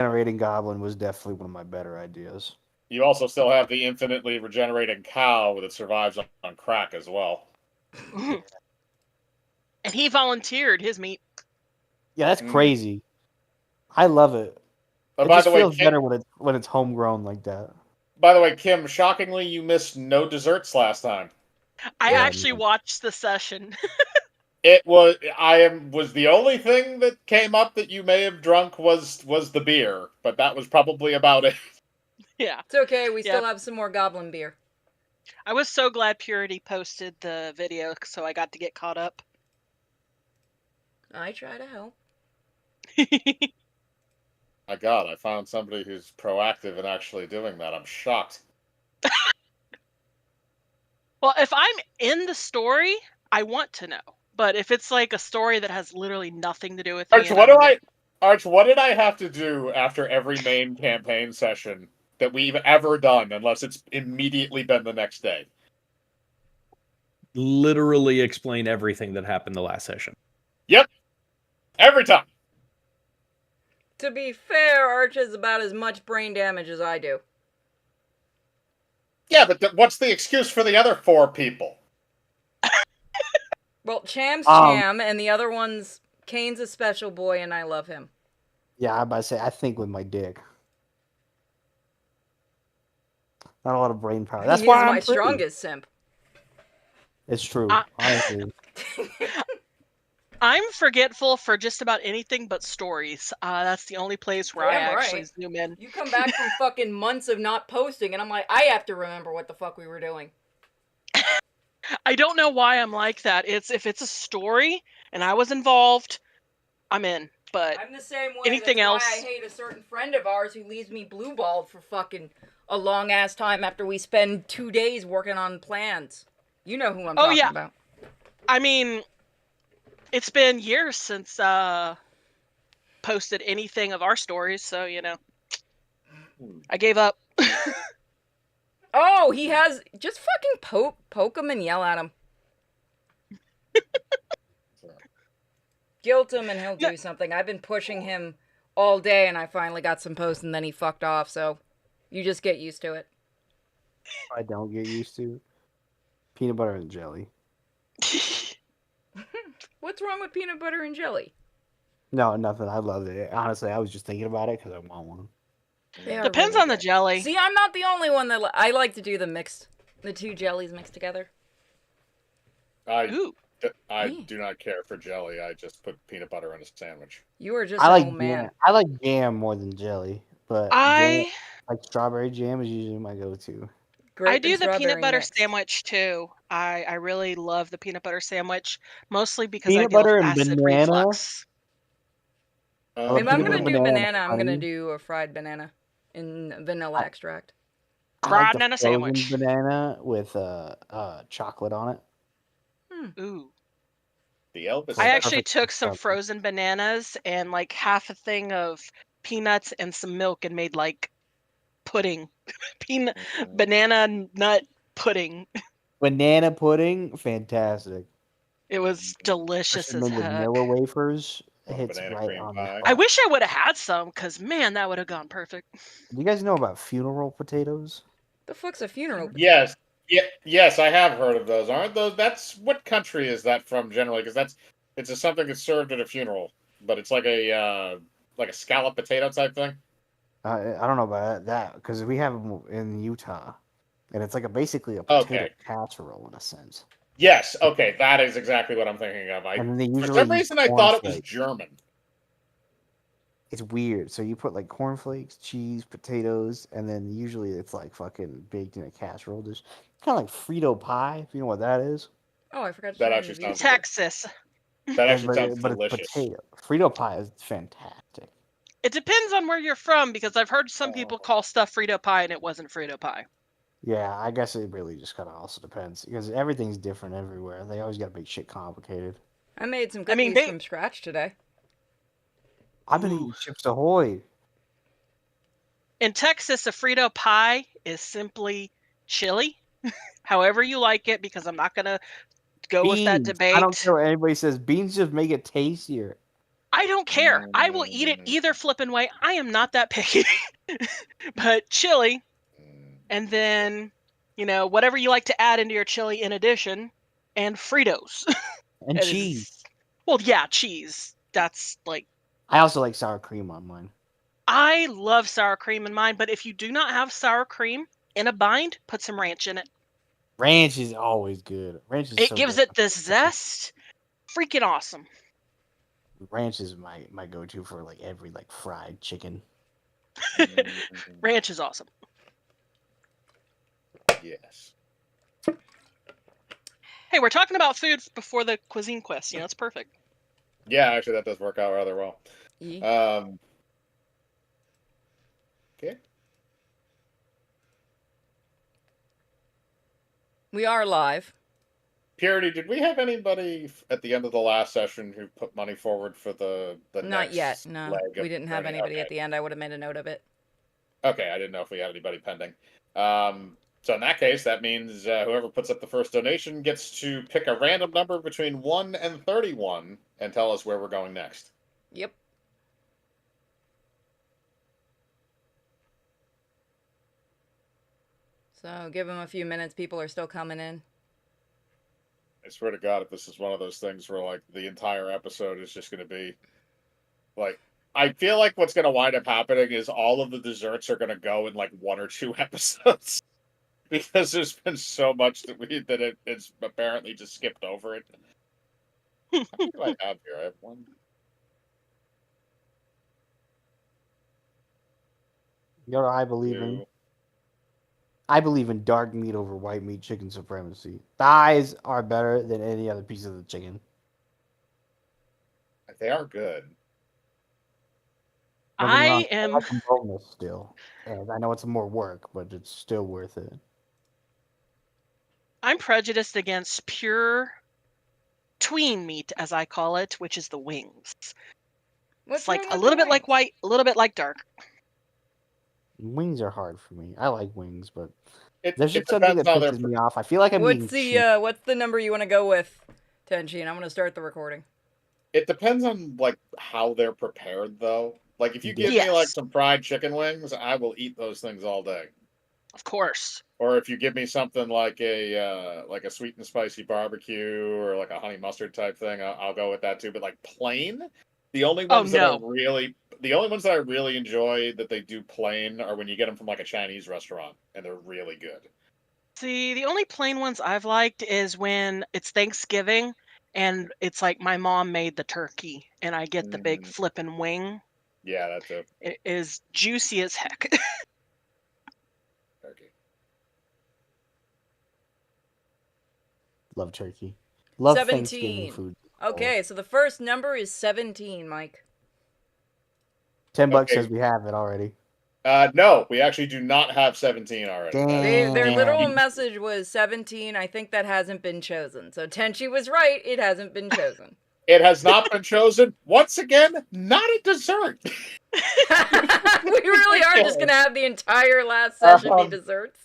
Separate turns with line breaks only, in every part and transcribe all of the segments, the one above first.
regenerating goblin was definitely one of my better ideas.
You also still have the infinitely regenerating cow that survives on crack as well.
And he volunteered his meat.
Yeah, that's crazy. I love it.
But
It
by
just
the way,
feels
Kim,
better when it's homegrown like that.
by the way, Kim, shockingly, you missed no desserts last time.
I actually watched the session.
It was was the only thing that came up that you may have drunk was the beer, but that was probably about it.
Yeah.
It's okay, we still have some more goblin beer.
I was so glad Purity posted the video, so I got to get caught up.
I try to help.
My God, I found somebody who's proactive in actually doing that. I'm shocked.
Well, if I'm in the story, I want to know. But if it's like a story that has literally nothing to do with me,
Arch, what did I have to do after every main campaign session that we've ever done, unless it's immediately been the next day?
Literally explain everything that happened the last session.
Yep. Every time.
To be fair, Arch has about as much brain damage as I do.
Yeah, but what's the excuse for the other 4 people?
Well, Cham's Cham, and the other one's Kane's a special boy, and I love him.
Yeah, I'm about to say, I think with my dick. Not a lot of brain power. That's why I'm
my strongest simp.
It's true. Honestly.
I'm forgetful for just about anything but stories. That's the only place where I actually zoom in.
You come back from fucking months of not posting, and I'm like, I have to remember what the fuck we were doing.
I don't know why I'm like that. If it's a story and I was involved, I'm in. But
I'm the same way.
Anything
That's
else?
Why I hate a certain friend of ours who leaves me blue-balled for fucking a long ass time after we spend 2 days working on plans. You know who I'm talking about.
I mean, it's been years since posted anything of our stories, so I gave up.
Oh, he has just fucking poke him and yell at him. Guilt him and he'll do something. I've been pushing him all day and I finally got some posts and then he fucked off, so you just get used to it.
I don't get used to it. Peanut butter and jelly.
What's wrong with peanut butter and jelly?
No, nothing. I love it. Honestly, I was just thinking about it because I want one.
Depends on the jelly.
See, I'm not the only one that I like to do the 2 jellies mixed together.
I do not care for jelly. I just put peanut butter in a sandwich.
You are just an old man.
Jam. I like jam more than jelly, but jam, like strawberry jam is usually my go-to.
I do the peanut butter sandwich too. I really love the peanut butter sandwich, mostly because I deal with acid reflux.
If I'm gonna do banana, I'm gonna do a fried banana in vanilla extract.
Fried banana sandwich.
Banana with chocolate on it.
Ooh.
The Elvis.
I actually took some frozen bananas and like half a thing of peanuts and some milk and made like pudding. Banana nut pudding.
Banana pudding, fantastic.
It was delicious as heck.
Vanilla wafers hits right on the spot.
I wish I would have had some, because man, that would have gone perfect.
Do you guys know about funeral potatoes?
The fuck's a funeral potato?
Yes. Yes, I have heard of those. Aren't those? That's what country is that from generally? Because it's something that's served at a funeral, but it's like a scallop potato type thing.
I don't know about that because we have them in Utah, and it's like basically a potato casserole in a sense.
Yes. Okay, that is exactly what I'm thinking of. For some reason, I thought it was German.
It's weird. So you put like cornflakes, cheese, potatoes, and then usually it's like fucking baked in a casserole dish. Kind of like Frito pie, if you know what that is.
Oh, I forgot.
That actually sounds
Texas.
That actually sounds delicious.
It's potato. Frito pie is fantastic.
It depends on where you're from, because I've heard some people call stuff Frito pie and it wasn't Frito pie.
Yeah, I guess it really just kind of also depends because everything's different everywhere. They always got to make shit complicated.
I made some cookies from scratch today.
I've been eating Chips Ahoy.
In Texas, a Frito pie is simply chili, however you like it, because I'm not going to go with that debate.
I don't care what anybody says. Beans just make it tastier.
I don't care. I will eat it either flipping way. I am not that picky. But chili, and then, whatever you like to add into your chili in addition, and Fritos.
And
It
cheese.
is- Well, yeah, cheese. That's like,
I also like sour cream on mine.
I love sour cream in mine, but if you do not have sour cream in a bind, put some ranch in it.
Ranch is always good. Ranch is
It
so
gives
good.
it this zest. Freaking awesome.
Ranch is my go-to for like every like fried chicken.
Ranch is awesome.
Yes.
Hey, we're talking about food before the cuisine quest. It's perfect.
Yeah, actually, that does work out rather well.
Ye-
Okay.
We are live.
Purity, did we have anybody at the end of the last session who put money forward for the
Not
next
yet. No,
leg of
we didn't have
journey?
anybody
Okay.
at the end. I would have made a note of it.
Okay, I didn't know if we had anybody pending. So in that case, that means whoever puts up the first donation gets to pick a random number between 1 and 31 and tell us where we're going next.
Yep. So give them a few minutes. People are still coming in.
I swear to God, if this is one of those things where like the entire episode is just going to be like, I feel like what's going to wind up happening is all of the desserts are going to go in like 1 or 2 episodes because there's been so much that it's apparently just skipped over it. How many do I have here? I have 1.
You know what I believe in?
2.
I believe in dark meat over white meat chicken supremacy. Thighs are better than any other piece of the chicken.
They are good.
Don't get me wrong,
I am
like them boneless still. And I know it's more work, but it's still worth it.
I'm prejudiced against pure tween meat, as I call it, which is the wings.
What's
It's like
wrong
a
with
little
the
bit like
wings?
white, a little bit like dark.
Wings are hard for me. I like wings, but
It
there's just something
depends
that
how they're.
pisses me off. I feel like I'm being
What's the
cheap.
what's the number you want to go with, Tenchi? And I'm gonna start the recording.
It depends on like how they're prepared, though. Like if you give me like
Yes,
some fried chicken wings, I will eat those things all day.
of course.
Or if you give me something like a sweet and spicy barbecue or like a honey mustard type thing, I'll go with that too. But like plain, the only
Oh
ones that
no.
the only ones that I really enjoy that they do plain are when you get them from like a Chinese restaurant and they're really good.
See, the only plain ones I've liked is when it's Thanksgiving and it's like my mom made the turkey and I get the big
Mm,
flippin' wing.
yeah, that's a
It is juicy as heck.
turkey.
Love turkey. Love Thanksgiving
17.
food.
Okay, so the first number is 17, Mike.
$10
Okay.
says we have it already.
No, we actually do not have 17 already.
Their literal
Damn.
message was 17. I think that hasn't been chosen. So Tenchi was right. It hasn't been chosen.
It has not been chosen. Once again, not a dessert.
We really are just gonna have the entire last session be desserts.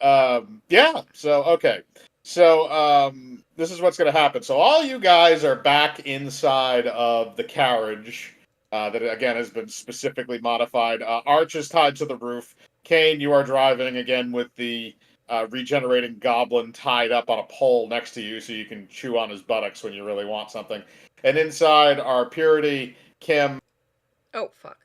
Yeah. So okay. So this is what's going to happen. So all you guys are back inside of the carriage that again has been specifically modified. Arch is tied to the roof. Kane, you are driving again with the regenerating goblin tied up on a pole next to you, so you can chew on his buttocks when you really want something. And inside are Purity, Kim.
Oh fuck.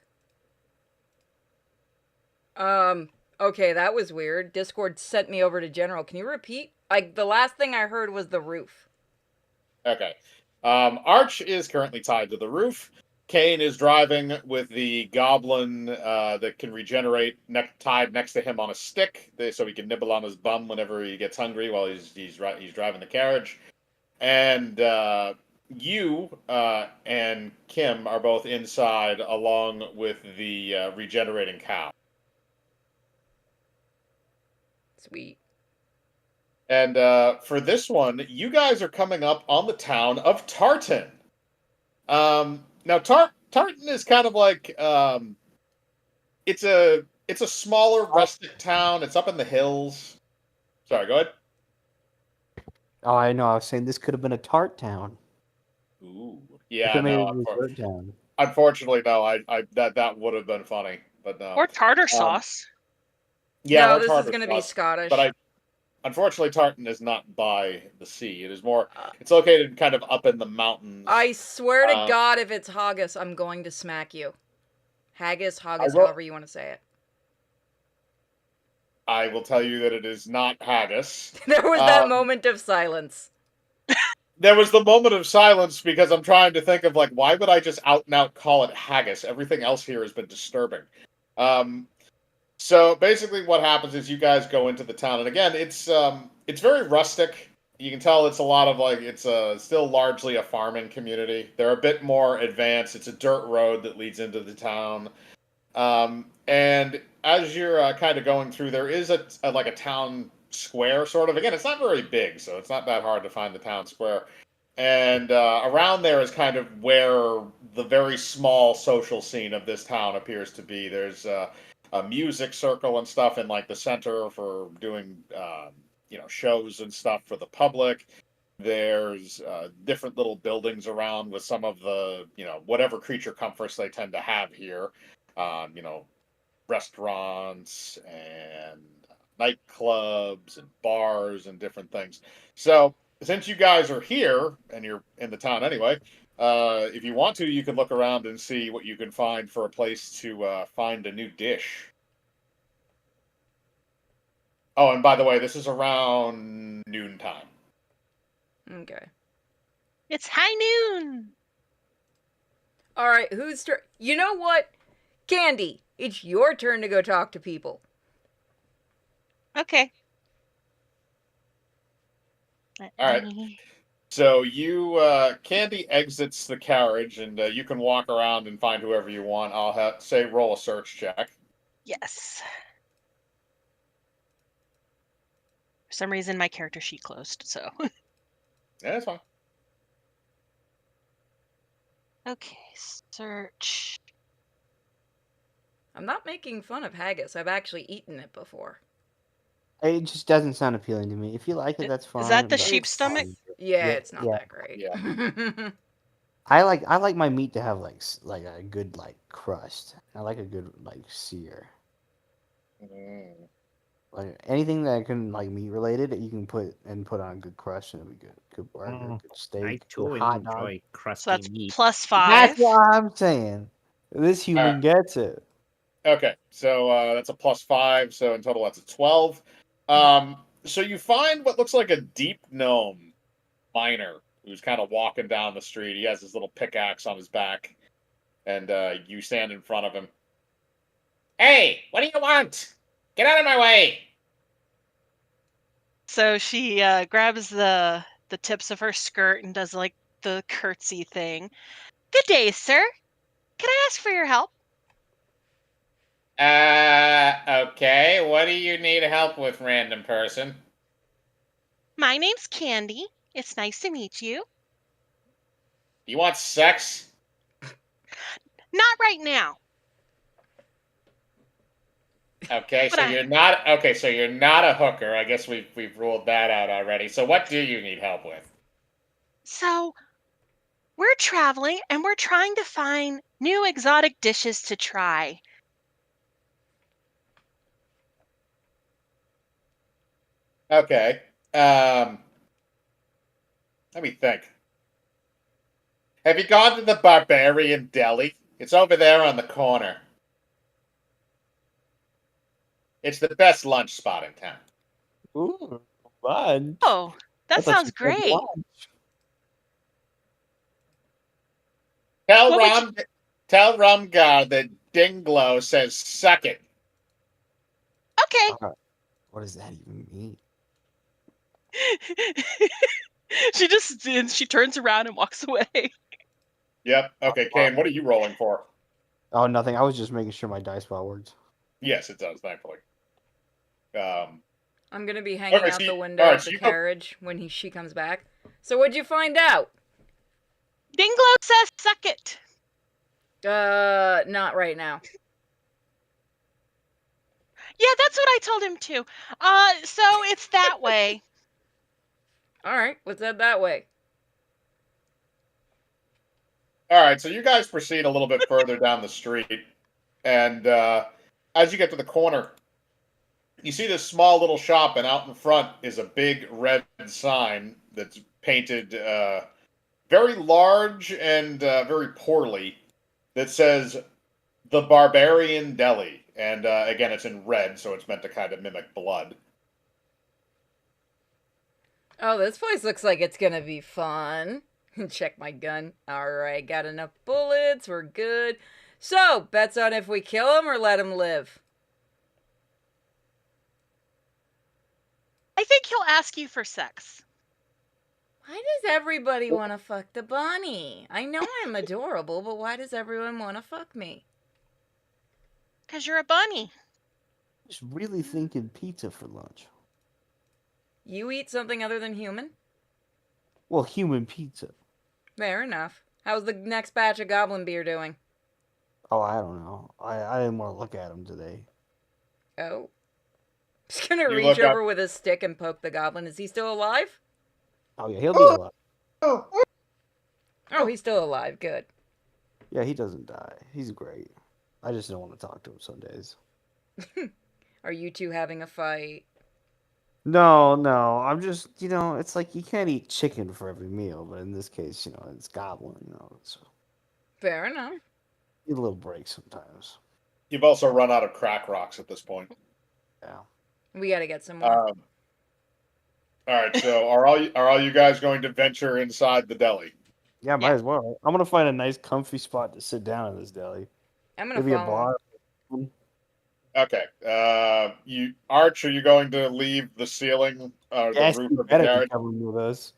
Okay, that was weird. Discord sent me over to general. Can you repeat? Like the last thing I heard was the roof.
Okay. Arch is currently tied to the roof. Kane is driving with the goblin that can regenerate tied next to him on a stick, so he can nibble on his bum whenever he gets hungry while he's driving the carriage. And you and Kim are both inside, along with the regenerating cow.
Sweet.
And for this one, you guys are coming up on the town of Tartan. Now Tartan is kind of like it's a smaller rustic town. It's up in the hills. Sorry, go ahead.
Oh, I know. I was saying this could have been a tart town.
Ooh.
If
Yeah,
it made
no.
it a dessert town.
Unfortunately, no. That would have been funny, but no.
Or tartar
Um,
sauce.
yeah,
No,
or
this is
tartar
gonna be
sauce. But
Scottish.
unfortunately, Tartan is not by the sea. It is more.
Uh,
It's located kind of up in the mountains.
I swear to
Um,
God, if it's haggis, I'm going to smack you. Haggis,
I
haggis,
will.
however you want to say it.
I will tell you that it is not haggis.
There was that
Um,
moment of silence.
there was the moment of silence because I'm trying to think of like why would I just out and out call it haggis? Everything else here has been disturbing. Um, So basically, what happens is you guys go into the town, and again, it's very rustic. You can tell it's a lot of like it's still largely a farming community. They're a bit more advanced. It's a dirt road that leads into the town, and as you're kind of going through, there is a like a town square sort of. Again, it's not very big, so it's not that hard to find the town square. And around there is kind of where the very small social scene of this town appears to be. There's a music circle and stuff in like the center for doing shows and stuff for the public. There's different little buildings around with some of the whatever creature comforts they tend to have here. Um, you know, restaurants and nightclubs and bars and different things. So since you guys are here and you're in the town anyway, if you want to, you can look around and see what you can find for a place to find a new dish. Oh, and by the way, this is around noontime.
Okay.
It's high noon.
All right, whose turn? You know what? Candy, it's your turn to go talk to people.
Okay.
All right. So Candy exits the carriage, and you can walk around and find whoever you want. I'll say roll a search check.
Yes. For some reason, my character sheet closed, so.
Yeah, that's fine.
Okay, search.
I'm not making fun of haggis. I've actually eaten it before.
It just doesn't sound appealing to me. If you like it, that's fine.
Is that the
but-
sheep stomach?
Yeah,
Yeah,
it's not
yeah.
that great.
Yeah.
I like my meat to have like a good like crust. I like a good like sear.
Mm.
Like anything that can like meat related, you can put on a good crust and it'll be good. Good burger,
Oh,
good steak,
I
good
too
hot dog.
enjoy crusty
So that's
meat.
+5.
That's what I'm saying. This human gets it.
Okay, so that's a +5. So in total, that's a 12. So you find what looks like a deep gnome miner who's kind of walking down the street. He has his little pickaxe on his back, and you stand in front of him. Hey, what do you want? Get out of my way!
So she grabs the tips of her skirt and does like the curtsy thing. Good day, sir. Can I ask for your help?
Okay. What do you need help with, random person?
My name's Candy. It's nice to meet you.
You want sex?
Not right now.
Okay,
But
so
I-
you're not okay. So you're not a hooker. I guess we've ruled that out already. So what do you need help with?
So, we're traveling and we're trying to find new exotic dishes to try.
Okay. Let me think. Have you gone to the Barbarian Deli? It's over there on the corner. It's the best lunch spot in town.
Ooh, lunch.
Oh, that
I thought
sounds
you said
great.
lunch.
Tell
What would you-
Rumgar that Dinglow says suck it.
Okay.
What does that even mean?
She turns around and walks away.
Yep. Okay, Kane, what are you rolling for?
Oh, nothing. I was just making sure my dice ball worked.
Yes, it does, thankfully.
I'm gonna be hanging
Alright,
out
so
the
you-
window
alright,
of
so
the
you go-
carriage when she comes back. So what'd you find out?
Dinglow says suck it.
Not right now.
Yeah, that's what I told him too. So it's that way.
All right, what's that way?
All right, so you guys proceed a little bit further down the street, and as you get to the corner, you see this small little shop, and out in front is a big red sign that's painted very large and very poorly that says the Barbarian Deli. And again, it's in red, so it's meant to kind of mimic blood.
Oh, this place looks like it's gonna be fun. Check my gun. Alright, got enough bullets. We're good. So, bets on if we kill him or let him live.
I think he'll ask you for sex.
Why does everybody want to fuck the bunny? I know I'm adorable, but why does everyone want to fuck me?
Because you're a bunny.
Just really thinking pizza for lunch.
You eat something other than human?
Well, human pizza.
Fair enough. How's the next batch of goblin beer doing?
Oh, I don't know. I didn't want to look at him today.
Oh. Just gonna
You
reach
look up-
over with a stick and poke the goblin. Is he still alive?
Oh yeah, he'll be alive.
Oh, he's still alive. Good.
Yeah, he doesn't die. He's great. I just don't want to talk to him some days.
Are you two having a fight?
No, I'm just, it's like you can't eat chicken for every meal, but in this case, it's goblin, so
Fair enough.
need a little break sometimes.
You've also run out of crack rocks at this point.
Yeah.
We gotta get some more.
All right, so are all you guys going to venture inside the deli?
Yeah, might as well. I'm gonna find a nice comfy spot to sit down in this deli.
I'm gonna
Maybe a
follow him.
bar.
Okay. Arch, are you going to leave the ceiling or
Yes,
the roof
you
of the
better
garage?
be coming with us.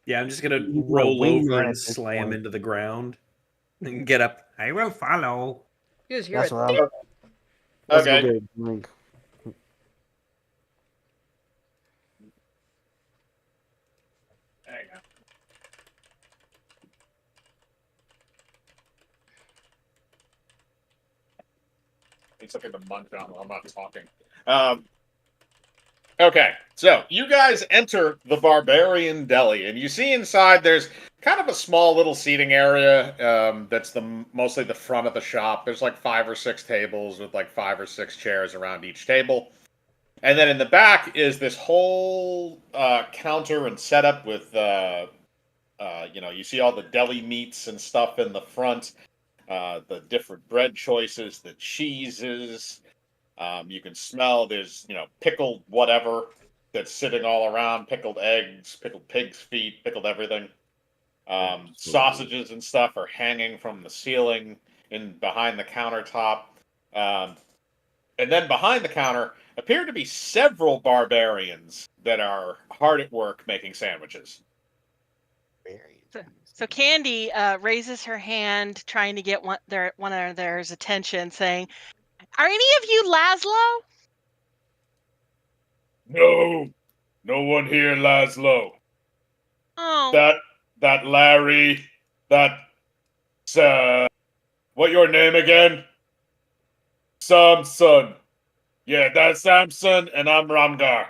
Yeah, I'm just gonna
He's my
roll
wingman
over
at
and
this
slam
point.
into the ground and get up. I will follow.
You just hear
That's
it.
what I'm. Let's go
Okay.
get a drink.
Hang on. He's looking to munch on while I'm not talking. Okay, so you guys enter the Barbarian Deli, and you see inside there's kind of a small little seating area that's mostly the front of the shop. There's like 5 or 6 tables with like 5 or 6 chairs around each table. And then in the back is this whole counter and setup with, you see all the deli meats and stuff in the front, the different bread choices, the cheeses. You can smell there's, pickled whatever that's sitting all around, pickled eggs, pickled pig's feet, pickled everything. Sausages and stuff are hanging from the ceiling in behind the countertop. And then behind the counter appear to be several barbarians that are hard at work making sandwiches.
So Candy raises her hand, trying to get one of theirs attention, saying, "Are any of you Laszlo?"
No one here, Laszlo.
Oh,
That Larry, that's what your name again? Samson. Yeah, that's Samson, and I'm Ramgar.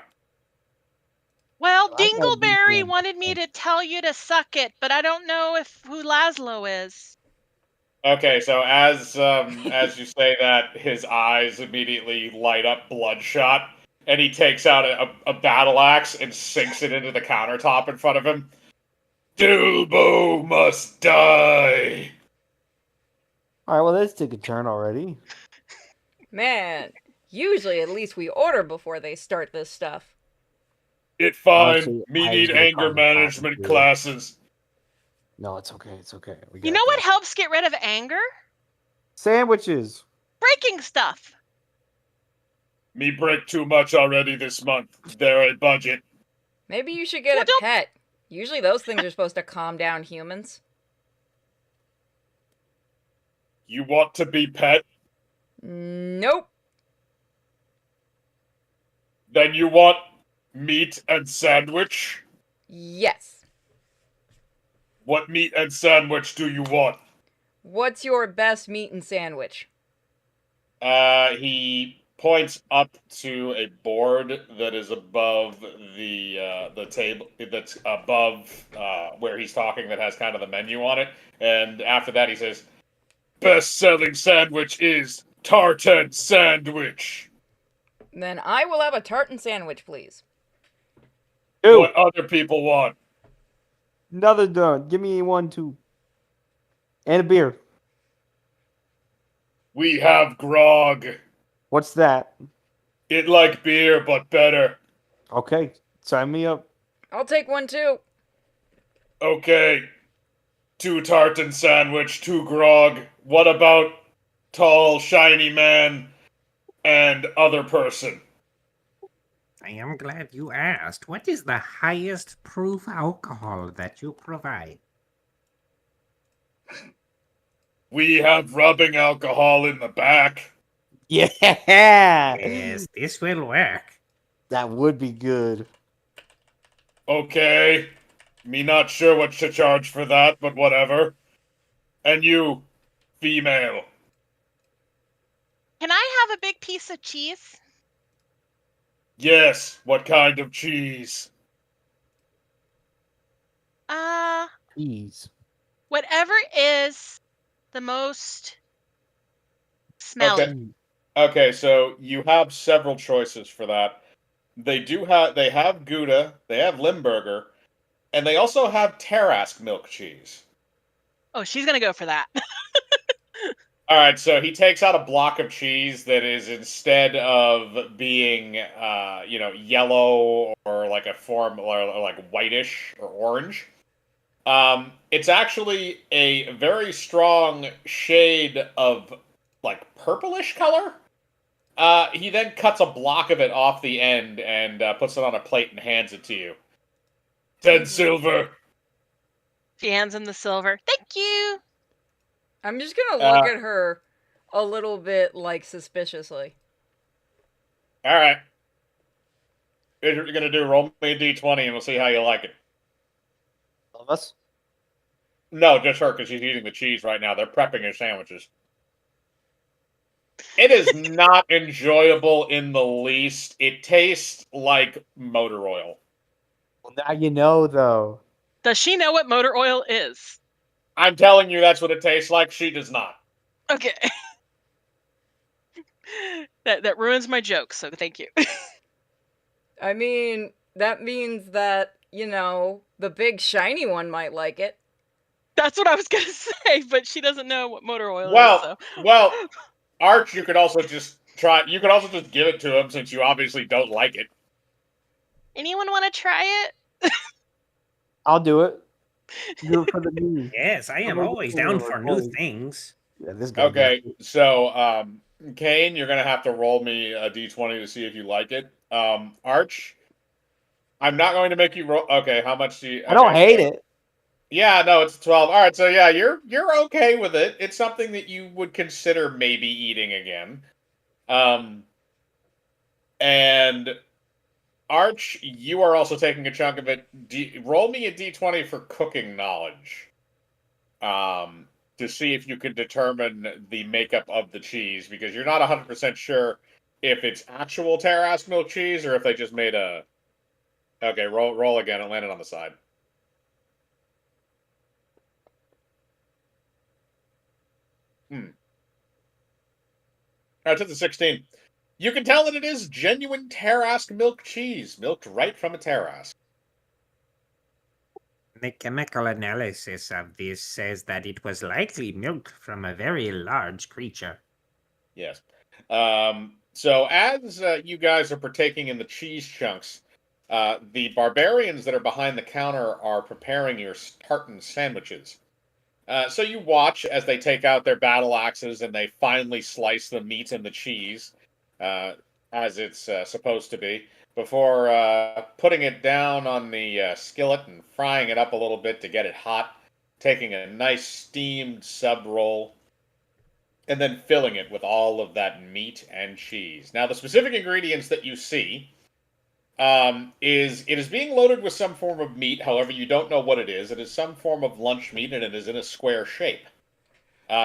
well,
I gotta be
Dingleberry
damn
wanted me to tell you to suck it, but I don't know who Laszlo is.
Okay, so as you say that, his eyes immediately light up bloodshot, and he takes out a battle axe and sinks it into the countertop in front of him. Bilbo must die.
All right, well, let's take a turn already.
Man, usually at least we order before they start this stuff.
It fine.
Honestly,
Me
I
need
was gonna
anger
call the
management
cops, too.
classes.
No, it's okay. It's okay. We
You
got
know what
this.
helps get rid of anger?
Sandwiches.
Breaking stuff.
Me break too much already this month. There a budget.
Maybe you should get
Well,
a
don't-
pet. Usually those things are supposed to calm down humans.
You want to be pet?
Nope.
Then you want meat and sandwich?
Yes.
What meat and sandwich do you want?
What's your best meat and sandwich?
He points up to a board that is above the table that's above where he's talking that has kind of the menu on it. And after that, he says, "Best-selling sandwich is tartan sandwich.
Then I will have a tartan sandwich, please.
Two.
What other people want?
Another done. Give me 1, 2. And a beer.
We have grog.
What's that?
It like beer, but better.
Okay. Sign me up.
I'll take one too.
Okay. 2 tartan sandwich, 2 grog. What about tall, shiny man and other person?"
I am glad you asked. What is the highest proof alcohol that you provide?
We have rubbing alcohol in the back.
Yeah.
Yes, this will work.
That would be good.
Okay. Me not sure what to charge for that, but whatever. And you, female.
Can I have a big piece of cheese?
Yes, what kind of cheese?
Jeez.
Whatever is the most smelly.
Okay. Okay, so you have several choices for that. They have Gouda, they have Limburger, and they also have Tarask milk cheese.
Oh, she's gonna go for that.
All right, so he takes out a block of cheese that is, instead of being yellow or like a form or like whitish or orange, it's actually a very strong shade of like purplish color. He then cuts a block of it off the end and puts it on a plate and hands it to you. 10 silver.
She hands him the silver. Thank you.
I'm just gonna look at her a little bit, like, suspiciously.
All right. Here's what you're gonna do. Roll me a d20 and we'll see how you like it.
All of us?
No, just her, because she's eating the cheese right now. They're prepping her sandwiches. It is not enjoyable in the least. It tastes like motor oil.
Well, now you know, though.
Does she know what motor oil is?
I'm telling you that's what it tastes like. She does not.
Okay. That ruins my joke, so thank you.
I mean, that means that, the big shiny one might like it.
That's what I was gonna say, but she doesn't know what motor oil is, so.
Well, Arch, you could also just try. You could also just give it to him since you obviously don't like it.
Anyone want to try it?
I'll do it. Do it for the news.
Yes, I am always down for new things.
Yeah, this guy.
Okay, so Kane, you're gonna have to roll me a d20 to see if you like it. Arch, I'm not going to make you roll. Okay, how much do you?
I don't
okay,
hate
so-
it.
Yeah, no, it's 12. All right, so yeah, you're okay with it. It's something that you would consider maybe eating again. And Arch, you are also taking a chunk of it. Roll me a d20 for cooking knowledge. To see if you can determine the makeup of the cheese, because you're not 100% sure if it's actual Tarask milk cheese or if they just made a. Okay, roll again. It landed on the side. Alright, it's a 16. You can tell that it is genuine Tarask milk cheese, milked right from a Tarask.
The chemical analysis of this says that it was likely milked from a very large creature.
Yes. So as you guys are partaking in the cheese chunks, the barbarians that are behind the counter are preparing your tartan sandwiches. So you watch as they take out their battle axes and they finally slice the meat and the cheese, as it's supposed to be, before putting it down on the skillet and frying it up a little bit to get it hot, taking a nice steamed sub roll, and then filling it with all of that meat and cheese. Now, the specific ingredients that you see is it is being loaded with some form of meat. However, you don't know what it is. It is some form of lunch meat, and it is in a square shape.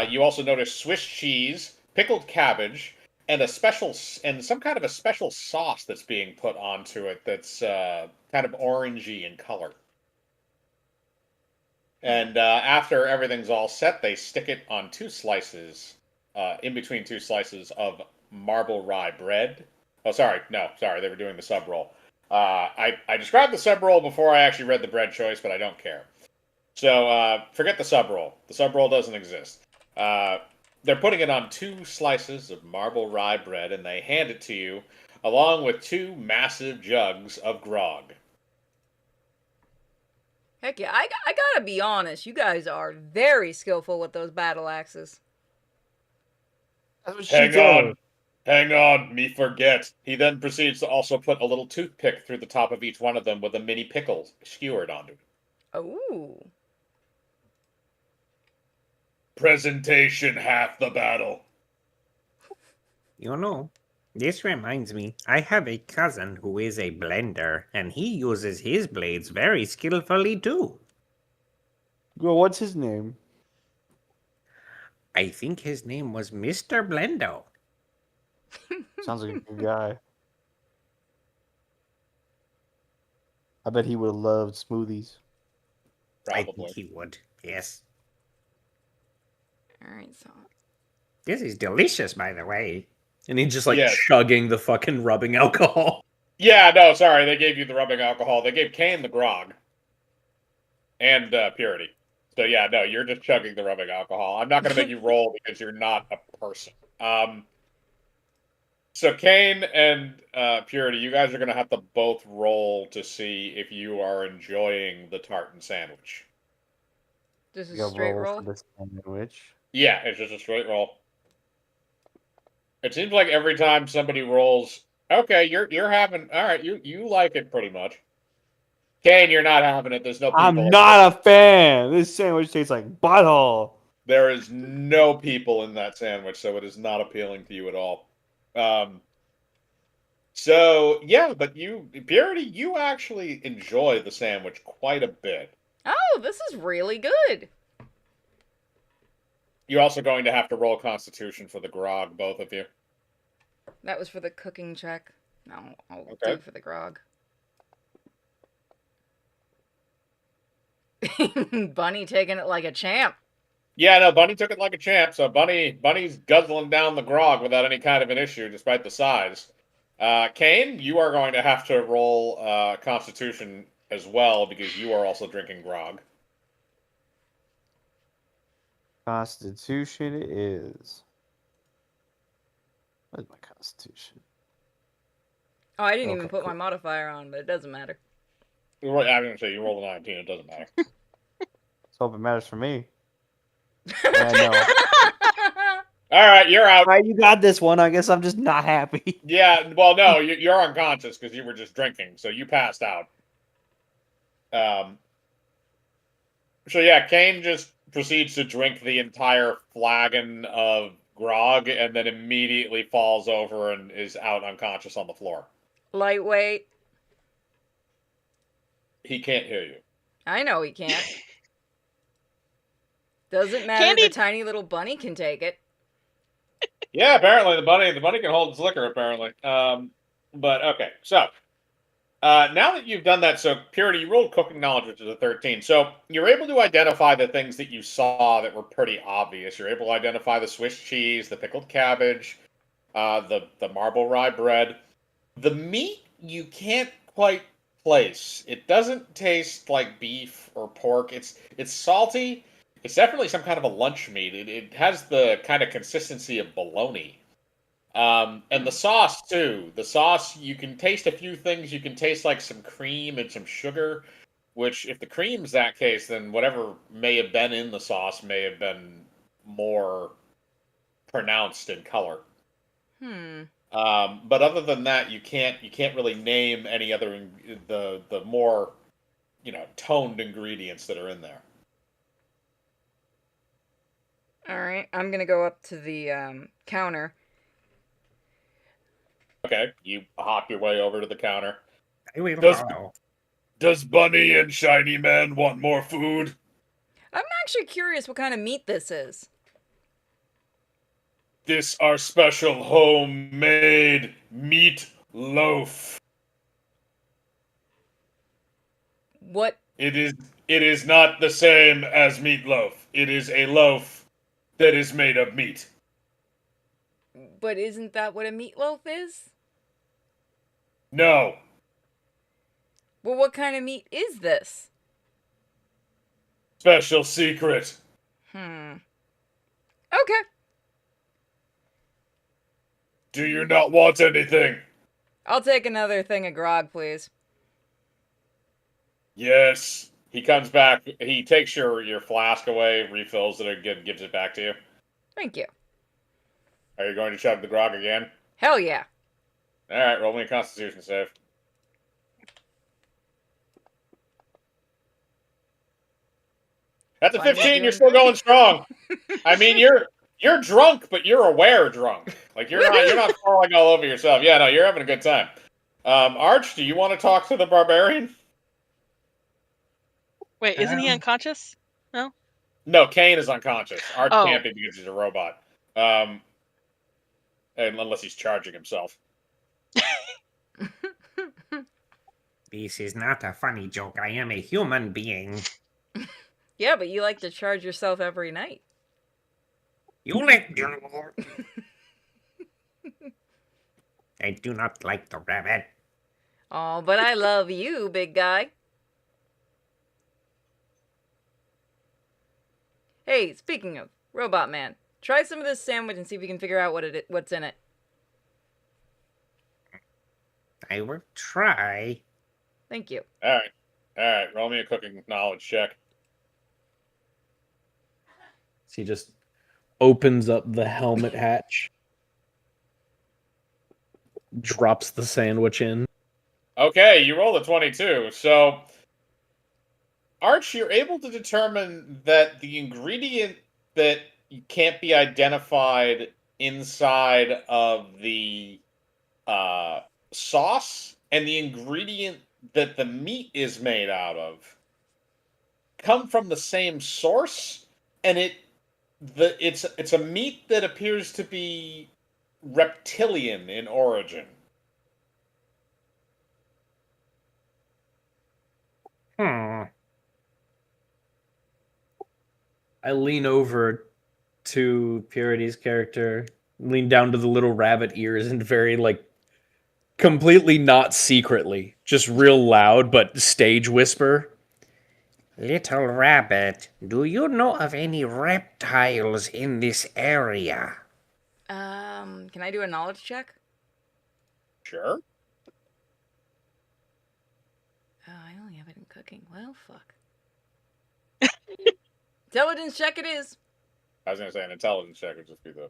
You also notice Swiss cheese, pickled cabbage, and some kind of a special sauce that's being put onto it that's kind of orangey in color. And after everything's all set, they stick it on two slices, in between two slices of marble rye bread. Oh, sorry, no, sorry, they were doing the sub roll. I described the sub roll before I actually read the bread choice, but I don't care. So forget the sub roll. The sub roll doesn't exist. They're putting it on two slices of marble rye bread, and they hand it to you, along with two massive jugs of grog.
Heck yeah, I gotta be honest, you guys are very skillful with those battle axes.
That's what she
Hang
said.
on. Hang on, me forget. He then proceeds to also put a little toothpick through the top of each one of them with a mini pickle skewered onto it.
Oh.
Presentation half the battle.
You know, this reminds me, I have a cousin who is a blender, and he uses his blades very skillfully too.
Well, what's his name?
I think his name was Mr. Blendo.
Sounds like a good guy. I bet he would have loved smoothies.
I
Probably.
think he would, yes.
Alright, so.
This is delicious, by the way.
And he's just like
Yeah.
chugging the fucking rubbing alcohol.
Yeah, no, sorry, they gave you the rubbing alcohol. They gave Kane the grog. And Purity. So yeah, no, you're just chugging the rubbing alcohol. I'm not going to make you roll because you're not a person. So Kane and Purity, you guys are going to have to both roll to see if you are enjoying the tartan sandwich.
This is
You
a straight
roll
roll?
for the sandwich.
Yeah, it's just a straight roll. It seems like every time somebody rolls, okay, you're having, all right, you like it pretty much. Kane, you're not having it. There's no people.
I'm not a fan. This sandwich tastes like butthole.
There is no people in that sandwich, so it is not appealing to you at all. So yeah, but Purity, you actually enjoy the sandwich quite a bit.
Oh, this is really good.
You're also going to have to roll Constitution for the grog, both of you.
That was for the cooking check. No, I'll
Okay.
do for the grog. Bunny taking it like a champ.
Yeah, no, Bunny took it like a champ. So Bunny's guzzling down the grog without any kind of an issue, despite the size. Kane, you are going to have to roll Constitution as well because you are also drinking grog.
Constitution it is. Where's my Constitution?
Oh, I didn't even
Okay,
put my
cool.
modifier on, but it doesn't matter.
I'm going to say you rolled a 19. It doesn't matter.
Let's hope it matters for me. Yeah, no.
All right, you're out.
All right, you got this one. I guess I'm just not happy.
Yeah, well, no, you're unconscious because you were just drinking, so you passed out. So yeah, Kane just proceeds to drink the entire flagon of grog and then immediately falls over and is out unconscious on the floor.
Lightweight.
He can't hear you.
I know he can't. Doesn't matter.
Candy-
The tiny little bunny can take it.
Yeah, apparently the bunny can hold its liquor. Apparently, but okay. So now that you've done that, so Purity, you rolled cooking knowledge, which is a 13. So you're able to identify the things that you saw that were pretty obvious. You're able to identify the Swiss cheese, the pickled cabbage, the marble rye bread. The meat you can't quite place. It doesn't taste like beef or pork. It's salty. It's definitely some kind of a lunch meat. It has the kind of consistency of bologna. And the sauce, too. The sauce, you can taste a few things. You can taste like some cream and some sugar, which, if the cream's that case, then whatever may have been in the sauce may have been more pronounced in color. But other than that, you can't really name any other the more toned ingredients that are in there.
All right, I'm gonna go up to the counter.
Okay, you hop your way over to the counter.
I will
Does-
follow.
Does Bunny and Shiny Man want more food?
I'm actually curious what kind of meat this is.
This our special homemade meat loaf.
What?
It is not the same as meatloaf. It is a loaf that is made of meat.
But isn't that what a meatloaf is?
No.
Well, what kind of meat is this?
Special secret.
Okay.
Do you not want anything?
I'll take another thing of grog, please.
Yes. He comes back. He takes your flask away, refills it, and gives it back to you.
Thank you.
Are you going to chug the grog again?
Hell yeah.
All right, roll me a Constitution save. That's a
Why am I
15. You're
doing
still
good?
going strong. I mean, you're drunk, but you're aware drunk. Like you're not falling all over yourself. Yeah, no, you're having a good time. Arch, do you want to talk to the barbarian?
Wait, isn't he unconscious?
No, Kane is unconscious. Arch
Oh.
can't be because he's a robot. Unless he's charging himself.
This is not a funny joke. I am a human being.
Yeah, but you like to charge yourself every night.
You let I do not like the rabbit.
Oh, but I love you, big guy. Hey, speaking of, Robot Man, try some of this sandwich and see if you can figure out what's in it.
I will try.
Thank you.
All right. Roll me a cooking knowledge check.
So he just opens up the helmet hatch, drops the sandwich in.
Okay, you rolled a 22. So, Arch, you're able to determine that the ingredient that can't be identified inside of the sauce and the ingredient that the meat is made out of come from the same source, and it's a meat that appears to be reptilian in origin.
Hmm.
I lean over to Purity's character, lean down to the little rabbit ears, and very, like, completely not secretly, just real loud, but stage whisper.
Little rabbit, do you know of any reptiles in this area?
Can I do a knowledge check?
Sure.
Oh, I only have it in cooking. Well, fuck. Intelligence check it is.
I was going to say an intelligence check would just be the...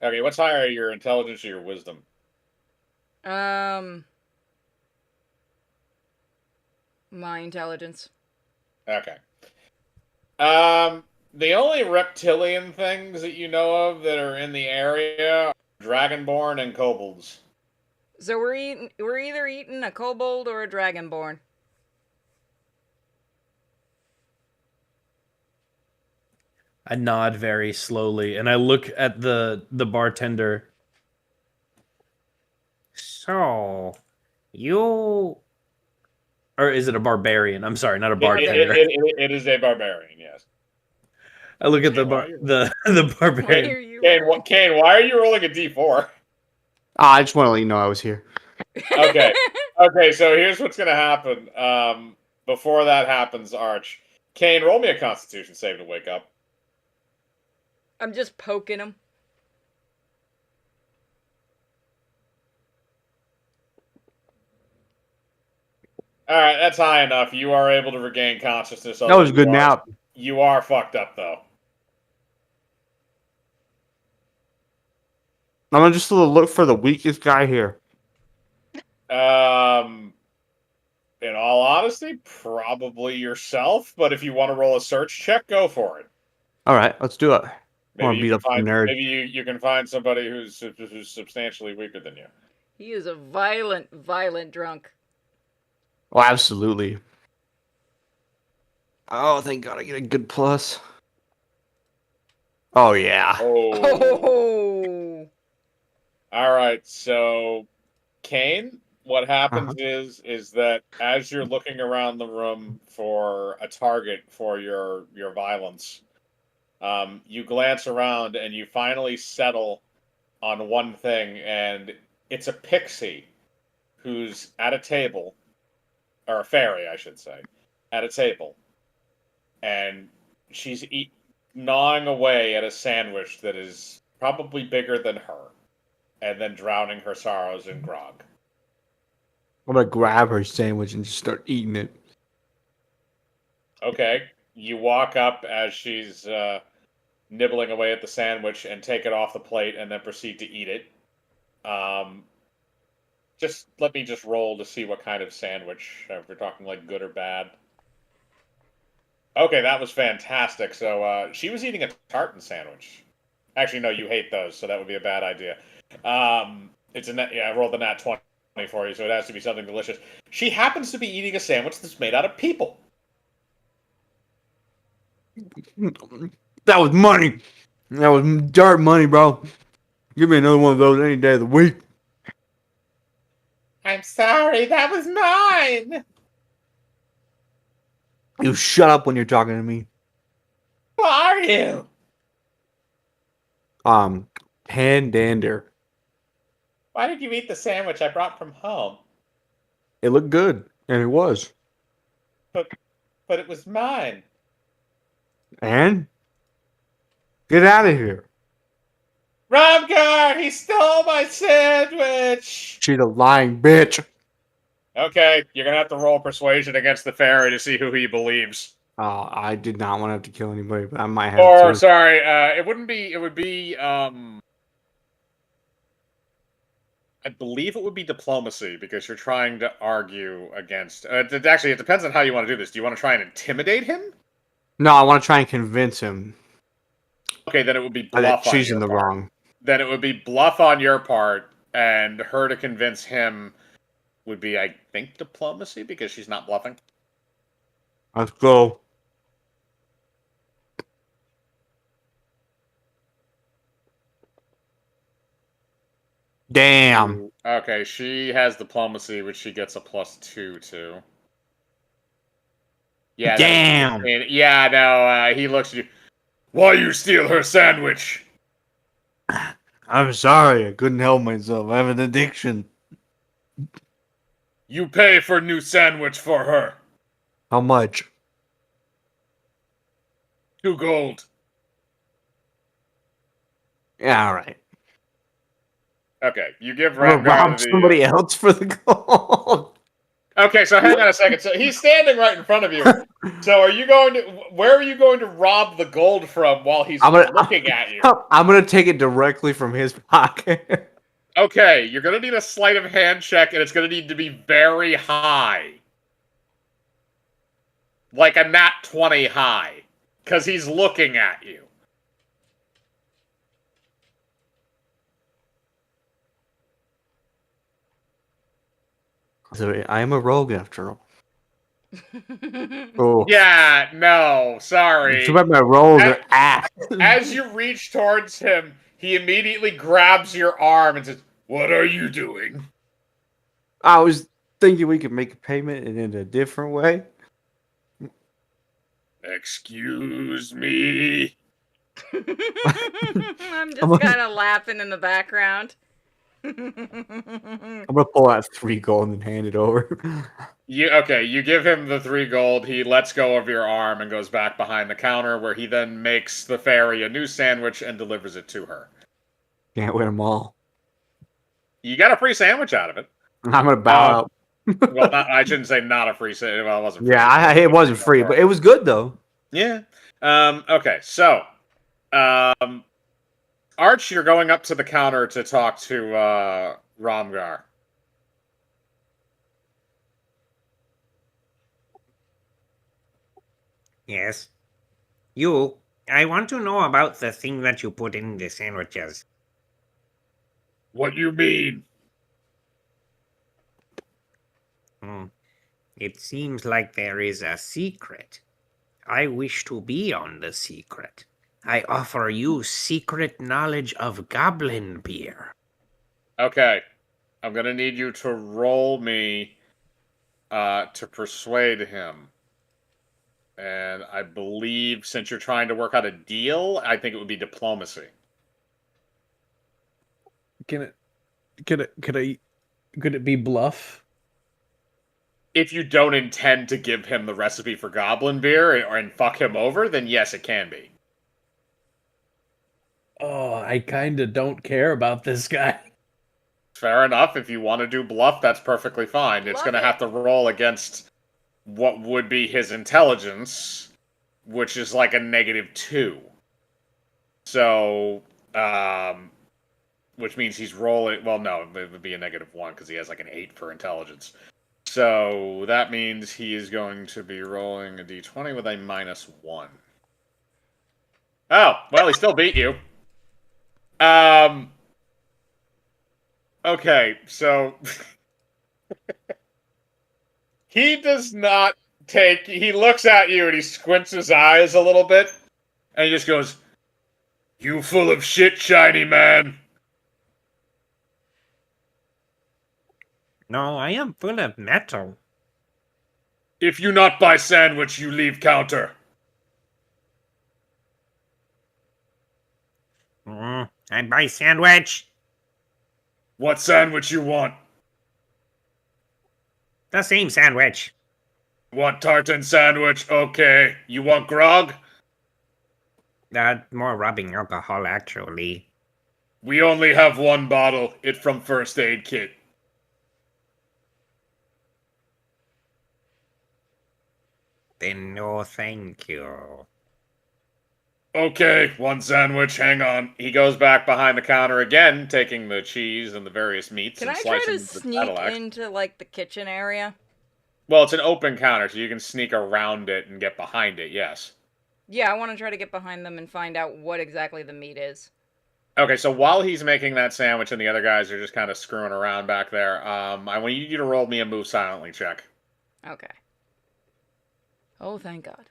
Okay, what's higher, your intelligence or your wisdom?
My intelligence.
Okay. The only reptilian things that you know of that are in the area are dragonborn and kobolds.
So we're either eating a kobold or a dragonborn.
I nod very slowly, and I look at the bartender.
So, you...
Or is it a barbarian? I'm sorry, not a
It,
bartender.
it is a barbarian, yes.
I look at the
Why
barbarian.
are you?
Kane, why are you rolling a d4?
I just want to let you know I was here.
Okay. Okay, so here's what's going to happen. Before that happens, Arch. Kane, roll me a constitution save to wake up.
I'm just poking him.
Alright, that's high enough. You are able to regain consciousness.
That was a good nap.
You are fucked up, though.
I'm gonna just look for the weakest guy here.
In all honesty, probably yourself, but if you want to roll a search check, go for it.
All right, let's do it. I want
Maybe
to beat up some nerd.
maybe you can find somebody who's substantially weaker than you.
He is a violent drunk.
Oh, absolutely. Oh, thank God I get a good plus. Oh, yeah.
Oh.
Oh.
All right, so Kane, what happens
Uh-huh.
is that as you're looking around the room for a target for your violence, you glance around and you finally settle on one thing, and it's a pixie who's at a table, or a fairy, I should say, at a table, and she's gnawing away at a sandwich that is probably bigger than her, and then drowning her sorrows in grog.
I'm gonna grab her sandwich and just start eating it.
Okay, you walk up as she's nibbling away at the sandwich and take it off the plate, and then proceed to eat it. Um, just let me just roll to see what kind of sandwich. If we're talking like good or bad. Okay, that was fantastic. So she was eating a tartan sandwich. Actually, no, you hate those, so that would be a bad idea. It's a net. Yeah, I rolled the nat 20 for you, so it has to be something delicious. She happens to be eating a sandwich that's made out of people.
That was money. That was dirt money, bro. Give me another one of those any day of the week.
I'm sorry, that was mine.
You shut up when you're talking to me.
Who are you?
Pandander.
Why did you eat the sandwich I brought from home?
It looked good, and it was.
But it was mine.
And get out of here.
Romgar, he stole my sandwich.
She's a lying bitch.
Okay, you're gonna have to roll persuasion against the fairy to see who he believes.
I did not want to have to kill anybody, but I might have
Or
to.
sorry, it wouldn't be. It would be. I believe it would be diplomacy because you're trying to argue against. Actually, it depends on how you want to do this. Do you want to try and intimidate him?
No, I want to try and convince him
Okay, then it would be
that
bluff on
she's
your
in the
part.
wrong.
Then it would be bluff on your part, and her to convince him would be, I think, diplomacy because she's not bluffing.
Let's go. Damn.
Okay, she has diplomacy, which she gets a +2 to. Yeah,
Damn.
yeah, no, he looks at you. Why you steal her sandwich?
I'm sorry. I couldn't help myself. I have an addiction.
You pay for new sandwich for her.
How much?
2 gold.
Yeah, all right.
Okay, you give
I'm gonna rob
Ramgar the.
somebody else for the gold.
Okay, so hang on a second. So he's standing right in front of you. So are you going to? Where are you going to rob the gold from while he's looking at you?
I'm gonna take it directly from his pocket.
Okay, you're gonna need a sleight of hand check, and it's gonna need to be very high, like a nat 20 high, because he's looking at you.
So I am a rogue after all. Oh,
Yeah, no, sorry.
too bad my rolls are ass.
As you reach towards him, he immediately grabs your arm and says, "What are you doing?"
I was thinking we could make a payment in a different way.
Excuse me.
I'm just kind of laughing in the background.
I'm gonna pull out 3 gold and hand it over.
You give him the 3 gold, he lets go of your arm and goes back behind the counter where he then makes the fairy a new sandwich and delivers it to her.
Can't win them all.
You got a free sandwich out of it.
I'm gonna bow out.
Well, I shouldn't say not a free sandwich. Well, it wasn't free.
Yeah, it wasn't free, but it was good though.
Yeah. Okay, so Arch, you're going up to the counter to talk to Ramgar.
Yes. I want to know about the thing that you put in the sandwiches.
What you mean?
It seems like there is a secret. I wish to be on the secret. I offer you secret knowledge of goblin beer.
Okay. I'm gonna need you to roll me to persuade him. And I believe since you're trying to work out a deal, I think it would be diplomacy.
Can it be bluff?
If you don't intend to give him the recipe for goblin beer and fuck him over, then yes, it can be.
Oh, I kind of don't care about this guy.
Fair enough. If you want to do bluff, that's perfectly fine. It's
Love
going to
it.
have to roll against what would be his intelligence, which is like a -2. So, which means he's rolling. Well, no, it would be a -1 because he has like an 8 for intelligence. So that means he is going to be rolling a d20 with a -1. Oh, well, he still beat you. Okay, so he does not take. He looks at you and he squints his eyes a little bit, and he just goes, "You full of shit, shiny man."
No, I am full of metal.
If you not buy sandwich, you leave counter.
I buy sandwich.
What sandwich you want?
The same sandwich.
Want tartan sandwich? Okay. You want grog?
More rubbing alcohol, actually.
We only have one bottle. It from first aid kit.
Then no, thank you.
Okay, one sandwich, hang on. He goes back behind the counter again, taking the cheese and the various meats
Can
and
I try
slicing
to
the
sneak
Cadillac.
into, like, the kitchen area?
Well, it's an open counter, so you can sneak around it and get behind it, yes.
Yeah, I want to try to get behind them and find out what exactly the meat is.
Okay, so while he's making that sandwich and the other guys are just kind of screwing around back there, I want you to roll me a move silently check.
Okay. Oh, thank God.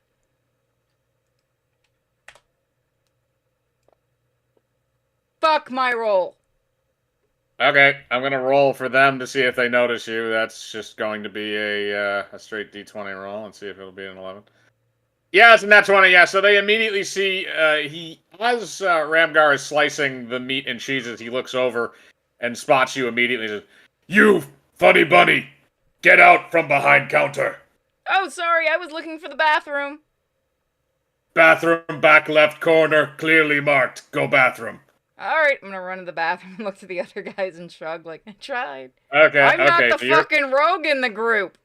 Fuck my roll.
Okay, I'm gonna roll for them to see if they notice you. That's just going to be a straight d20 roll and see if it'll be an 11. Yeah, it's a nat 20, yeah. So they immediately see, as Ramgar is slicing the meat and cheeses, he looks over and spots you immediately and says, "You, funny bunny, get out from behind counter.
Oh, sorry, I was looking for the bathroom.
Bathroom back left corner, clearly marked. Go bathroom."
Alright, I'm gonna run to the bathroom and look to the other guys and shrug like, I tried.
Okay,
I'm not
okay,
the
so you're...
fucking rogue in the group.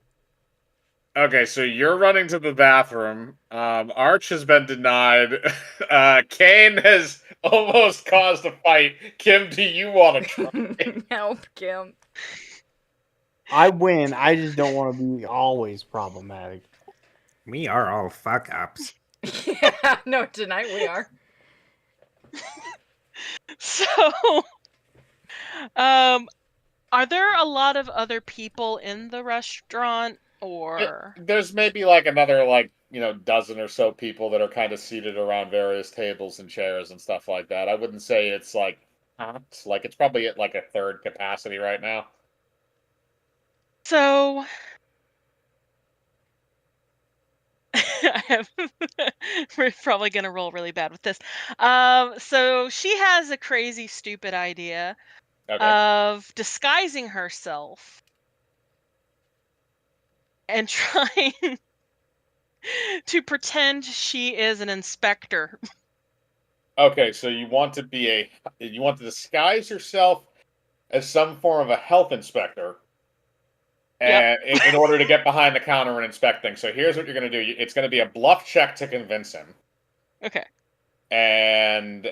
Okay, so you're running to the bathroom. Arch has been denied. Kane has almost caused a fight. Kim, do you want to try?
Help, Kim.
I win. I just don't want to be always problematic.
We are all fuck ups.
Yeah, no, tonight we are.
So, are there a lot of other people in the restaurant, or
There's maybe like another dozen or so people that are kind of seated around various tables and chairs and stuff like that. I wouldn't say it's like packed. Like it's probably at like a third capacity right now.
so? We're probably gonna roll really bad with this. So she has a crazy, stupid idea
Okay.
of disguising herself and trying to pretend she is an inspector.
Okay, so you want to disguise yourself as some form of a health inspector, and in order to get behind the counter and inspect things. So here's what you're going to do. It's going to be a bluff check to convince him.
Okay.
And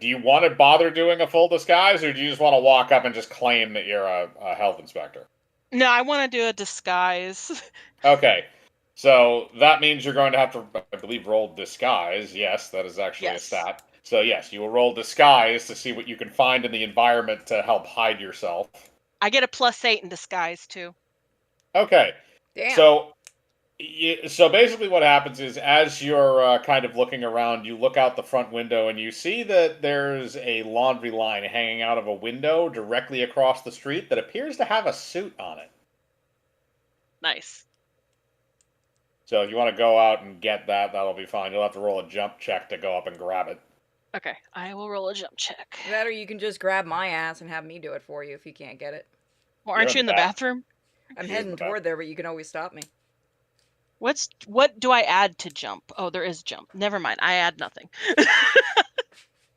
do you want to bother doing a full disguise, or do you just want to walk up and just claim that you're a health inspector?
No, I want to do a disguise.
Okay. So that means you're going to have to, I believe, roll disguise. Yes, that is actually a stat. So yes, you will roll disguise to see what you can find in the environment to help hide yourself.
I get a +8 in disguise too.
Okay.
Damn.
So So basically, what happens is, as you're kind of looking around, you look out the front window and you see that there's a laundry line hanging out of a window directly across the street that appears to have a suit on it.
Nice.
So if you want to go out and get that, that'll be fine. You'll have to roll a jump check to go up and grab it.
Okay, I will roll a jump check.
That or you can just grab my ass and have me do it for you if you can't get it.
Well, aren't you in the bathroom?
I'm
She is in
heading
the
toward there, but you can always stop me.
What do I add to jump? Oh, there is jump. Never mind. I add nothing.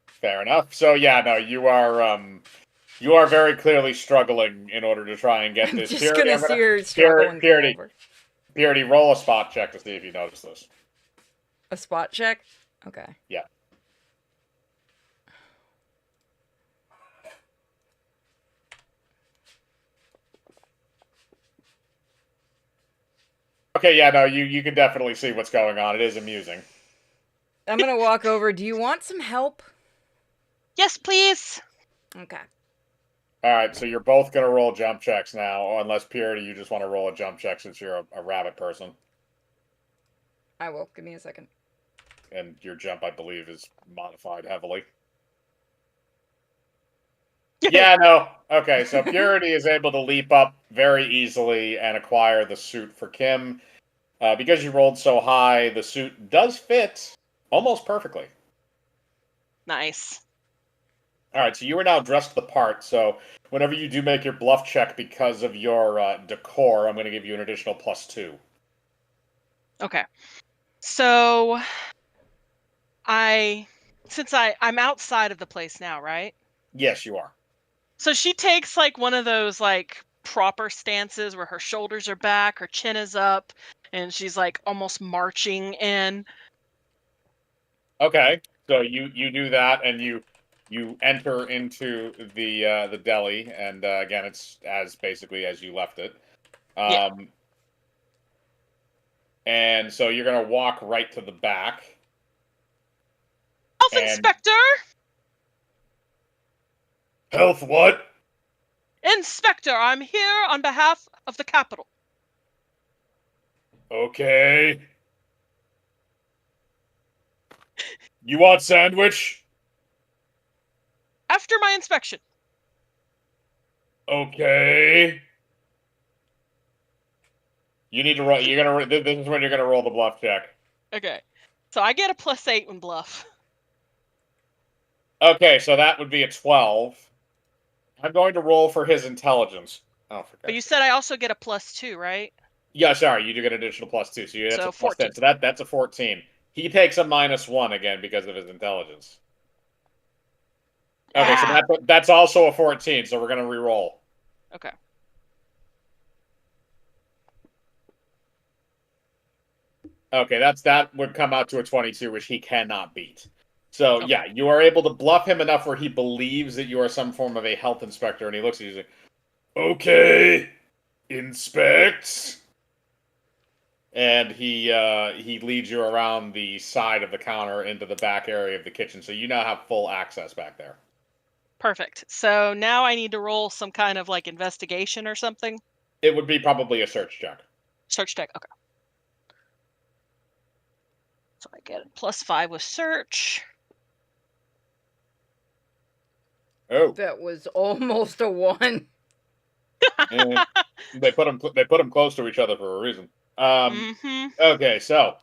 Fair enough. So yeah, no, you are very clearly struggling in order to try and get
I'm
this.
just gonna see her struggle and
Purity,
come over.
Purity, roll a spot check to see if you notice this.
A spot check? Okay.
Yeah. Okay, yeah, no, you can definitely see what's going on. It is amusing.
I'm gonna walk over. Do you want some help?
Yes, please.
Okay.
All right, so you're both gonna roll jump checks now, unless Purity, you just want to roll a jump check since you're a rabbit person,
I will. Give me a second.
and your jump, I believe, is modified heavily. Yeah, no. Okay, so Purity is able to leap up very easily and acquire the suit for Kim. Because you rolled so high, the suit does fit almost perfectly.
Nice.
All right, so you are now dressed the part. So whenever you do make your bluff check because of your decor, I'm going to give you an additional +2.
Okay. So since I'm outside of the place now, right?
Yes, you are.
So she takes like one of those like proper stances where her shoulders are back, her chin is up, and she's like almost marching in.
Okay, so you do that, and you enter into the deli, and again, it's as basically as you left it.
Yeah.
And so you're gonna walk right to the back.
Health
And-
inspector!
Health what?
Inspector, I'm here on behalf of the Capitol.
Okay. You want sandwich?
After my inspection.
Okay. You need to roll. You're gonna. This is when you're gonna roll the bluff check.
Okay. So I get a +8 when bluff.
Okay, so that would be a 12. I'm going to roll for his intelligence. Oh, for
But you
God's sake.
said I also get a +2, right?
Yeah, sorry, you do get an additional +2, so that's
So
a plus 10.
14.
So that's a 14. He takes a -1 again because of his intelligence. Okay, so that's also a 14. So we're gonna re-roll.
Okay.
Okay, that would come out to a 22, which he cannot beat. So yeah, you are able to bluff him enough where he believes that you are some form of a health inspector, and he looks at you and says, "Okay, inspect." And he leads you around the side of the counter into the back area of the kitchen, so you now have full access back there.
Perfect. So now I need to roll some kind of like investigation or something.
It would be probably a search check.
Search check. Okay. So I get a +5 with search.
Oh,
That was almost a 1.
they put them close to each other for a reason.
Mm-hmm.
Okay, so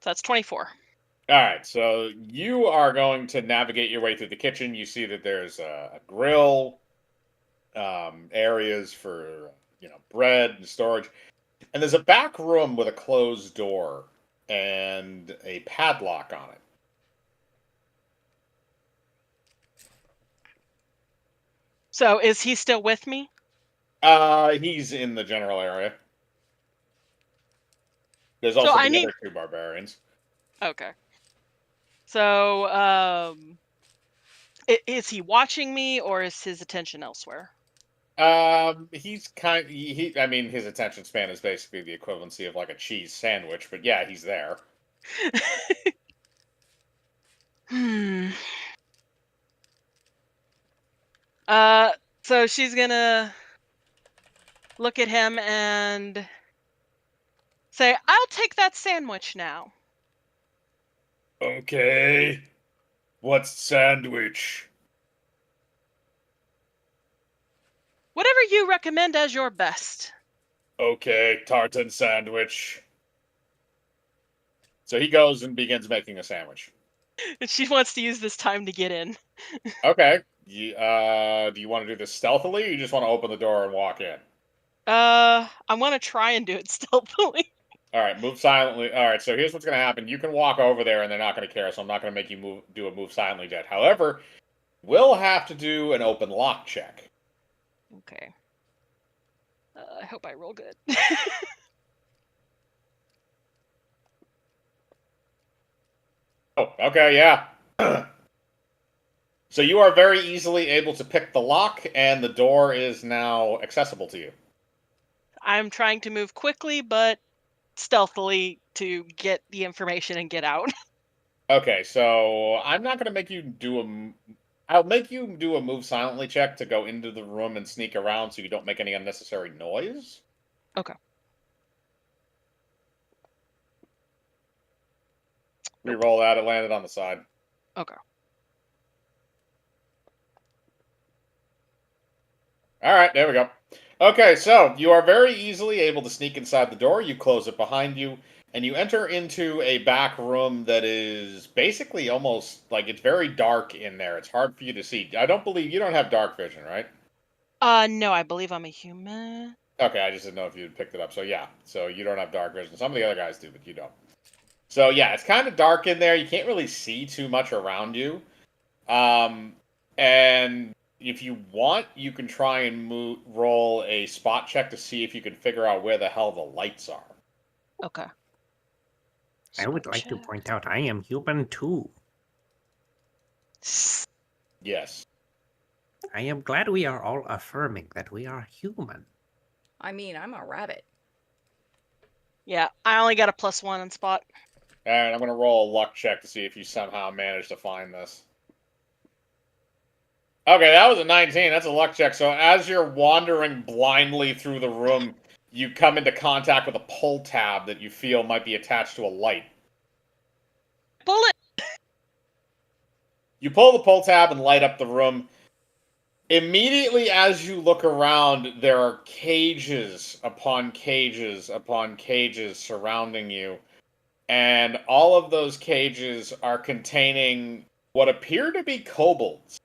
That's 24.
all right, so you are going to navigate your way through the kitchen. You see that there's a grill, areas for bread and storage, and there's a back room with a closed door and a padlock on it.
So is he still with me?
He's in the general area. There's also
So
the
I need-
other 2 barbarians.
Okay. So is he watching me or is his attention elsewhere?
He's I mean, his attention span is basically the equivalency of like a cheese sandwich, but yeah, he's there.
So she's gonna look at him and Say, I'll take that sandwich now.
Okay. What's sandwich?
Whatever you recommend as your best.
Okay, tartan sandwich. So he goes and begins making a sandwich.
And she wants to use this time to get in.
Okay. Do you want to do this stealthily, or you just want to open the door and walk in?
I want to try and do it stealthily.
All right, move silently. All right, so here's what's going to happen. You can walk over there, and they're not going to care, so I'm not going to make you do a move silently yet. However, we'll have to do an open lock check.
Okay. I hope I roll good.
Oh, okay, yeah. So you are very easily able to pick the lock, and the door is now accessible to you.
I'm trying to move quickly, but stealthily to get the information and get out.
Okay, so I'm not going to make you do I'll make you do a move silently check to go into the room and sneak around so you don't make any unnecessary noise.
Okay.
Reroll that, it landed on the side.
Okay.
Alright, there we go. Okay, so you are very easily able to sneak inside the door, you close it behind you, and you enter into a back room that is basically almost like it's very dark in there. It's hard for you to see. I don't believe you don't have dark vision, right?
No, I believe I'm a human.
Okay, I just didn't know if you had picked it up. So yeah, so you don't have dark vision. Some of the other guys do, but you don't. So yeah, it's kind of dark in there. You can't really see too much around you. And if you want, you can try and roll a spot check to see if you can figure out where the hell the lights are.
Okay.
I would like to point out I am human too.
Yes.
I am glad we are all affirming that we are human.
I mean, I'm a rabbit.
Yeah, I only got a +1 on spot.
And I'm going to roll a luck check to see if you somehow manage to find this. Okay, that was a 19. That's a luck check. So as you're wandering blindly through the room, you come into contact with a pull tab that you feel might be attached to a light.
Pull it!
You pull the pull tab and light up the room. Immediately as you look around, there are cages upon cages upon cages surrounding you. And all of those cages are containing what appear to be kobolds.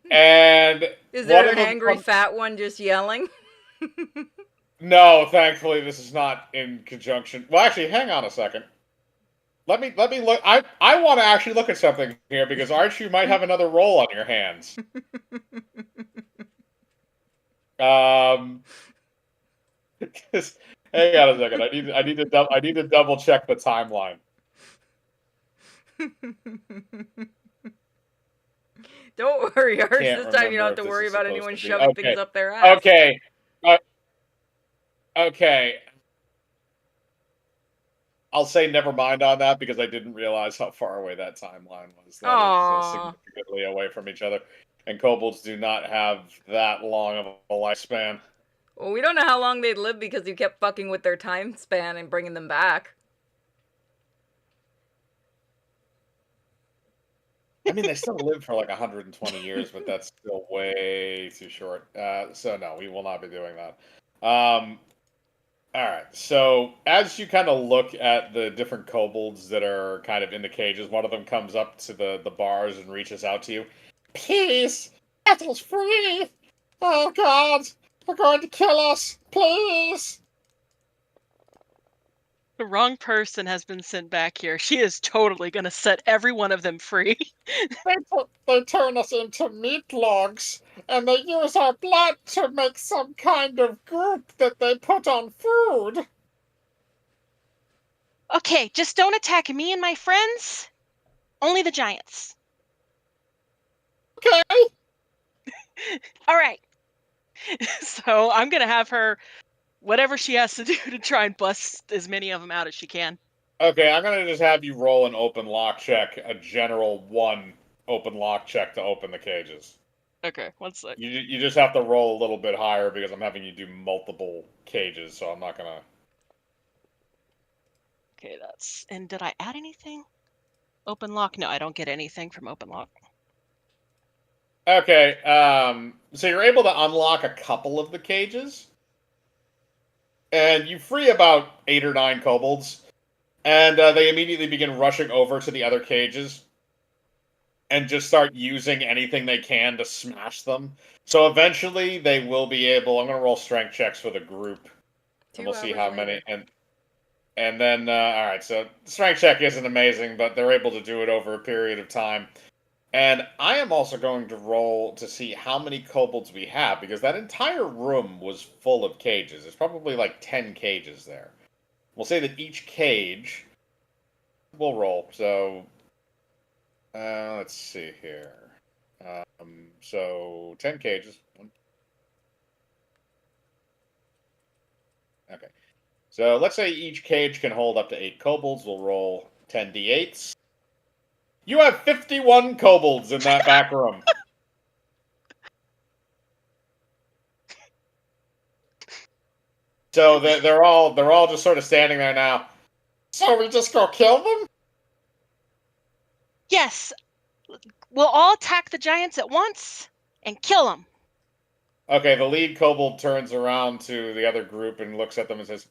And
Is
one
there
of
an
them
angry fat one just yelling?
No, thankfully this is not in conjunction. Well, actually, hang on a second. Let me look. I want to actually look at something here because Archie, you might have another roll on your hands. Hang on a second. I need to double check the timeline.
Don't worry, Arch.
Can't
This time you don't
remember
have
if
to
this
worry
is
about
supposed
anyone
to be.
shoving
Okay.
things up their ass.
Okay. Okay. I'll say never mind on that because I didn't realize how far away that timeline was. That is significantly away from each other. And kobolds do not have that long of a lifespan.
Well, we don't know how long they'd live because you kept fucking with their time span and bringing them back.
I mean, they still live for like 120 years, but that's still way too short. So no, we will not be doing that. All right. So as you kind of look at the different kobolds that are kind of in the cages, one of them comes up to the bars and reaches out to you. Please, let us free. Oh God, they're going to kill us. Please.
The wrong person has been sent back here. She is totally gonna set every one of them free.
They turn us into meat logs, and they use our blood to make some kind of goop that they put on food.
Okay, just don't attack me and my friends. Only the giants.
Okay.
All right. So I'm gonna have her, whatever she has to do to try and bust as many of them out as she can.
Okay, I'm gonna just have you roll an open lock check, a general 1 open lock check to open the cages.
Okay, 1 sec.
You just have to roll a little bit higher because I'm having you do multiple cages, so I'm not gonna.
Okay, that's... And did I add anything? Open lock? No, I don't get anything from open lock.
Okay, so you're able to unlock a couple of the cages, and you free about 8 or 9 kobolds, and they immediately begin rushing over to the other cages and just start using anything they can to smash them. So eventually they will be able. I'm going to roll strength checks for the group, and
2
we'll see
hours
how
later.
many. And then all right, so strength check isn't amazing, but they're able to do it over a period of time. And I am also going to roll to see how many kobolds we have, because that entire room was full of cages. There's probably like 10 cages there. We'll say that each cage... We'll roll. So, let's see here. So 10 cages. Okay. So let's say each cage can hold up to 8 kobolds. We'll roll 10 d8s. You have 51 kobolds in that back room. So they're all just sort of standing there now. So we just go kill them?
Yes! We'll all attack the giants at once and kill them.
Okay, the lead kobold turns around to the other group and looks at them and says,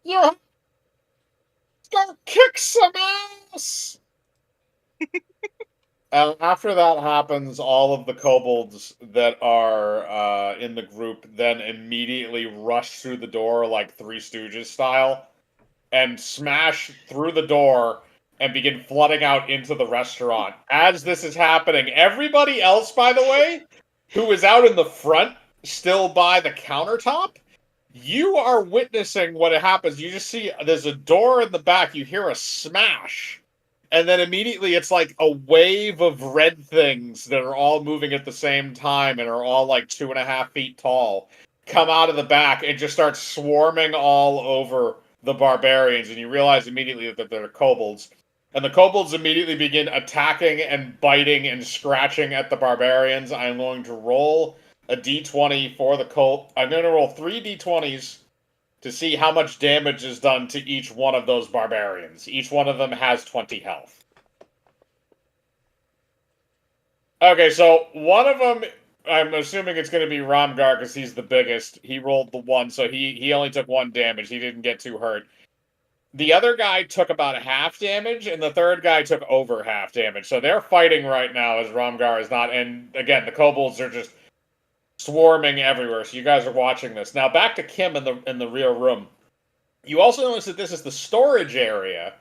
"Yeah, go kick some ass!" After that happens, all of the kobolds that are in the group then immediately rush through the door like Three Stooges style and smash through the door and begin flooding out into the restaurant. As this is happening, everybody else, by the way, who is out in the front, still by the countertop, you are witnessing what happens. You just see there's a door in the back, you hear a smash. And then immediately it's like a wave of red things that are all moving at the same time and are all like 2.5 feet tall come out of the back and just start swarming all over the barbarians. And you realize immediately that they're kobolds. And the kobolds immediately begin attacking and biting and scratching at the barbarians. I'm going to roll a d20 for the cult. I'm going to roll 3 d20s to see how much damage is done to each one of those barbarians. Each one of them has 20 health. Okay, so one of them, I'm assuming it's going to be Ramgar because he's the biggest. He rolled the 1, so he only took 1 damage. He didn't get too hurt. The other guy took about half damage, and the third guy took over half damage. So they're fighting right now as Ramgar is not. And again, the kobolds are just swarming everywhere. So you guys are watching this. Now back to Kim in the rear room. You also notice that this is the storage area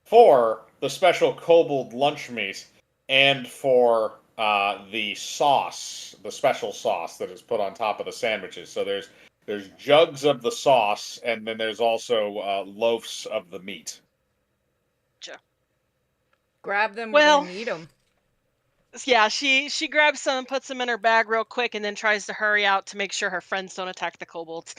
for the special kobold lunch meat and for the sauce, the special sauce that is put on top of the sandwiches. So there's jugs of the sauce, and then there's also loaves of the meat.
Grab them, we're
Well,
gonna need them.
yeah, she grabs some and puts them in her bag real quick and then tries to hurry out to make sure her friends don't attack the kobolds.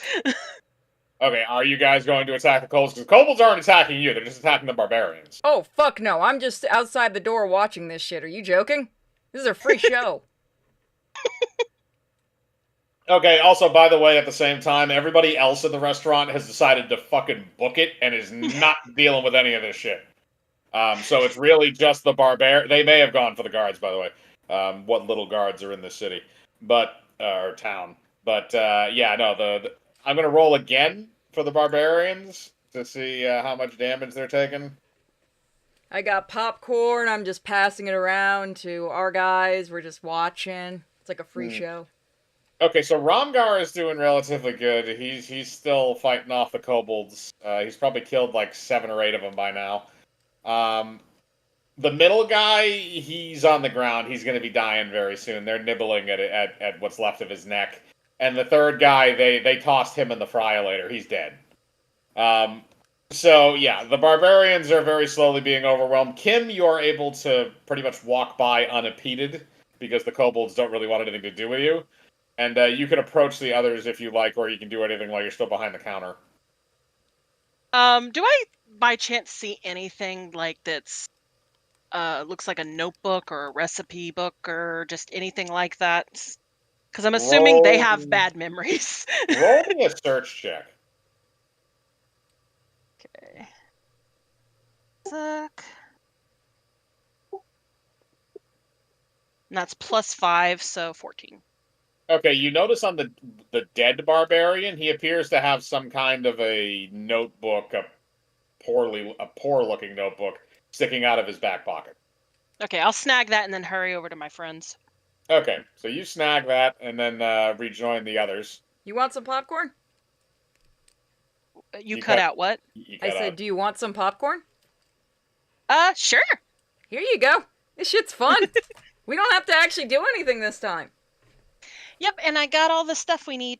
Okay, are you guys going to attack the kobolds? Because kobolds aren't attacking you, they're just attacking the barbarians.
Oh, fuck no. I'm just outside the door watching this shit. Are you joking? This is a free show.
Okay, also, by the way, at the same time, everybody else in the restaurant has decided to fucking book it and is not dealing with any of this shit. So it's really just the barbarian. They may have gone for the guards, by the way. What little guards are in this city, or town. But yeah, no. I'm gonna roll again for the barbarians to see how much damage they're taking.
I got popcorn. I'm just passing it around to our guys. We're just watching. It's like a free show.
Okay, so Ramgar is doing relatively good. He's still fighting off the kobolds. He's probably killed like 7 or 8 of them by now. The middle guy, he's on the ground. He's going to be dying very soon. They're nibbling at what's left of his neck. And the third guy, they tossed him in the fryolator. He's dead. So, yeah, the barbarians are very slowly being overwhelmed. Kim, you are able to pretty much walk by unimpeded because the kobolds don't really want anything to do with you. And you can approach the others if you like, or you can do anything while you're still behind the counter.
Do I, by chance, see anything like that's looks like a notebook or a recipe book or just anything like that? Because I'm assuming they have bad memories.
Roll me a search check.
sec. And that's +5, so 14.
Okay, you notice on the dead barbarian, he appears to have some kind of a notebook, a poor looking notebook sticking out of his back pocket.
Okay, I'll snag that and then hurry over to my friends.
Okay, so you snag that and then rejoin the others.
You want some popcorn?
You cut out what?
You
I
cut
said,
out.
do you want some popcorn?
Sure.
Here you go. This shit's fun. We don't have to actually do anything this time.
Yep, and I got all the stuff we need.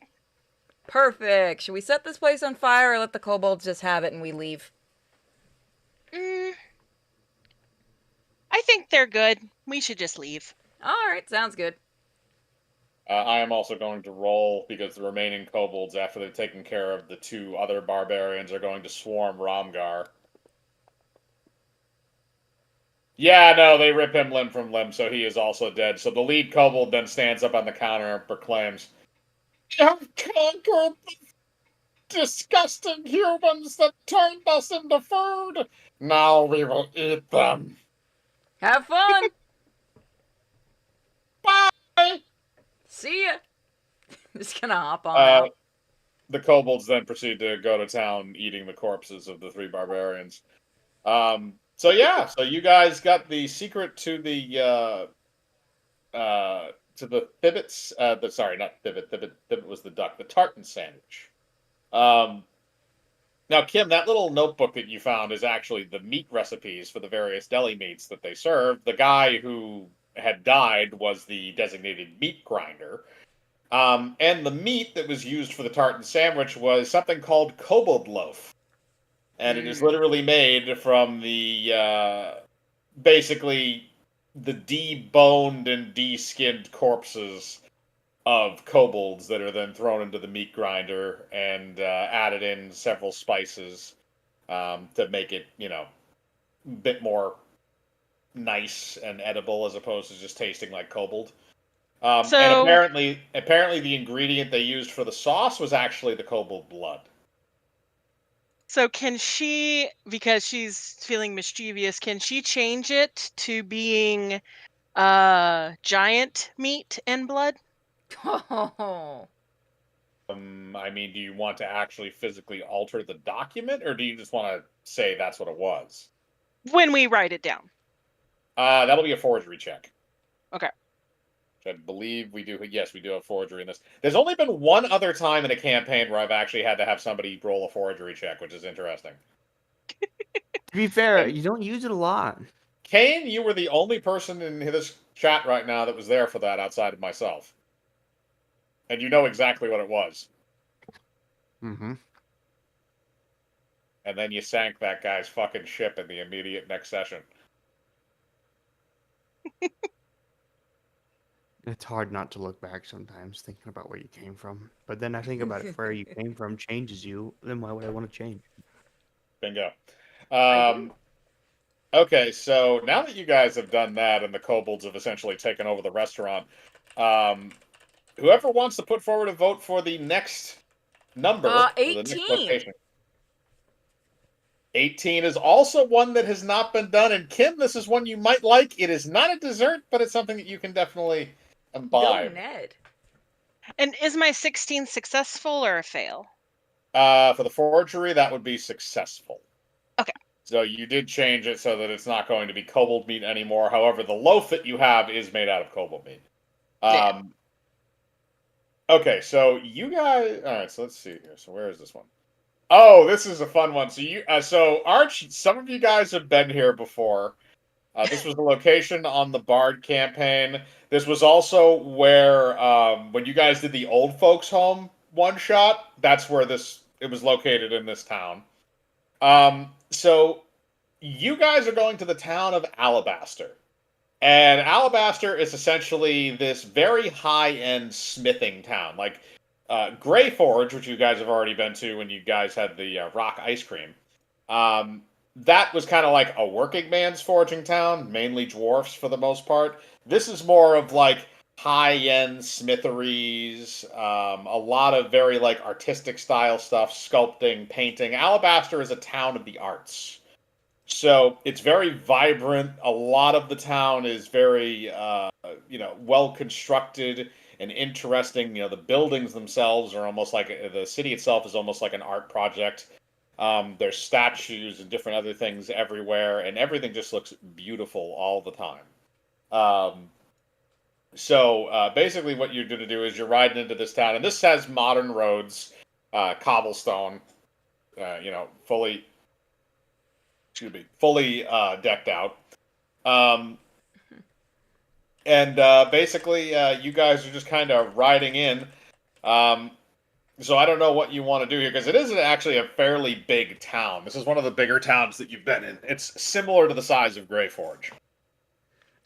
Perfect. Should we set this place on fire or let the kobolds just have it and we leave?
I think they're good. We should just leave.
Alright, sounds good.
I am also going to roll because the remaining kobolds, after they've taken care of the 2 other barbarians, are going to swarm Ramgar. Yeah, no, they rip him limb from limb, so he is also dead. So the lead kobold then stands up on the counter and proclaims, "You have conquered the disgusting humans that turned us into food! Now we will eat them!
Have fun!
Bye!"
See ya! Just gonna hop on out.
The kobolds then proceed to go to town, eating the corpses of the 3 barbarians. So yeah, so you guys got the secret to the thibbits. Sorry, not thibbit. Thibbit was the duck. The tartan sandwich. Now, Kim, that little notebook that you found is actually the meat recipes for the various deli meats that they serve. The guy who had died was the designated meat grinder. And the meat that was used for the tartan sandwich was something called kobold loaf. And it is literally made from the, basically, the deboned and de-skinned corpses of kobolds that are then thrown into the meat grinder and added in several spices to make it, a bit more nice and edible as opposed to just tasting like kobold. And apparently the ingredient they used for the sauce was actually the kobold blood.
So can she, because she's feeling mischievous, can she change it to being giant meat and blood?
Oh.
I mean, do you want to actually physically alter the document, or do you just want to say that's what it was?
When we write it down.
That'll be a forgery check.
Okay.
Which I believe we do. Yes, we do have forgery in this. There's only been one other time in a campaign where I've actually had to have somebody roll a forgery check, which is interesting.
To be fair, you don't use it a lot.
Kane, you were the only person in this chat right now that was there for that outside of myself. And you know exactly what it was.
Mm-hmm.
And then you sank that guy's fucking ship in the immediate next session.
It's hard not to look back sometimes, thinking about where you came from. But then I think about if where you came from changes you, then why would I want to change?
Bingo. Okay, so now that you guys have done that and the kobolds have essentially taken over the restaurant, whoever wants to put forward a vote for the next number, for the next
18.
location. 18 is also one that has not been done. And Kim, this is one you might like. It is not a dessert, but it's something that you can definitely imbibe.
Go Ned.
And is my 16 successful or a fail?
For the forgery, that would be successful.
Okay.
So you did change it so that it's not going to be kobold meat anymore. However, the loaf that you have is made out of kobold meat.
Yeah.
Okay, so you guys... All right, so let's see here. So where is this one? Oh, this is a fun one. So so Arch, some of you guys have been here before. This was the location on the Bard campaign. This was also where, when you guys did the old folks' home one shot, that's where it was located in this town. So you guys are going to the town of Alabaster. And Alabaster is essentially this very high-end smithing town. Like, Grey Forge, which you guys have already been to when you guys had the rock ice cream, that was kind of like a working man's forging town, mainly dwarfs for the most part. This is more of like high-end smitheries, a lot of very like artistic style stuff, sculpting, painting. Alabaster is a town of the arts. So it's very vibrant. A lot of the town is very, well constructed and interesting. The buildings themselves are almost like the city itself is almost like an art project. There's statues and different other things everywhere, and everything just looks beautiful all the time. Um, so basically, what you're going to do is you're riding into this town, and this has modern roads, cobblestone, fully, excuse me, fully decked out. Um, and basically, you guys are just kind of riding in. Um, so I don't know what you want to do here because it isn't actually a fairly big town. This is one of the bigger towns that you've been in. It's similar to the size of Grey Forge.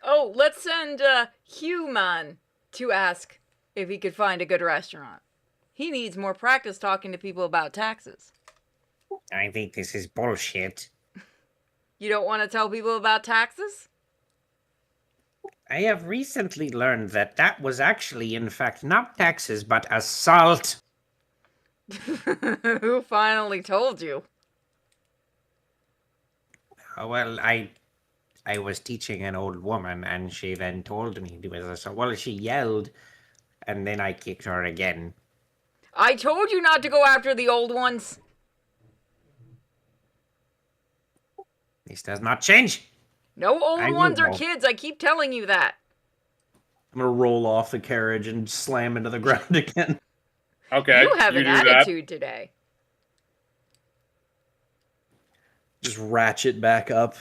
Oh, let's send Human to ask if he could find a good restaurant. He needs more practice talking to people about taxes.
I think this is bullshit.
You don't want to tell people about taxes?
I have recently learned that was actually, in fact, not taxes, but assault.
Who finally told you?
Well, I was teaching an old woman, and she then told me it was assault. Well, she yelled, and then I kicked her again.
I told you not to go after the old ones.
This does not change.
No old
I
ones are
know.
kids. I keep telling you that.
I'm gonna roll off the carriage and slam into the ground again.
Okay,
You have
you
an
do that.
attitude today.
Just ratchet back up.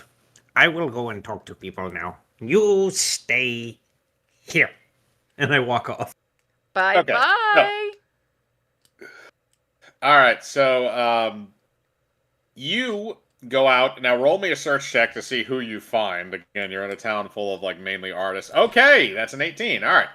I will go and talk to people now. You stay here.
And I walk off.
Bye
Okay,
bye.
All right, so you go out now. Roll me a search check to see who you find. Again, you're in a town full of like mainly artists. Okay, that's an 18. All right.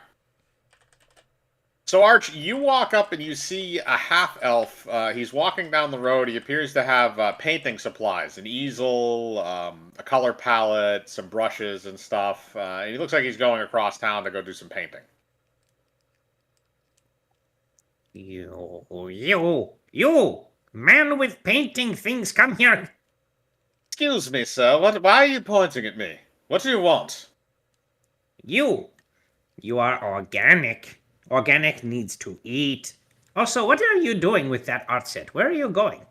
So Arch, you walk up and you see a half elf. He's walking down the road. He appears to have painting supplies, an easel, a color palette, some brushes and stuff. And he looks like he's going across town to go do some painting.
You, man with painting things, come here.
Excuse me, sir. Why are you pointing at me? What do you want?
You are organic. Organic needs to eat. Also, what are you doing with that art set? Where are you going?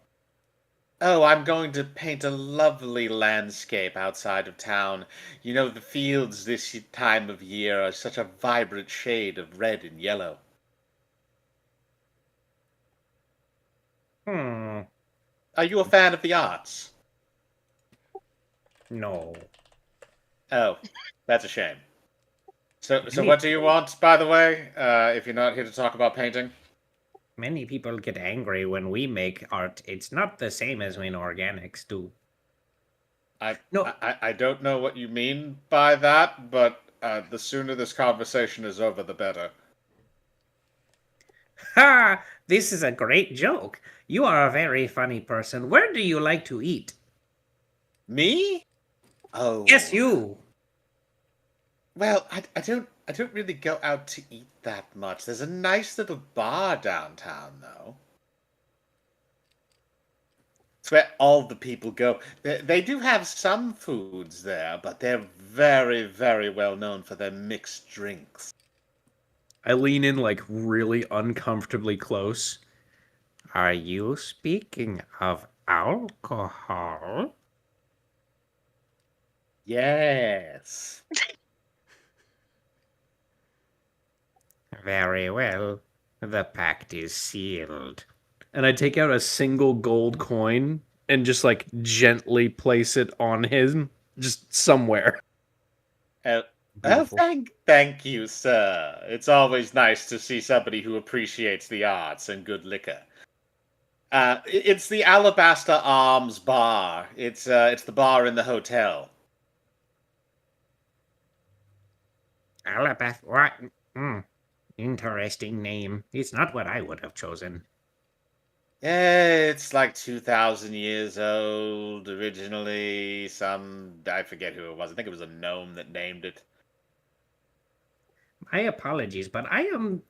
Oh, I'm going to paint a lovely landscape outside of town. You know, the fields this time of year are such a vibrant shade of red and yellow.
Hmm,
Are you a fan of the arts?
no.
Oh, that's a shame. So what do you want, by the way, if you're not here to talk about painting?
Many people get angry when we make art. It's not the same as when organics do. No.
I don't know what you mean by that, but the sooner this conversation is over, the better.
Ha! This is a great joke. You are a very funny person. Where do you like to eat?
Me? Oh.
Yes, you.
Well, I don't really go out to eat that much. There's a nice little bar downtown, though. It's where all the people go. They do have some foods there, but they're very, very well known for their mixed drinks.
I lean in like really uncomfortably close.
Are you speaking of alcohol?
Yes.
Very well. The pact is sealed.
And I take out a single gold coin and just like gently place it on him, just somewhere.
Oh,
Beautiful.
thank you, sir. It's always nice to see somebody who appreciates the arts and good liquor. It's the Alabaster Arms Bar. It's the bar in the hotel.
Alabaster. What? Interesting name. It's not what I would have chosen.
It's like 2,000 years old originally. I forget who it was. I think it was a gnome that named it.
My apologies, but I am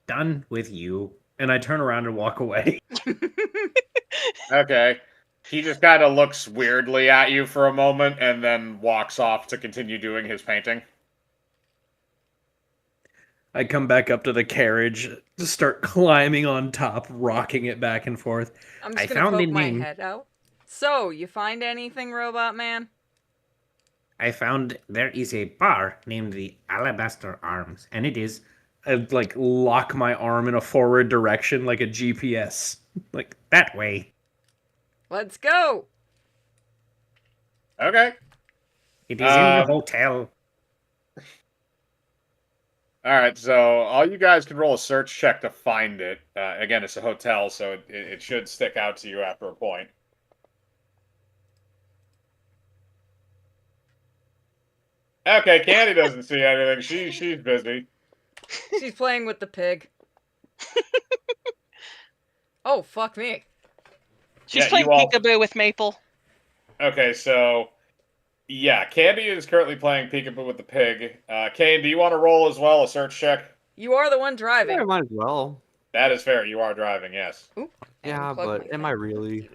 done with you.
And I turn around and walk away.
Okay. He just kind of looks weirdly at you for a moment and then walks off to continue doing his painting.
I come back up to the carriage, start climbing on top, rocking it back and forth.
I'm
I
just gonna
found the
poke my
name.
head out. So, you find anything, Robot Man?
I found there is a bar named the Alabaster Arms, and it is.
I like lock my arm in a forward direction like a GPS. Like
that way.
Let's go!
Okay.
It is in the hotel.
All right, so all you guys can roll a search check to find it. Again, it's a hotel, so it should stick out to you after a point. Okay, Candy doesn't see anything. She's busy.
She's playing with the pig. Oh, fuck me.
She's
Yeah,
playing
you all-
peekaboo with Maple.
Okay, so yeah, Candy is currently playing peekaboo with the pig. Kane, do you want to roll as well a search check?
You are the one driving.
Yeah, I might as well.
That is fair. You are driving, yes.
Oop,
Yeah,
unplug
but
my
am I
thing.
really?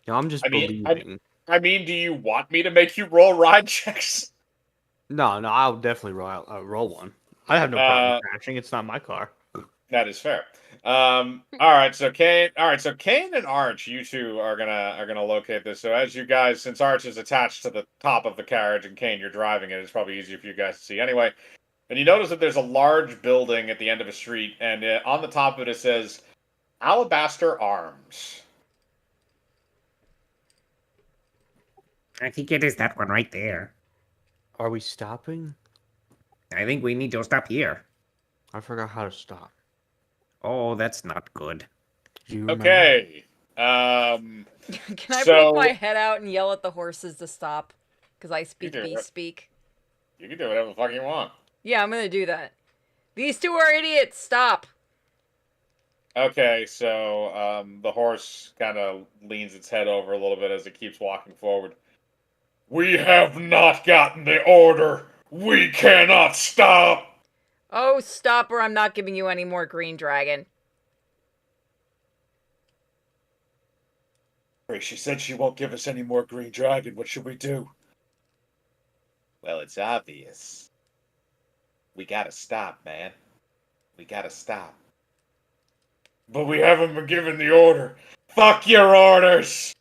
Yeah, I'm just
I mean,
believing.
I mean, do you want me to make you roll ride checks?
No, I'll definitely roll one. I have no problem crashing. It's not my car.
That is fair. All right, so Kane and Arch, you two are gonna locate this. So as you guys, since Arch is attached to the top of the carriage and Kane, you're driving it, it's probably easier for you guys to see anyway. And you notice that there's a large building at the end of a street, and on the top of it says Alabaster Arms.
I think it is that one right there.
Are we stopping?
I think we need to stop here.
I forgot how to stop.
Oh, that's not good.
Do you remember?
Okay.
Can I
So-
poke my head out and yell at the horses to stop? Because I speak
do
beast
it.
speak.
You can do whatever the fuck you want.
Yeah, I'm gonna do that. These two are idiots! Stop!
Okay, so the horse kind of leans its head over a little bit as it keeps walking forward. We have not gotten the order. We cannot stop.
Oh, stop or I'm not giving you any more green dragon.
She said she won't give us any more green dragon. What should we do? Well, it's obvious. We gotta stop, man. We gotta stop. But we haven't been given the order. Fuck your orders!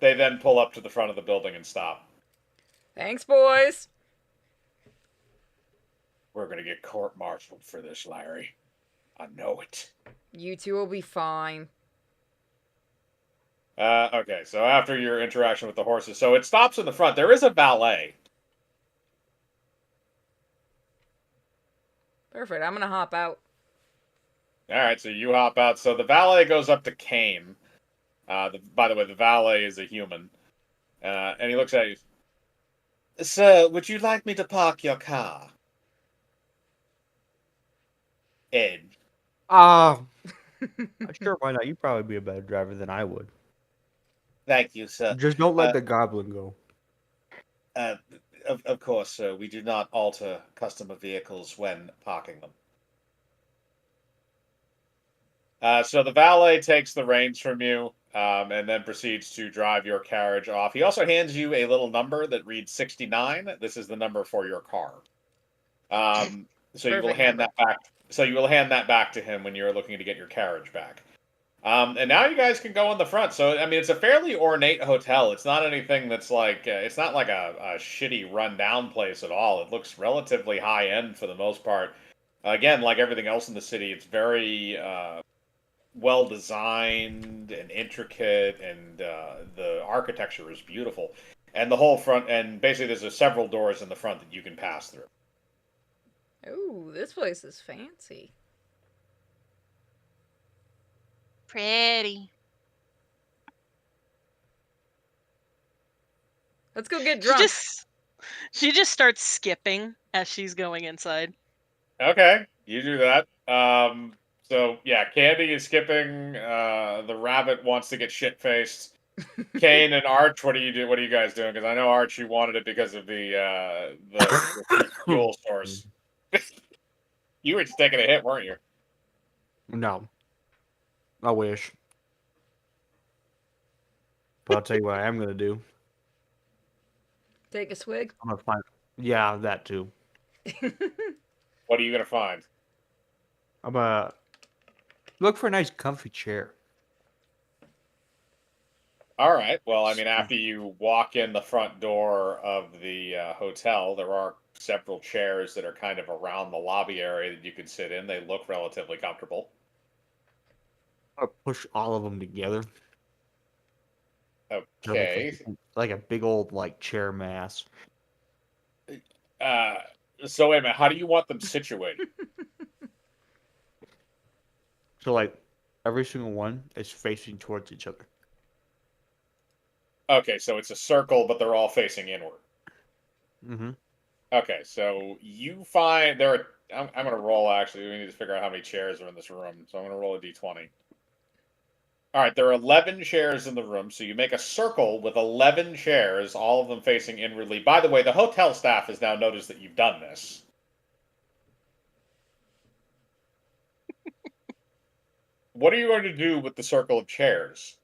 They then pull up to the front of the building and stop.
Thanks, boys!
We're gonna get court-martialed for this, Larry. I know it.
You two will be fine.
Okay, so after your interaction with the horses, so it stops in the front. There is a valet.
Perfect, I'm gonna hop out.
Alright, so you hop out. So the valet goes up to Kane. By the way, the valet is a human. And he looks at you. Sir, would you like me to park your car? Ed.
Sure, why not? You'd probably be a better driver than I would.
Thank you, sir.
Just don't let the goblin go.
Of course, sir. We do not alter customer vehicles when parking them. So the valet takes the reins from you and then proceeds to drive your carriage off. He also hands you a little number that reads 69. This is the number for your car. So you will
Perfect
hand
number.
that back. So you will hand that back to him when you're looking to get your carriage back. And now you guys can go in the front. So I mean, it's a fairly ornate hotel. It's not anything that's like it's not like a shitty rundown place at all. It looks relatively high end for the most part. Again, like everything else in the city, it's very well designed and intricate, and the architecture is beautiful. And the whole front, and basically there's several doors in the front that you can pass through.
Ooh, this place is fancy.
Pretty.
Let's go get
She
drunk.
she just starts skipping as she's going inside.
Okay, you do that. So yeah, Candy is skipping. The rabbit wants to get shit faced. Kane and Arch, what do you do? What are you guys doing? Because I know Arch, you wanted it because of the fuel source. You were just taking a hit, weren't you?
No. I wish. But I'll tell you what I am gonna do.
Take a swig.
I'm gonna find. Yeah, that too.
What are you gonna find?
I'm gonna look for a nice, comfy chair.
All right. Well, I mean, after you walk in the front door of the hotel, there are several chairs that are kind of around the lobby area that you can sit in. They look relatively comfortable.
I'm gonna push all of them together. So it
Okay.
looks like a big old like chair mass.
Uh, so wait a minute. How do you want them situated?
So like every single one is facing towards each other.
Okay, so it's a circle, but they're all facing inward.
Mm-hmm.
Okay, so you find there are. I'm going to roll, actually. We need to figure out how many chairs are in this room. So I'm going to roll a d20. All right, there are 11 chairs in the room. So you make a circle with 11 chairs, all of them facing inwardly. By the way, the hotel staff has now noticed that you've done this. What are you going to do with the circle of chairs?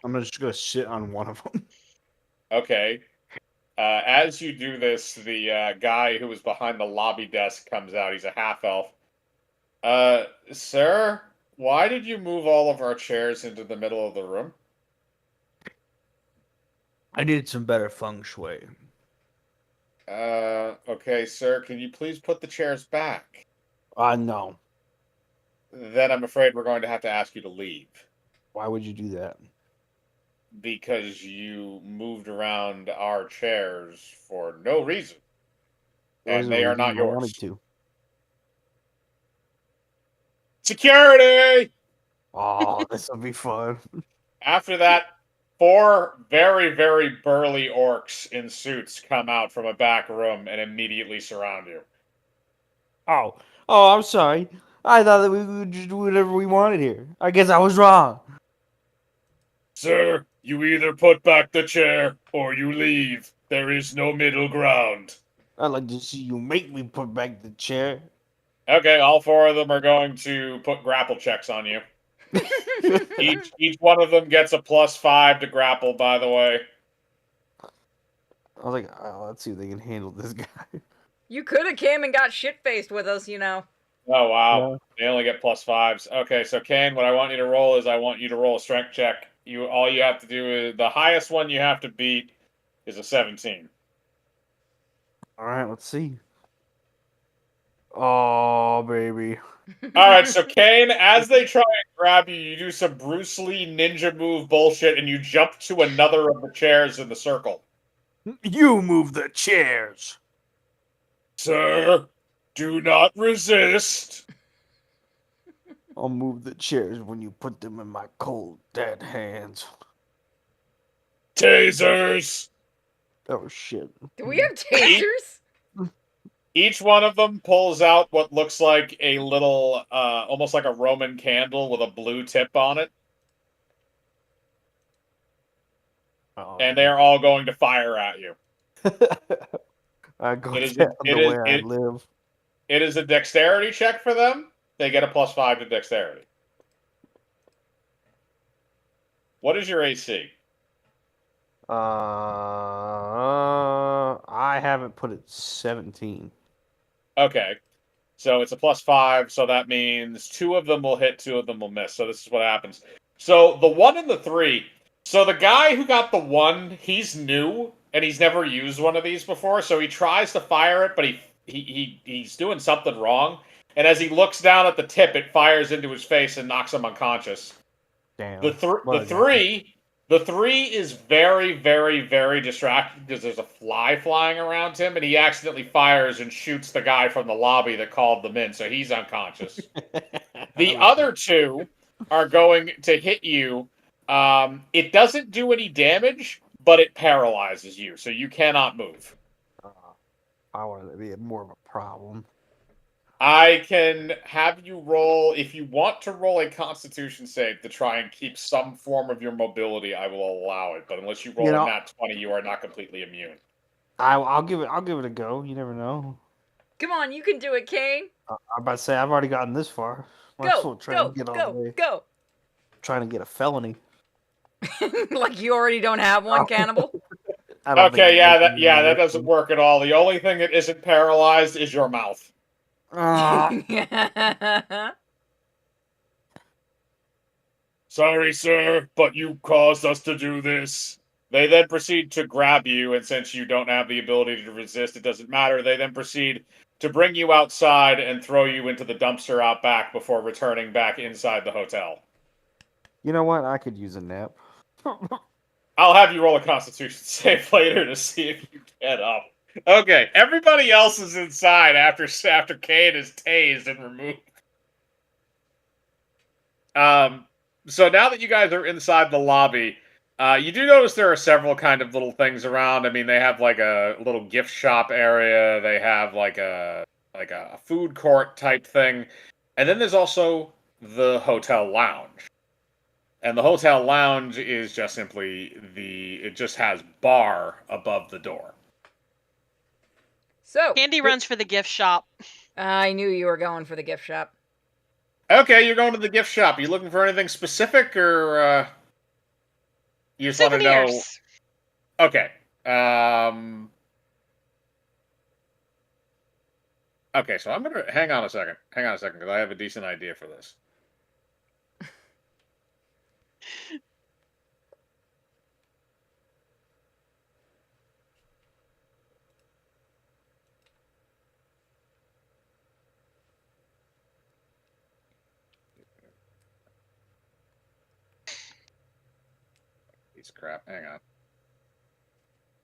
I'm just gonna sit on one of them.
Okay. As you do this, the guy who was behind the lobby desk comes out. He's a half elf. Sir, why did you move all of our chairs into the middle of the room?
I needed some better feng shui.
Okay, sir, can you please put the chairs back?
No.
Then I'm afraid we're going to have to ask you to leave.
Why would you do that?
Because you moved around our chairs for no reason.
There
And
wasn't a
they are
reason
not
I wanted
yours.
to.
Security!
Oh, this will be fun.
After that, 4 very, very burly orcs in suits come out from a back room and immediately surround you.
Oh, I'm sorry. I thought that we would just do whatever we wanted here. I guess I was wrong.
Sir, you either put back the chair or you leave. There is no middle ground.
I'd like to see you make me put back the chair.
Okay, all 4 of them are going to put grapple checks on you. Each one of them gets a +5 to grapple, by the way.
I was like, oh, let's see if they can handle this guy.
You could have came and got shit-faced with us, you know.
Oh, wow.
Yeah.
They only get +5s. Okay, so Kane, what I want you to roll is I want you to roll a strength check. All you have to do is the highest one you have to beat is a 17.
All right, let's see. Oh, baby.
All right, so Kane, as they try and grab you, you do some Bruce Lee ninja move bullshit, and you jump to another of the chairs in the circle.
You move the chairs.
Sir, do not resist.
I'll move the chairs when you put them in my cold, dead hands.
Tasers.
Oh, shit.
Do we have tasers?
Each one of them pulls out what looks like a little, almost like a Roman candle with a blue tip on it.
Oh,
And they are all going to fire at you.
I go
It is
down
it
the
is
way I
it,
live.
it is a dexterity check for them. They get a +5 to dexterity. What is your AC?
I haven't put it 17.
Okay. So it's a +5, so that means 2 of them will hit, 2 of them will miss. So this is what happens. So the 1 and the 3. So the guy who got the 1, he's new, and he's never used one of these before, so he tries to fire it, but he's doing something wrong. And as he looks down at the tip, it fires into his face and knocks him unconscious.
Damn.
The 3 is very, very, very distracted because there's a fly flying around him, and he accidentally fires and shoots the guy from the lobby that called them in, so he's unconscious. The other 2 are going to hit you. It doesn't do any damage, but it paralyzes you, so you cannot move.
I want it to be more of a problem.
I can have you roll, if you want to roll a Constitution save to try and keep some form of your mobility, I will allow it. But unless you roll a nat 20, you are not completely immune.
I'll give it a go. You never know.
Come on, you can do it, Kane.
I'm about to say I've already gotten this far.
Go,
Trying to get all the way.
go.
Trying to get a felony.
Like you already don't have one, cannibal?
I don't think
Okay,
I'm
that doesn't work at all. The only thing that isn't paralyzed is your mouth. Sorry, sir, but you caused us to do this. They then proceed to grab you, and since you don't have the ability to resist, it doesn't matter. They then proceed to bring you outside and throw you into the dumpster out back before returning back inside the hotel.
You know what? I could use a nap.
I'll have you roll a constitution save later to see if you get up. Okay, everybody else is inside after Kane is tased and removed. So now that you guys are inside the lobby, you do notice there are several kind of little things around. I mean, they have like a little gift shop area. They have like a food court type thing, and then there's also the hotel lounge. And the hotel lounge is just simply it just has bar above the door.
So
Candy runs for the gift shop.
I knew you were going for the gift shop.
Okay, you're going to the gift shop. You looking for anything specific, or you just want to know?
Souvenirs.
Okay. Okay, so I'm gonna hang on a second. Hang on a second, because I have a decent idea for this. Piece of crap. Hang on.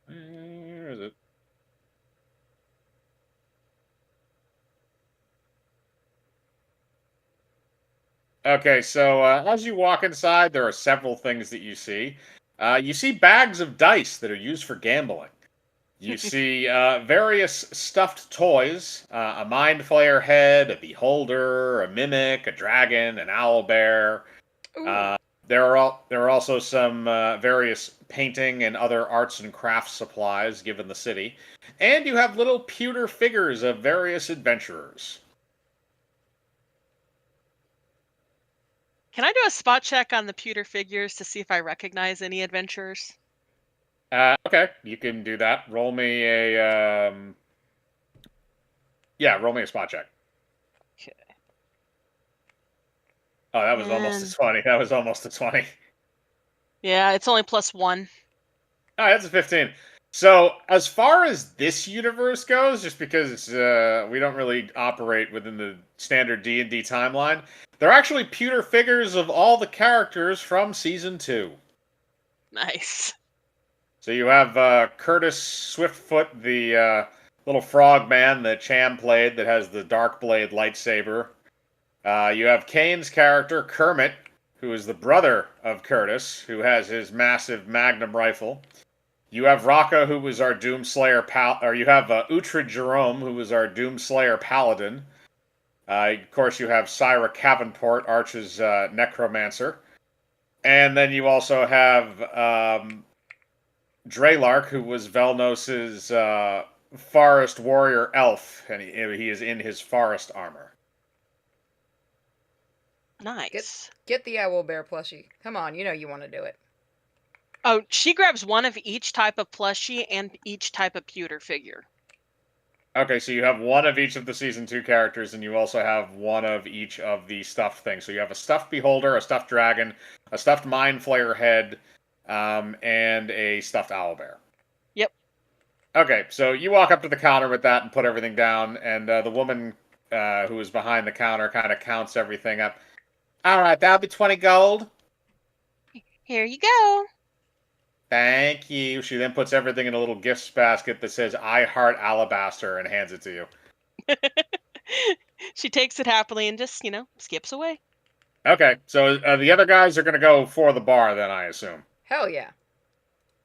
Where is it? Okay, so as you walk inside, there are several things that you see. You see bags of dice that are used for gambling. You see various stuffed toys, a mind flayer head, a beholder, a mimic, a dragon, an owl bear. There are also some various painting and other arts and crafts supplies given the city, and you have little pewter figures of various adventurers.
Can I do a spot check on the pewter figures to see if I recognize any adventurers?
Okay, you can do that. Roll me a roll me a spot check.
Okay.
Oh, that was almost a 20. That was almost a 20.
Yeah, it's only +1.
Oh, that's a 15. So, as far as this universe goes, just because we don't really operate within the standard D&D timeline, they're actually pewter figures of all the characters from Season 2.
Nice.
So you have Curtis Swiftfoot, the little frog man that Cham played that has the dark blade lightsaber. You have Kane's character, Kermit, who is the brother of Curtis, who has his massive magnum rifle. You have Raka, who was our Doomslayer or you have Uhtred Jerome, who was our Doomslayer paladin. Of course, you have Syra Cavenport, Arch's necromancer. And then you also have Draylark, who was Velnos's forest warrior elf, and he is in his forest armor.
Nice.
Get the owl bear plushie. Come on, you know you want to do it.
Oh, she grabs one of each type of plushie and each type of pewter figure.
Okay, so you have one of each of the Season 2 characters, and you also have one of each of the stuffed things. So you have a stuffed beholder, a stuffed dragon, a stuffed mind flayer head, and a stuffed owlbear.
Yep.
Okay, so you walk up to the counter with that and put everything down, and the woman who is behind the counter kind of counts everything up. All right, that'll be 20 gold.
Here you go.
Thank you. She then puts everything in a little gifts basket that says "I Heart Alabaster" and hands it to you.
She takes it happily and just, skips away.
Okay, so the other guys are going to go for the bar then, I assume.
Hell yeah.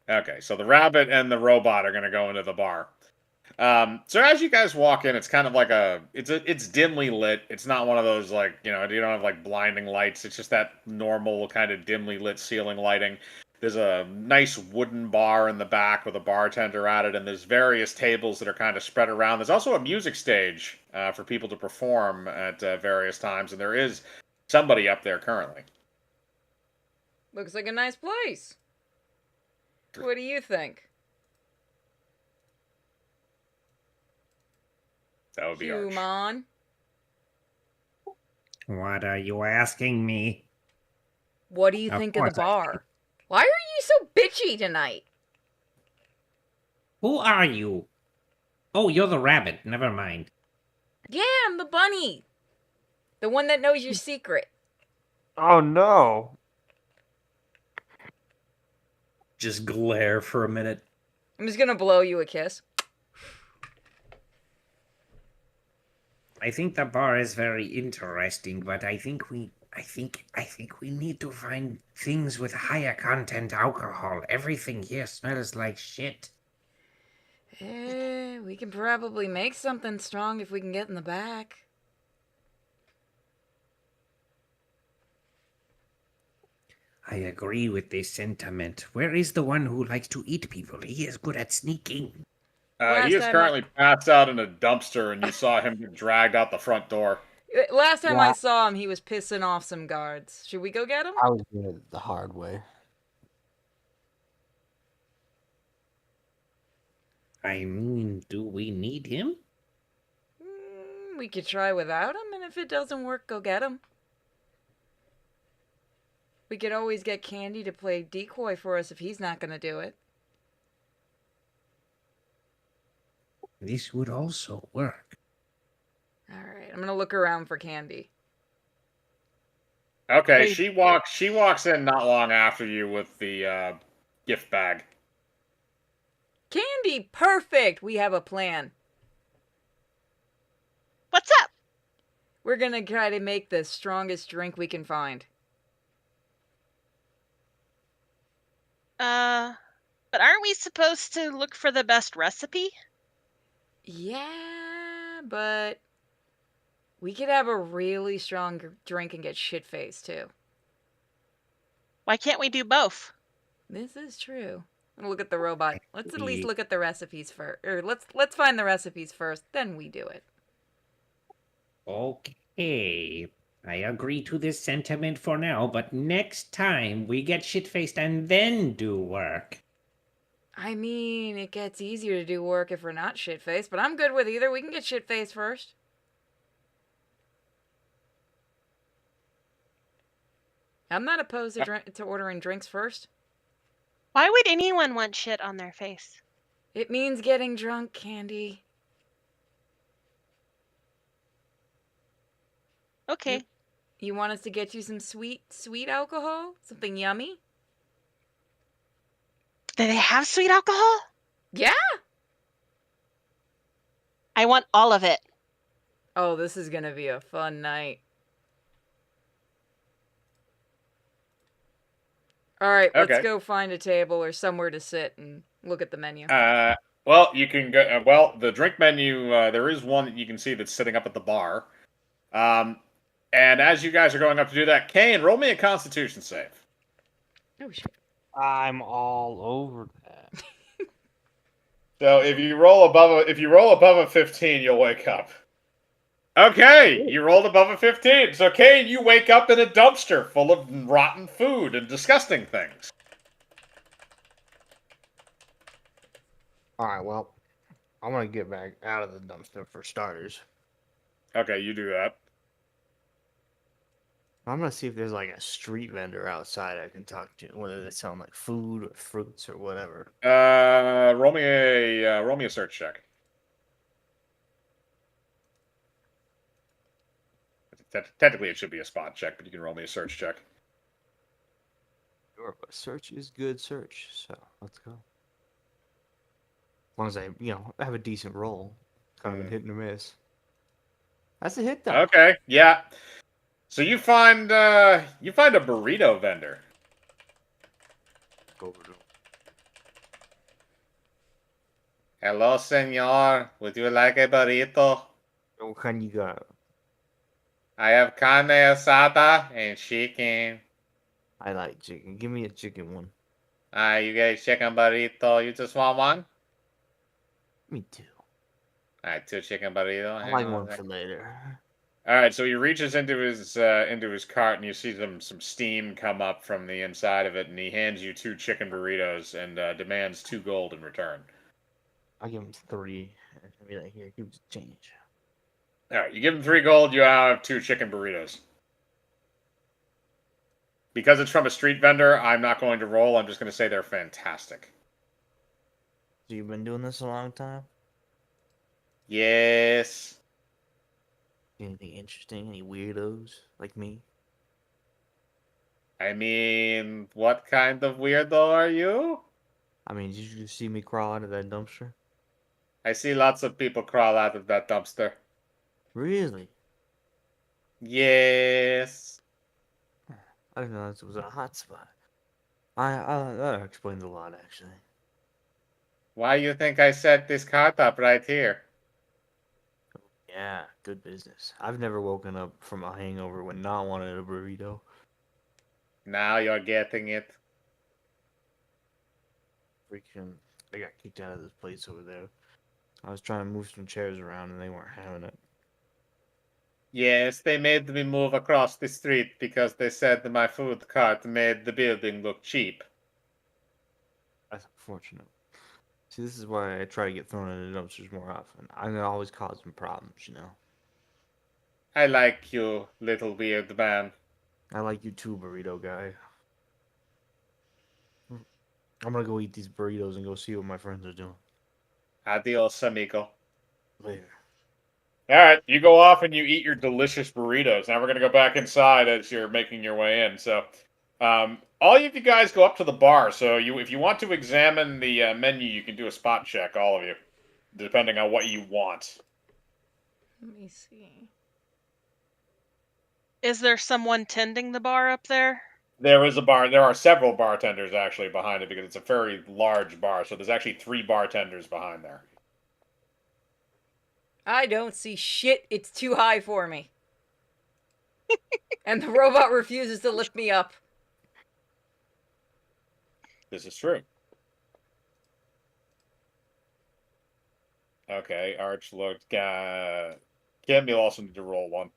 Okay, so the rabbit and the robot are going to go into the bar. So as you guys walk in, it's kind of like it's dimly lit. It's not one of those you don't have like blinding lights. It's just that normal kind of dimly lit ceiling lighting. There's a nice wooden bar in the back with a bartender at it, and there's various tables that are kind of spread around. There's also a music stage for people to perform at various times, and there is somebody up there currently.
Looks like a nice place. What do you think?
That would be Arch.
Human.
What are you asking me?
What do you
Of
think of the
course I
bar? Why are you so bitchy tonight?
Who are you? Oh, you're the rabbit. Never mind.
Yeah, I'm the bunny. The one that knows your secret.
Oh no!
Just glare for a minute.
I'm just gonna blow you a kiss.
I think the bar is very interesting, but I think we need to find things with higher content alcohol. Everything here smells like shit.
We can probably make something strong if we can get in the back.
I agree with this sentiment. Where is the one who likes to eat people? He is good at sneaking.
He is currently passed out in a dumpster, and you saw him get dragged out the front door.
Last time
Yeah.
I saw him, he was pissing off some guards. Should we go get him?
I was doing it the hard way.
I mean, do we need him?
We could try without him, and if it doesn't work, go get him. We could always get Candy to play decoy for us if he's not going to do it.
This would also work.
Alright, I'm going to look around for Candy.
Okay,
Hey.
she walks in not long after you with the gift bag.
Candy, perfect! We have a plan.
What's up?
We're going to try to make the strongest drink we can find.
But aren't we supposed to look for the best recipe?
Yeah, but we could have a really strong drink and get shit-faced, too.
Why can't we do both?
This is true. I'm gonna look at the robot. Let's at least look at the recipes first. Or let's find the recipes first, then we do it.
Okay. I agree to this sentiment for now, but next time we get shit-faced and then do work.
I mean, it gets easier to do work if we're not shit-faced, but I'm good with either. We can get shit-faced first. I'm not opposed to ordering drinks first.
Why would anyone want shit on their face?
It means getting drunk, Candy.
Okay.
You want us to get you some sweet alcohol? Something yummy?
Do they have sweet alcohol?
Yeah!
I want all of it.
Oh, this is gonna be a fun night. Alright, let's go find a table or somewhere to sit and look at the menu.
Well, you can go. Well, the drink menu. There is one that you can see that's sitting up at the bar. And as you guys are going up to do that, Kane, roll me a Constitution save.
Oh shit.
I'm all over that.
So if you roll above a 15, you'll wake up. Okay, you rolled above a 15. So Kane, you wake up in a dumpster full of rotten food and disgusting things.
All right, well, I'm gonna get back out of the dumpster for starters.
Okay, you do that.
I'm gonna see if there's like a street vendor outside I can talk to, whether they sell like food or fruits or whatever.
Roll me a search check. Technically, it should be a spot check, but you can roll me a search check.
Sure, but search is good search, so let's go. As long as I, have a decent roll, kind of a hit and a miss. That's a hit though.
Okay, yeah. So you find a burrito vendor.
Go over to him.
Hello, senor. Would you like a burrito?
What kind you got?
I have carne asada and chicken.
I like chicken. Give me a chicken one.
You get a chicken burrito. You just want one?
Me too.
Alright, 2 chicken burrito.
I like one for later.
All right, so he reaches into his cart, and you see some steam come up from the inside of it, and he hands you 2 chicken burritos and demands 2 gold in return.
I give him 3. And be like, here, give us change.
All right, you give him 3 gold, you now have 2 chicken burritos. Because it's from a street vendor, I'm not going to roll. I'm just going to say they're fantastic.
So you've been doing this a long time?
Yes.
Anything interesting? Any weirdos like me?
I mean, what kind of weirdo are you?
I mean, did you just see me crawl out of that dumpster?
I see lots of people crawl out of that dumpster.
Really?
Yes.
I didn't know this was a hot spot. That explains a lot, actually.
Why you think I set this cart up right here?
Yeah, good business. I've never woken up from a hangover when not wanting a burrito.
Now you're getting it.
Freaking, they got kicked out of this place over there. I was trying to move some chairs around and they weren't having it.
Yes, they made me move across the street because they said that my food cart made the building look cheap.
That's unfortunate. See, this is why I try to get thrown into dumpsters more often. I'm always causing problems, you know.
I like you, little weird man.
I like you too, burrito guy. I'm gonna go eat these burritos and go see what my friends are doing.
Adios, amigo.
Later.
All right, you go off and you eat your delicious burritos. Now we're gonna go back inside as you're making your way in. So, all of you guys go up to the bar. So if you want to examine the menu, you can do a spot check, all of you, depending on what you want.
Let me see.
Is there someone tending the bar up there?
There is a bar. There are several bartenders actually behind it because it's a very large bar. So there's actually 3 bartenders behind there.
I don't see shit. It's too high for me. And the robot refuses to lift me up.
This is true. Okay, Arch looked. Kim, you'll also need to roll 1.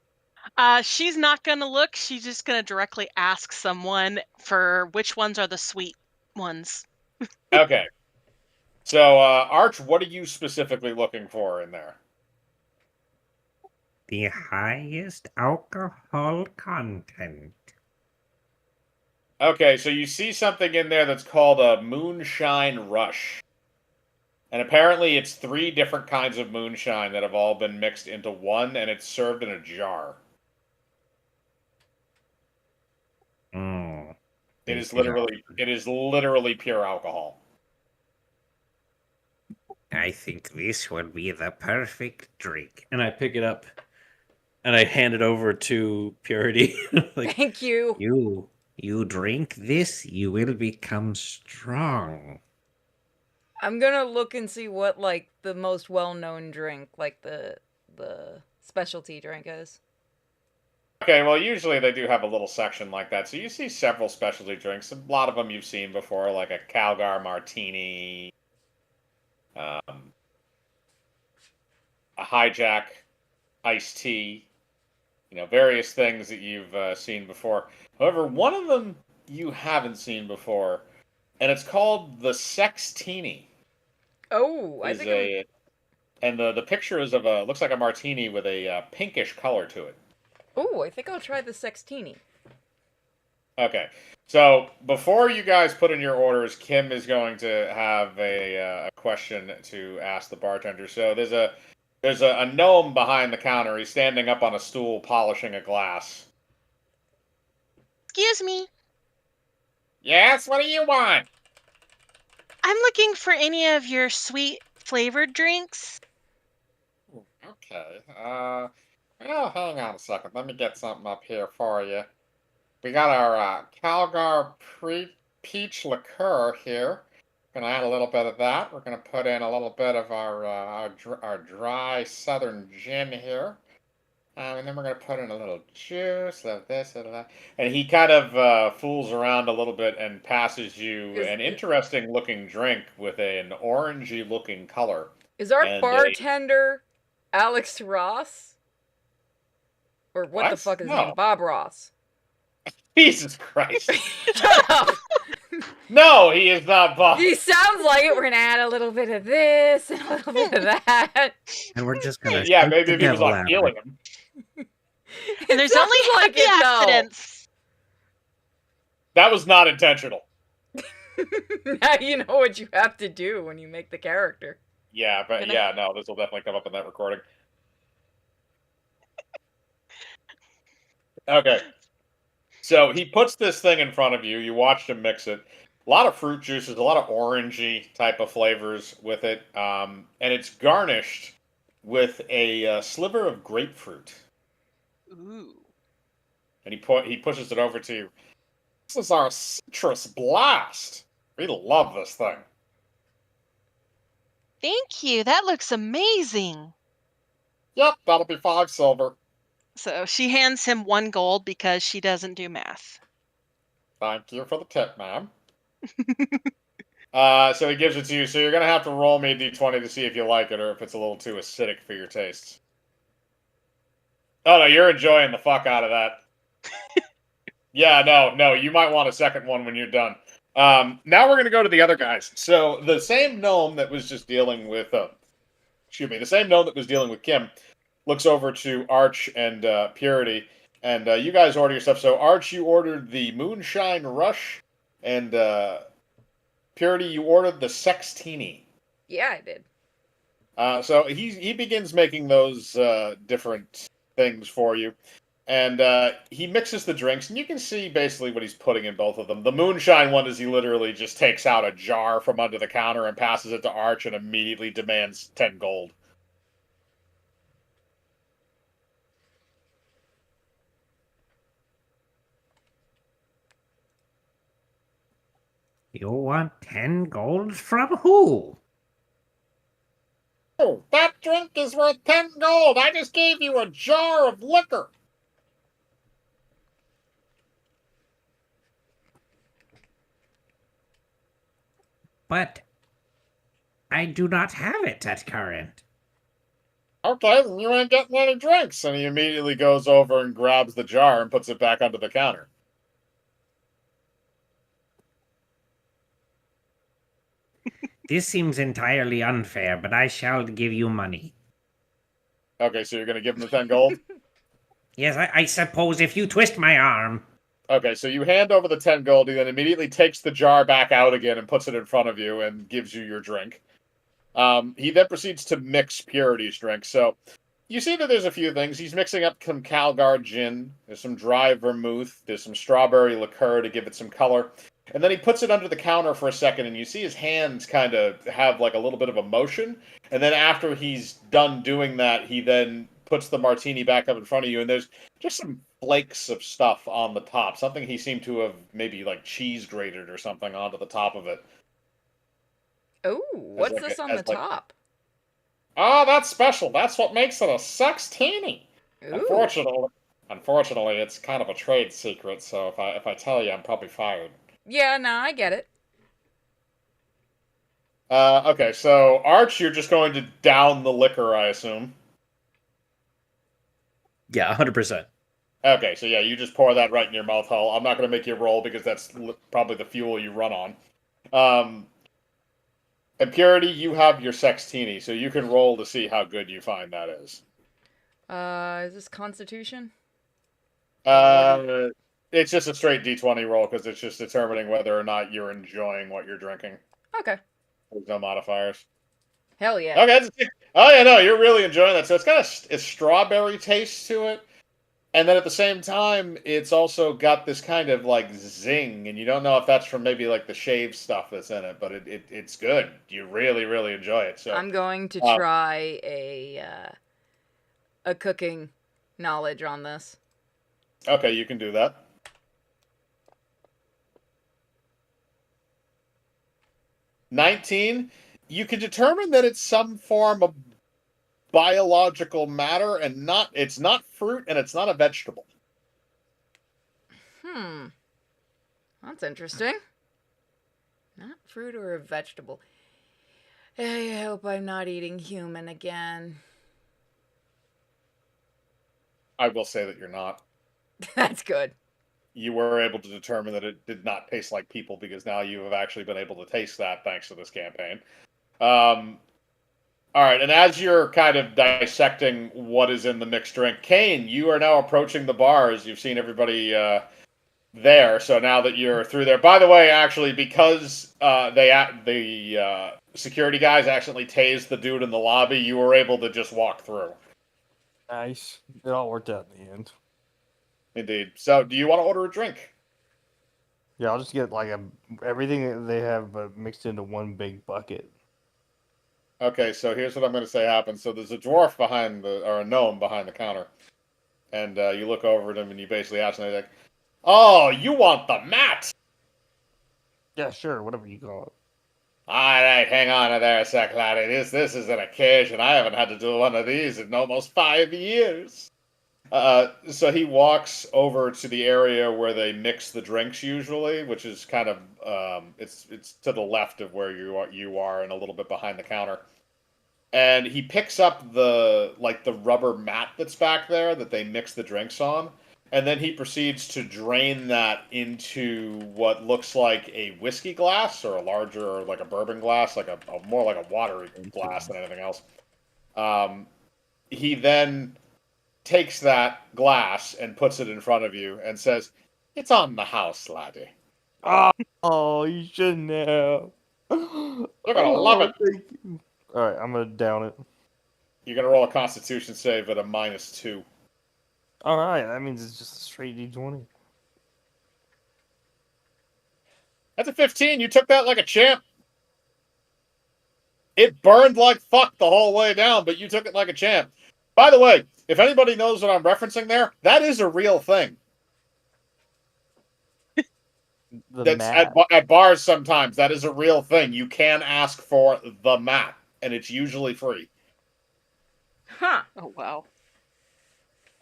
She's not gonna look. She's just gonna directly ask someone for which ones are the sweet ones.
Okay. So, Arch, what are you specifically looking for in there?
The highest alcohol content.
Okay, so you see something in there that's called a moonshine rush. And apparently it's 3 different kinds of moonshine that have all been mixed into one, and it's served in a jar.
Mm.
It is literally pure alcohol.
I think this would be the perfect drink.
And I pick it up and I hand it over to Purity. Like,
Thank you.
You drink this, you will become strong.
I'm gonna look and see what, like, the most well-known drink, like the specialty drink is.
Okay, well, usually they do have a little section like that. So you see several specialty drinks. A lot of them you've seen before, like a Calgar Martini, a Hijack iced tea, various things that you've seen before. However, one of them you haven't seen before, and it's called the Sextini.
Oh, I think
and the picture is of looks like a martini with a pinkish color to it.
Oh, I think I'll try the Sextini.
Okay, so before you guys put in your orders, Kim is going to have a question to ask the bartender. So there's a gnome behind the counter. He's standing up on a stool polishing a glass.
Excuse me.
Yes, what do you want?
I'm looking for any of your sweet flavored drinks.
Okay. Well, hang on a second. Let me get something up here for you. We got our Calgar peach liqueur here. Gonna add a little bit of that. We're gonna put in a little bit of our dry southern gin here. And then we're going to put in a little juice of this and that. And he kind of fools around a little bit and passes you an interesting looking drink with an orangey looking color.
Is our bartender Alex Ross? Or what the
What?
fuck is his
No.
name? Bob Ross.
Jesus Christ.
Shut up!
No, he is not Bob.
He sounds like it. We're gonna add a little bit of this and a little bit of that.
And we're just gonna
Yeah,
shake
maybe
the
if he was
devil
on
out of
healing
it.
him.
And there's
sounds
only
like
happy
it, though.
accidents.
That was not intentional.
Now you know what you have to do when you make the character.
Yeah, but
Gonna-
yeah, no, this will definitely come up in that recording. Okay. So he puts this thing in front of you. You watched him mix it. A lot of fruit juices, a lot of orangey type of flavors with it, and it's garnished with a sliver of grapefruit.
Ooh.
And he pushes it over to you. This is our citrus blast. We love this thing.
Thank you. That looks amazing.
Yep, that'll be 5 silver.
So she hands him 1 gold because she doesn't do math.
Thank you for the tip, ma'am. So he gives it to you. So you're gonna have to roll me a d20 to see if you like it or if it's a little too acidic for your tastes. Oh no, you're enjoying the fuck out of that. Yeah, no, you might want a second one when you're done. Now we're gonna go to the other guys. So the same gnome that was just dealing with, the same gnome that was dealing with Kim, looks over to Arch and Purity, and you guys order your stuff. So Arch, you ordered the Moonshine Rush, and Purity, you ordered the Sextini.
Yeah, I did.
So he begins making those different things for you, and he mixes the drinks, and you can see basically what he's putting in both of them. The moonshine one is he literally just takes out a jar from under the counter and passes it to Arch and immediately demands 10 gold.
You want 10 gold from who?
Oh, that drink is worth 10 gold. I just gave you a jar of liquor.
But I do not have it at current.
Okay, then you ain't getting any drinks. And he immediately goes over and grabs the jar and puts it back under the counter.
This seems entirely unfair, but I shall give you money.
Okay, so you're going to give him the 10 gold?
Yes, I suppose if you twist my arm.
Okay, so you hand over the 10 gold, he then immediately takes the jar back out again and puts it in front of you and gives you your drink. He then proceeds to mix Purity's drink. So you see that there's a few things. He's mixing up some Calgar gin, there's some dry vermouth, there's some strawberry liqueur to give it some color. And then he puts it under the counter for a second, and you see his hands kind of have like a little bit of a motion. And then after he's done doing that, he then puts the martini back up in front of you, and there's just some flakes of stuff on the top. Something he seemed to have maybe like cheese grated or something onto the top of it.
Ooh, what's
like
this
a-
on
as
the
like-
top?
Oh, that's special. That's what makes it a sextini.
Ooh.
Unfortunately, it's kind of a trade secret. So if I tell you, I'm probably fired.
Yeah, no, I get it.
Okay, so Arch, you're just going to down the liquor, I assume.
Yeah, 100%.
Okay, so yeah, you just pour that right in your mouth hole. I'm not going to make you roll because that's probably the fuel you run on. And Purity, you have your sextini, so you can roll to see how good you find that is.
Is this Constitution?
It's just a straight D20 roll because it's just determining whether or not you're enjoying what you're drinking.
Okay.
There's no modifiers.
Hell yeah.
Okay. Oh yeah, no, you're really enjoying that. So it's got a strawberry taste to it, and then at the same time, it's also got this kind of like zing, and you don't know if that's from maybe like the shave stuff that's in it, but it's good. You really really enjoy it. So
I'm going to try a cooking knowledge on this.
okay, you can do that. 19. You can determine that it's some form of biological matter, and it's not fruit, and it's not a vegetable.
That's interesting. Not fruit or a vegetable. I hope I'm not eating human again.
I will say that you're not.
That's good.
You were able to determine that it did not taste like people because now you have actually been able to taste that thanks to this campaign. All right, and as you're kind of dissecting what is in the mixed drink, Kane, you are now approaching the bars. You've seen everybody there, so now that you're through there. By the way, actually, because the security guys accidentally tased the dude in the lobby, you were able to just walk through.
Nice. It all worked out in the end.
Indeed. So, do you want to order a drink?
Yeah, I'll just get like everything that they have mixed into one big bucket.
Okay, so here's what I'm going to say happens. So there's a dwarf or a gnome behind the counter, and you look over at him and you basically ask him, like, "Oh, you want the mat?"
Yeah, sure, whatever you call it.
All right, hang on there a sec, laddie. This is an occasion. I haven't had to do one of these in almost 5 years. So he walks over to the area where they mix the drinks usually, which is kind of it's to the left of where you are and a little bit behind the counter. And he picks up the rubber mat that's back there that they mix the drinks on, and then he proceeds to drain that into what looks like a whiskey glass or a larger, or like a bourbon glass, like a more like a watery glass than anything else. He then takes that glass and puts it in front of you and says, "It's on the house, laddie.
Oh, you shouldn't have.
You're gonna love it."
Thank you. All right, I'm gonna down it.
You're gonna roll a Constitution save at a -2.
All right, that means it's just a straight D20.
That's a 15. You took that like a champ. It burned like fuck the whole way down, but you took it like a champ. By the way, if anybody knows what I'm referencing there, that is a real thing. That's at bars sometimes. That is a real thing. You can ask for the map, and it's usually free.
Huh.
Oh wow.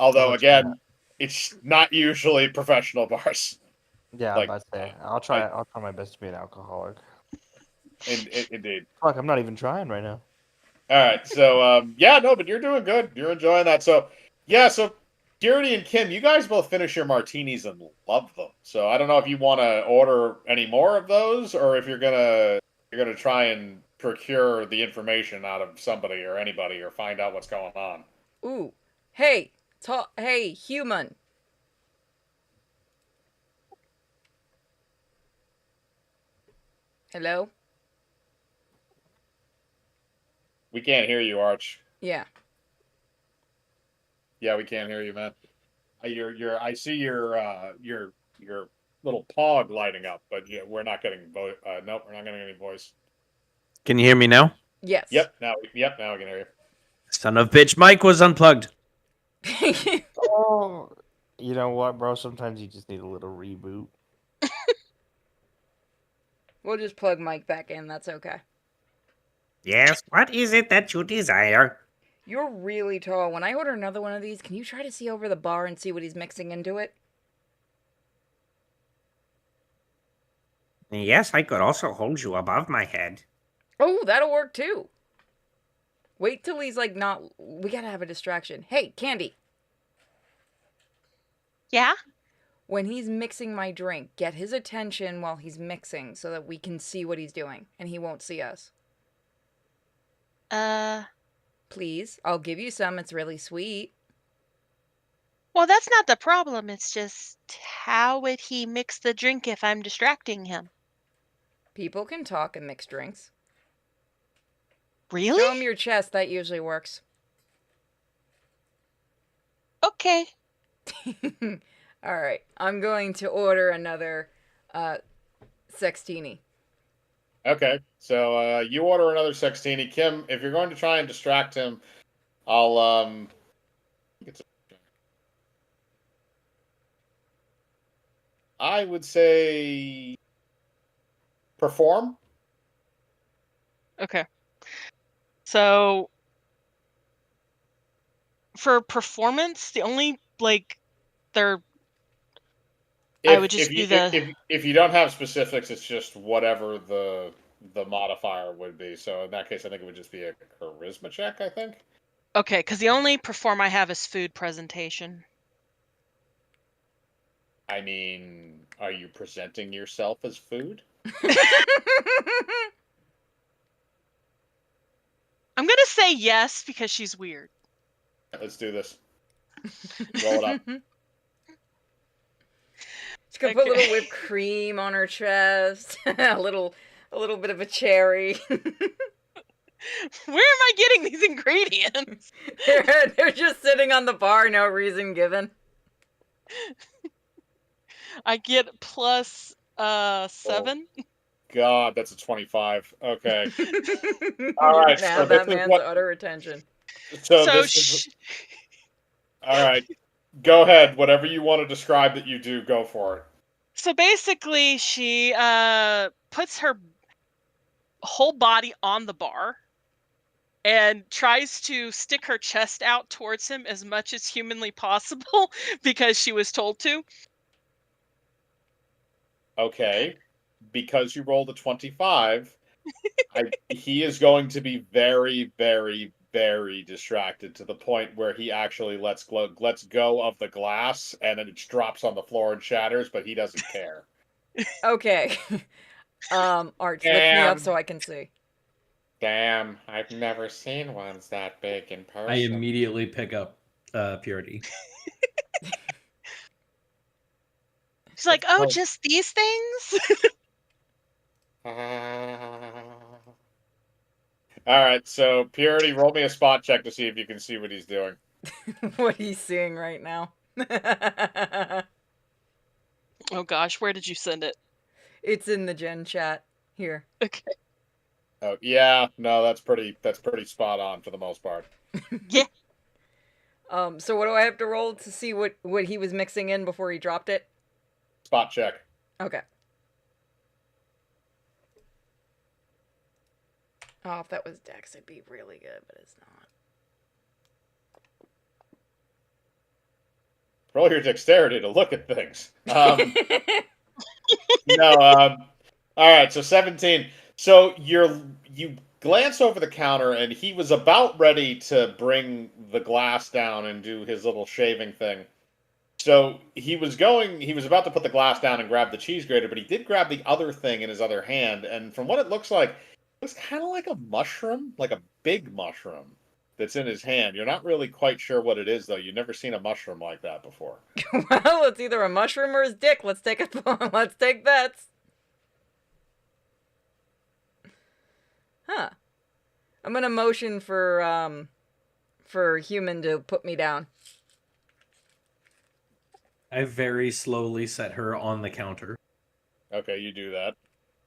Although, again, it's not usually professional bars.
Yeah,
Like,
I'm about to say. I'll try my best to be an alcoholic.
Indeed.
Fuck, I'm not even trying right now.
All right, so yeah, no, but you're doing good. You're enjoying that. So yeah, so Purity and Kim, you guys both finish your martinis and love them. So I don't know if you want to order any more of those, or if you're gonna try and procure the information out of somebody or anybody, or find out what's going on.
Ooh. Hey, hey, human. Hello?
We can't hear you, Arch.
Yeah.
Yeah, we can't hear you, man. I see your little pog lighting up, but yeah, we're not getting nope, we're not getting any voice.
Can you hear me now?
Yes.
Yep, now we can hear you.
Son of bitch, Mike was unplugged.
Oh, you know what, bro? Sometimes you just need a little reboot.
We'll just plug Mike back in. That's okay.
Yes, what is it that you desire?
You're really tall. When I order another one of these, can you try to see over the bar and see what he's mixing into it?
Yes, I could also hold you above my head.
Oh, that'll work too. Wait till he's like not. We gotta have a distraction. Hey, Candy.
Yeah?
When he's mixing my drink, get his attention while he's mixing so that we can see what he's doing and he won't see us. Please, I'll give you some. It's really sweet.
Well, that's not the problem. It's just how would he mix the drink if I'm distracting him?
People can talk and mix drinks.
Really?
Show him your chest. That usually works.
Okay.
All right. I'm going to order another sextini.
Okay, so you order another sextini. Kim, if you're going to try and distract him, I'll I would say perform.
Okay. So for performance, the only they're I would just do the
if you don't have specifics, it's just whatever the modifier would be. So in that case, I think it would just be a charisma check, I think.
Okay, because the only perform I have is food presentation.
I mean, are you presenting yourself as food?
I'm gonna say yes because she's weird.
Let's do this. Roll it up.
She's gonna put a little whipped cream on her chest, a little bit of a cherry.
Where am I getting these ingredients?
They're just sitting on the bar, no reason given.
I get plus 7.
God, that's a 25. Okay. All right.
Now
So this
that
is
man's
what.
utter attention.
So
So
this is. All right. Go ahead. Whatever you want to describe that you do, go for it.
So basically, she puts her whole body on the bar and tries to stick her chest out towards him as much as humanly possible because she was told to.
Okay. Because you rolled a 25, he is going to be very, very, very distracted to the point where he actually lets go of the glass and then it drops on the floor and shatters, but he doesn't care.
Okay. Arch, lift me up so I can see.
Damn, I've never seen ones that big in person.
I immediately pick up Purity.
She's like, oh, just these things?
Alright, so Purity, roll me a spot check to see if you can see what he's doing.
What he's seeing right now.
Oh gosh, where did you send it?
It's in the gen chat. Here.
Okay.
Oh yeah, no, that's pretty spot on for the most part.
Yeah.
So what do I have to roll to see what he was mixing in before he dropped it?
Spot check.
Okay. Oh, if that was Dex, it'd be really good, but it's not.
Roll your dexterity to look at things. No, alright, so 17. So you glance over the counter and he was about ready to bring the glass down and do his little shaving thing. So he was about to put the glass down and grab the cheese grater, but he did grab the other thing in his other hand, and from what it looks like, it looks kind of like a mushroom, like a big mushroom that's in his hand. You're not really quite sure what it is, though. You've never seen a mushroom like that before.
Well, it's either a mushroom or his dick. Let's take bets. Huh. I'm gonna motion for human to put me down.
I very slowly set her on the counter.
Okay, you do that.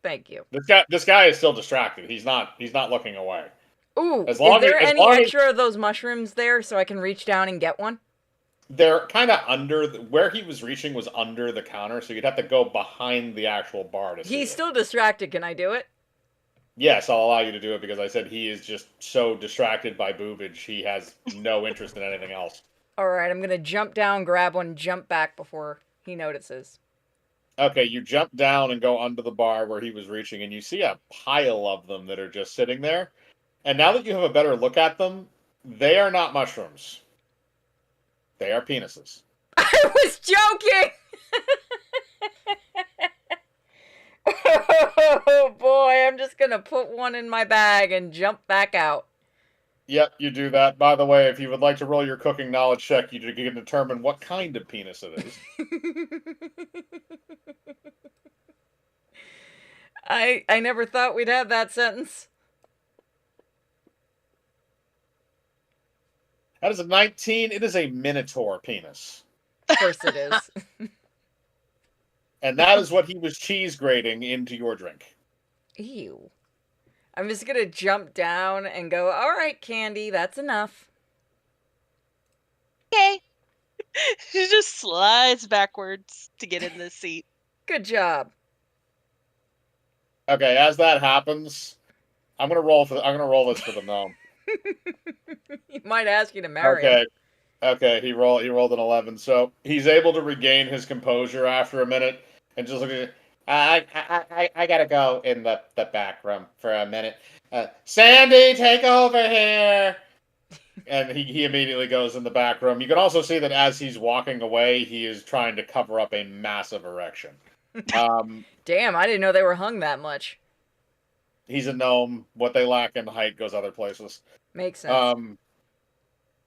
Thank you.
This guy is still distracted. He's not looking away.
Ooh,
As
is
long
there
as- as
any
long as-
extra of those mushrooms there so I can reach down and get one?
They're kind of under where he was reaching was under the counter, so you'd have to go behind the actual bar to see
He's
it.
still distracted. Can I do it?
Yes, I'll allow you to do it because I said he is just so distracted by boobage, he has no interest in anything else.
Alright, I'm gonna jump down, grab one, jump back before he notices.
Okay, you jump down and go under the bar where he was reaching, and you see a pile of them that are just sitting there. And now that you have a better look at them, they are not mushrooms. They are penises.
I was joking! Oh boy, I'm just gonna put one in my bag and jump back out.
Yep, you do that. By the way, if you would like to roll your cooking knowledge check, you can determine what kind of penis it is.
I never thought we'd have that sentence.
That is a 19. It is a minotaur penis.
Of course it is.
And that is what he was cheese grating into your drink.
Ew. I'm just gonna jump down and go, alright, Candy, that's enough.
Okay. She just slides backwards to get in the seat.
Good job.
Okay, as that happens, I'm gonna roll this for the gnome.
He might ask you to marry him.
Okay, he rolled an 11, so he's able to regain his composure after a minute and just look at it. I gotta go in the back room for a minute. Sandy, take over here. And he immediately goes in the back room. You can also see that as he's walking away, he is trying to cover up a massive erection.
Damn, I didn't know they were hung that much.
He's a gnome. What they lack in height goes other places.
Makes sense.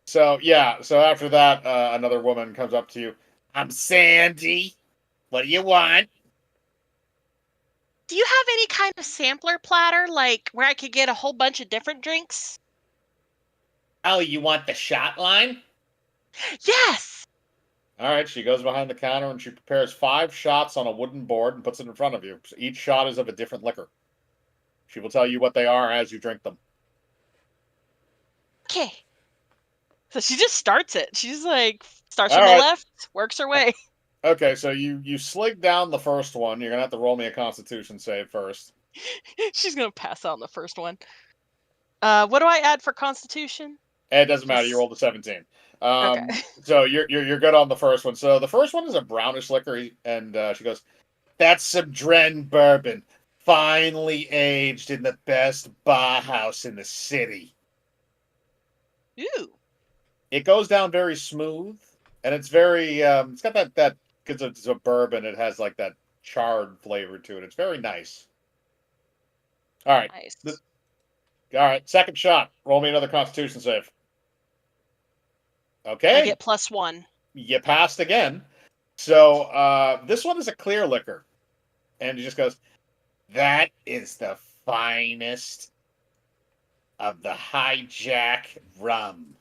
So yeah. So after that, another woman comes up to you. I'm Sandy. What do you want?
Do you have any kind of sampler platter, like where I could get a whole bunch of different drinks?
Oh, you want the shot line?
Yes!
All right. She goes behind the counter and she prepares 5 shots on a wooden board and puts it in front of you. Each shot is of a different liquor. She will tell you what they are as you drink them.
Okay. So she just starts it. She's like, starts
All
from the
right.
left, works her way.
Okay, so you slig down the first one. You're gonna have to roll me a Constitution save first.
She's gonna pass out on the first one. What do I add for Constitution?
It doesn't matter. You
Just-
rolled a 17.
Okay.
So you're good on the first one. So the first one is a brownish liquor, and she goes, "That's some Dren bourbon, finely aged in the best bar house in the city."
Ooh.
It goes down very smooth, and it's very it's got that because it's a bourbon. It has like that charred flavor to it. It's very nice. All right.
Nice.
All right, second shot. Roll me another Constitution save. Okay.
I get +1.
You passed again. So this one is a clear liquor. And he just goes, that is the finest of the hijack rum.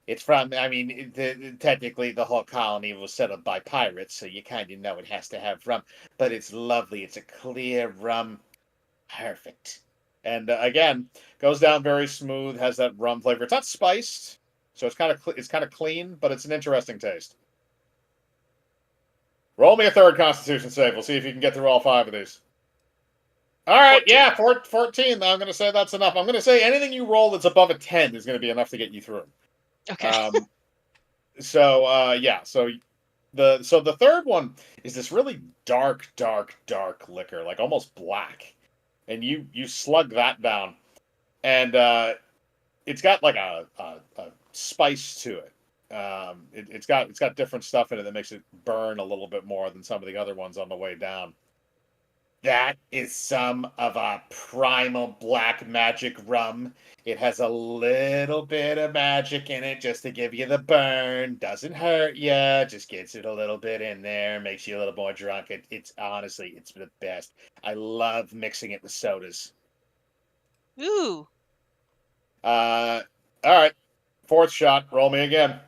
It's from, I mean, technically the whole colony was set up by pirates, so you kind of know it has to have rum. But it's lovely. It's a clear rum. Perfect. And again, goes down very smooth, has that rum flavor. It's not spiced, so it's kind of clean, but it's an interesting taste. Roll me a third Constitution save. We'll see if you can get through all 5 of these. All right,
14.
yeah, 14. I'm going to say that's enough. I'm going to say anything you roll that's above a 10 is going to be enough to get you through.
Okay.
Yeah. So the third one is this really dark liquor, like almost black, and you slug that down, and it's got like a spice to it. It's got different stuff in it that makes it burn a little bit more than some of the other ones on the way down. That is some of our primal black magic rum. It has a little bit of magic in it just to give you the burn. Doesn't hurt you. Just gets it a little bit in there. Makes you a little more drunk. It's honestly, it's the best. I love mixing it with sodas.
Ooh.
All right. Fourth shot. Roll me again.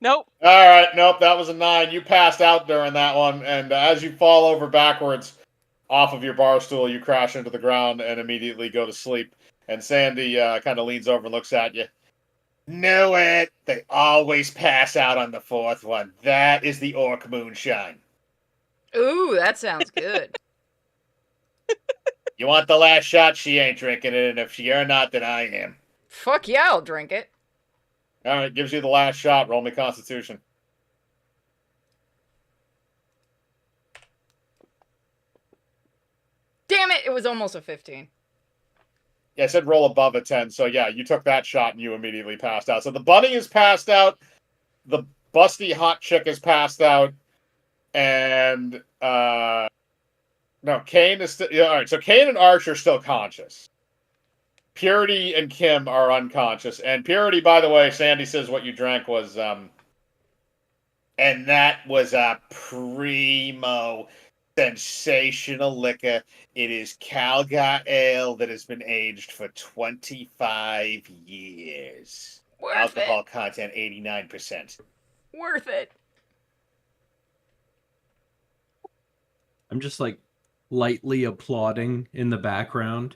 Nope.
All right. Nope. That was a 9. You passed out during that one. And as you fall over backwards off of your bar stool, you crash into the ground and immediately go to sleep. And Sandy kind of leans over and looks at you. Knew it. They always pass out on the 4th one. That is the orc moonshine.
Ooh, that sounds good.
You want the last shot? She ain't drinking it. And if you're not, then I am.
Fuck yeah, I'll drink it.
All right. Gives you the last shot. Roll me Constitution.
Damn it, it was almost a 15.
Yeah, I said roll above a 10. So yeah, you took that shot and you immediately passed out. So the bunny is passed out. The busty hot chick is passed out. And no, Kane is still, yeah, all right. So Kane and Arch are still conscious. Purity and Kim are unconscious. And Purity, by the way, Sandy says what you drank was and that was a primo sensational liquor. It is Calgar Ale that has been aged for 25 years.
Worth
Alcohol content 89%.
Worth it.
I'm just like lightly applauding in the background.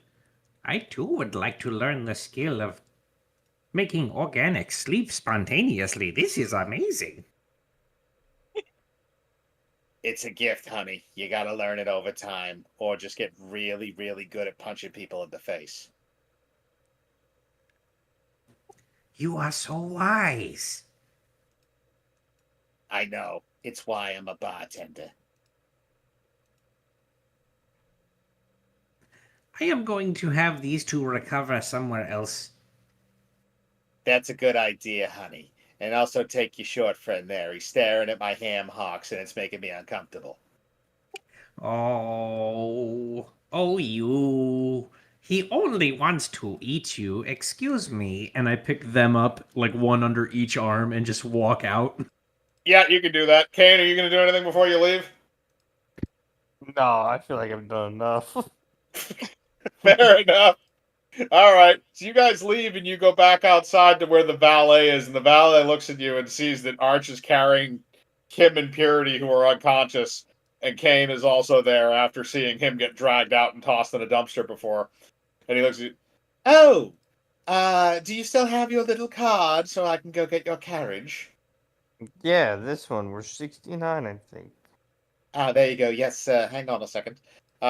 I too would like to learn the skill of making organic sleep spontaneously. This is amazing.
It's a gift, honey. You gotta learn it over time, or just get really, really good at punching people in the face.
You are so wise.
I know. It's why I'm a bartender.
I am going to have these two recover somewhere else.
That's a good idea, honey. And also take your short friend there. He's staring at my ham hocks and it's making me uncomfortable.
Oh, you. He only wants to eat you. Excuse me.
And I pick them up, like one under each arm, and just walk out.
Yeah, you can do that. Kane, are you going to do anything before you leave?
No, I feel like I've done enough.
Fair enough. All right. So you guys leave and you go back outside to where the valet is, and the valet looks at you and sees that Arch is carrying Kim and Purity, who are unconscious, and Kane is also there after seeing him get dragged out and tossed in a dumpster before. And he looks at you. Oh, do you still have your little card so I can go get your carriage?
Yeah, this one. We're 69, I think.
Ah, there you go. Yes, hang on a second.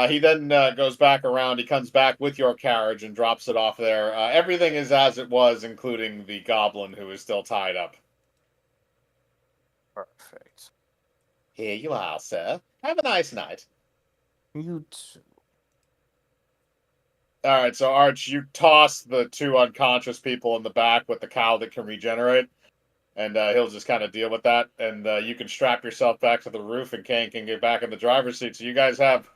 He then goes back around. He comes back with your carriage and drops it off there. Everything is as it was, including the goblin who is still tied up.
Perfect.
Here you are, sir. Have a nice night.
You too.
All right, so Arch, you toss the two unconscious people in the back with the cow that can regenerate, and he'll just kind of deal with that. And you can strap yourself back to the roof, and Kane can get back in the driver's seat. So you guys have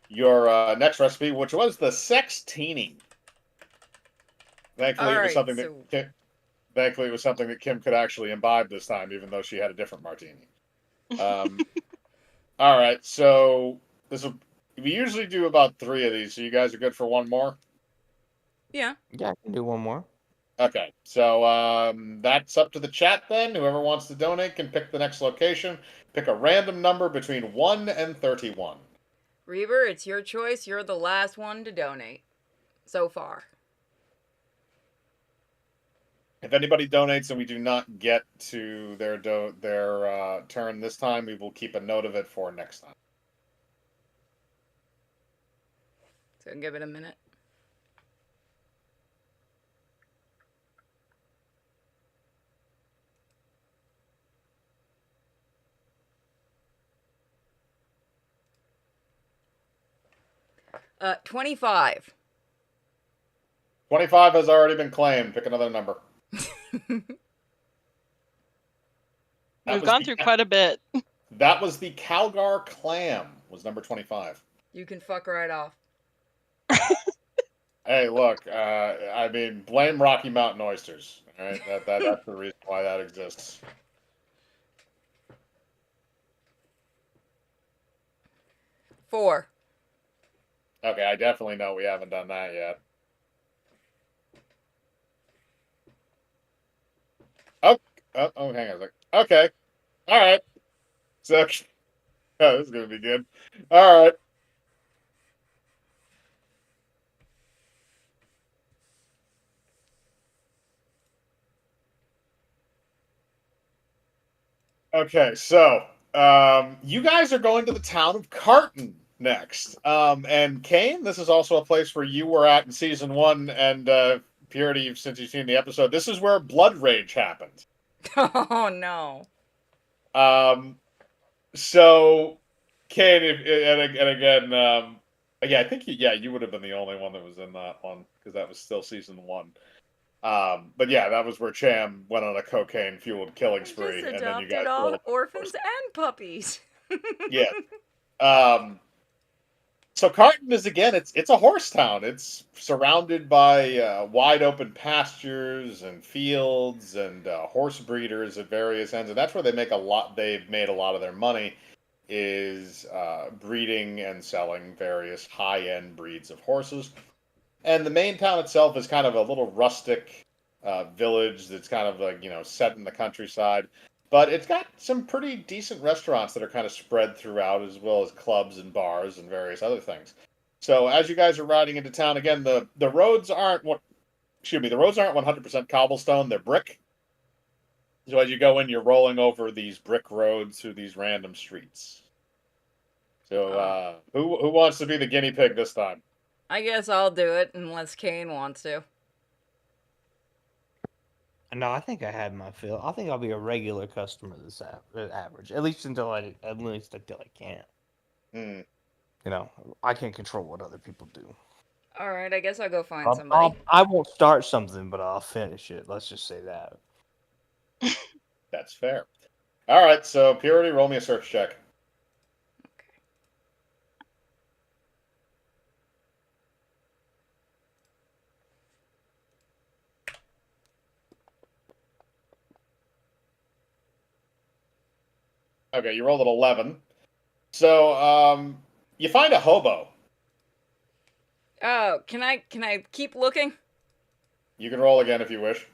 your next recipe, which was the sextini. Thankfully, it was something thankfully, it was something that Kim could actually imbibe this time, even though she had a different martini. All right, so we usually do about 3 of these. So you guys are good for one more.
Yeah.
Yeah, I can do one more.
Okay, so that's up to the chat then. Whoever wants to donate can pick the next location. Pick a random number between 1 and 31.
Reaver, it's your choice. You're the last one to donate so far.
If anybody donates and we do not get to their turn this time, we will keep a note of it for next time.
So give it a minute. Uh, 25.
25 has already been claimed. Pick another number.
We've gone through quite a bit.
That was the Calgar clam. Was number 25.
You can fuck right off.
Hey, look. I mean, blame Rocky Mountain oysters. All right, that's the reason why that exists.
Four.
Okay, I definitely know we haven't done that yet. Oh, hang on a sec. Okay. All right. So, oh, this is going to be good. All right. Okay, so you guys are going to the town of Carton next. And Kane, this is also a place where you were at in season 1, and Purity, since you've seen the episode, this is where Blood Rage happened.
Oh no.
So Kane, and again, yeah, I think you would have been the only one that was in that one because that was still season 1. But yeah, that was where Cham went on a cocaine-fueled killing spree,
Just
and then you guys
adopted all
killed
orphans and puppies.
Yeah. So Carton is again, it's a horse town. It's surrounded by wide open pastures and fields and horse breeders at various ends, and that's where they make a lot. They've made a lot of their money is breeding and selling various high-end breeds of horses. And the main town itself is kind of a little rustic village that's kind of like, set in the countryside. But it's got some pretty decent restaurants that are kind of spread throughout, as well as clubs and bars and various other things. So as you guys are riding into town, again, the roads aren't the roads aren't 100% cobblestone, they're brick. So as you go in, you're rolling over these brick roads through these random streets. So who wants to be the guinea pig this time?
I guess I'll do it unless Kane wants to.
No, I think I had my fill. I think I'll be a regular customer this average, at least until I can.
Hmm.
I can't control what other people do.
All right, I guess I'll go find somebody.
I won't start something, but I'll finish it. Let's just say that.
That's fair. All right, so Purity, roll me a search check. Okay, you rolled an 11. So, you find a hobo.
Oh, can I keep looking?
You can roll again if you wish.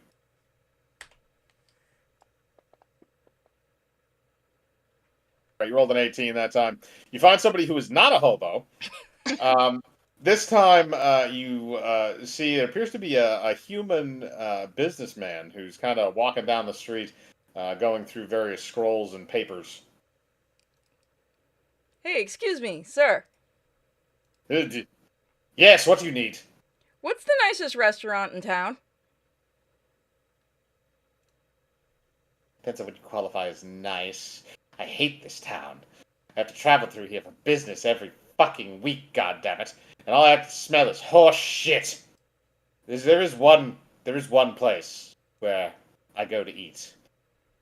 Right, you rolled an 18 that time. You find somebody who is not a hobo. This time, you see it appears to be a human businessman who's kind of walking down the street, going through various scrolls and papers.
Hey, excuse me, sir.
Yes, what do you need?
What's the nicest restaurant in town?
Depends on what you qualify as nice. I hate this town. I have to travel through here for business every fucking week, goddammit. And all I have to smell is horse shit. There is one place where I go to eat.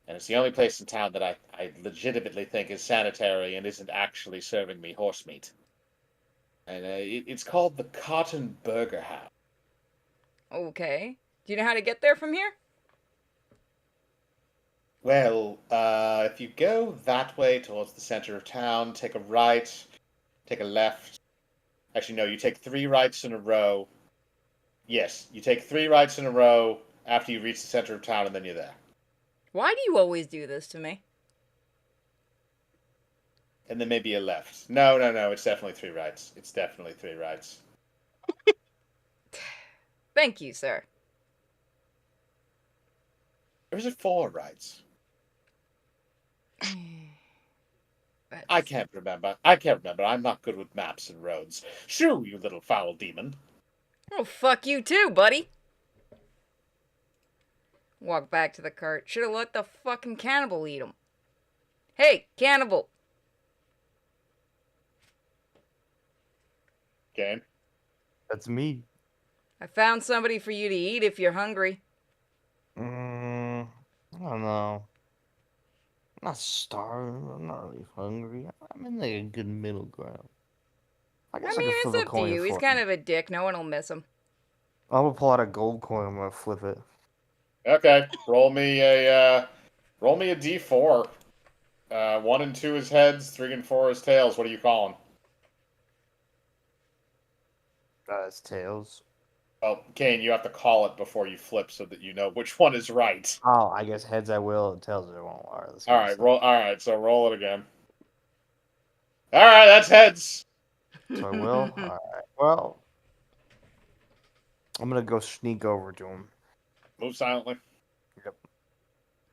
And it's the only place in town that I legitimately think is sanitary and isn't actually serving me horse meat. And it's called the Cotton Burger House.
Okay. Do you know how to get there from here?
Well, if you go that way towards the center of town, take a right, take a left. Actually, no, you take 3 rights in a row. Yes, you take 3 rights in a row after you reach the center of town, and then you're there.
Why do you always do this to me?
And then maybe a left. No, it's definitely 3 rights. It's definitely 3 rights.
Thank you, sir.
Or is it 4 rights?
But
I can't remember. I'm not good with maps and roads. Shoo, you little foul demon.
oh, fuck you too, buddy. Walk back to the cart. Should have let the fucking cannibal eat him. Hey, cannibal.
Okay.
That's me.
I found somebody for you to eat if you're hungry.
I don't know. I'm not starving. I'm not really hungry. I'm in like a good middle ground. I guess I
mean,
could
it's
flip a
up to
coin
you. He's
for
kind
him.
of a dick. No one will miss him.
I'm gonna pull out a gold coin. I'm gonna flip it.
Okay. Roll me a D4. 1 and 2 is heads, 3 and 4 is tails. What do you call them?
It's tails.
Well, Kane, you have to call it before you flip so that you know which one is right.
Oh, I guess heads I will and tails I won't. All right, let's go.
All right, roll. All right, so roll it again. All right, that's heads.
So I will. All right. Well, I'm gonna go sneak over to him.
Move silently.
Yep.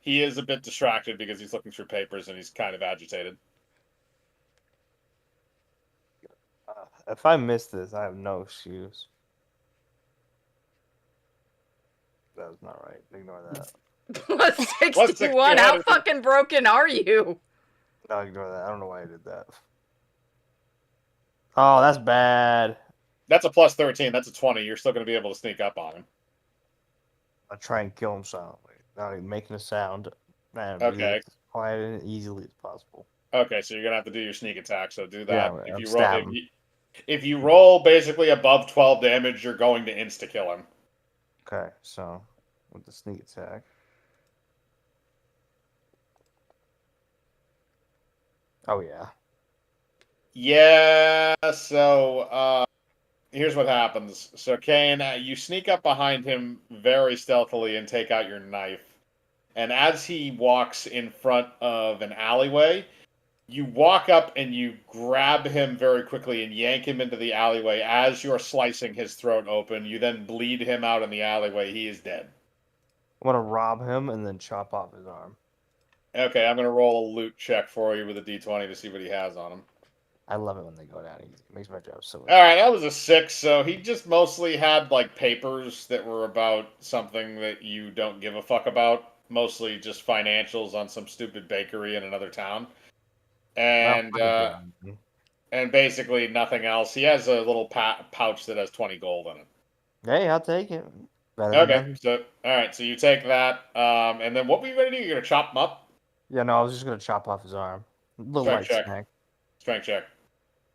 He is a bit distracted because he's looking through papers and he's kind of agitated.
If I miss this, I have no excuse. That was not right. Ignore that.
Plus
Plus
61. How
61.
fucking broken are you?
No, ignore that. I don't know why I did that. Oh, that's bad.
That's a plus 13. That's a 20. You're still going to be able to sneak up on him.
I'll try and kill him silently, not even making a sound. Man,
Okay.
as quiet and easily as possible.
Okay, so you're going to have to do your sneak attack. So do that.
Yeah,
if
I'm
you roll,
stabbing.
if you roll basically above 12 damage, you're going to insta kill him.
Okay, so with the sneak attack. Oh yeah.
Yeah. So here's what happens. So Kane, you sneak up behind him very stealthily and take out your knife. And as he walks in front of an alleyway, you walk up and you grab him very quickly and yank him into the alleyway. As you're slicing his throat open, you then bleed him out in the alleyway. He is dead.
I'm gonna rob him and then chop off his arm.
Okay, I'm going to roll a loot check for you with a d20 to see what he has on him.
I love it when they go down easy. It makes my job so easy.
Alright, that was a 6, so he just mostly had, like, papers that were about something that you don't give a fuck about. Mostly just financials on some stupid bakery in another town. And, and basically nothing else. He has a little pouch that has 20 gold in it.
Hey, I'll take it. Better than
Okay,
nothing.
so all right, so you take that, and then what were you gonna do? You're gonna chop him up?
Yeah, no, I was just gonna chop off his arm. Little
Strength
light
check.
snack.
Strength check.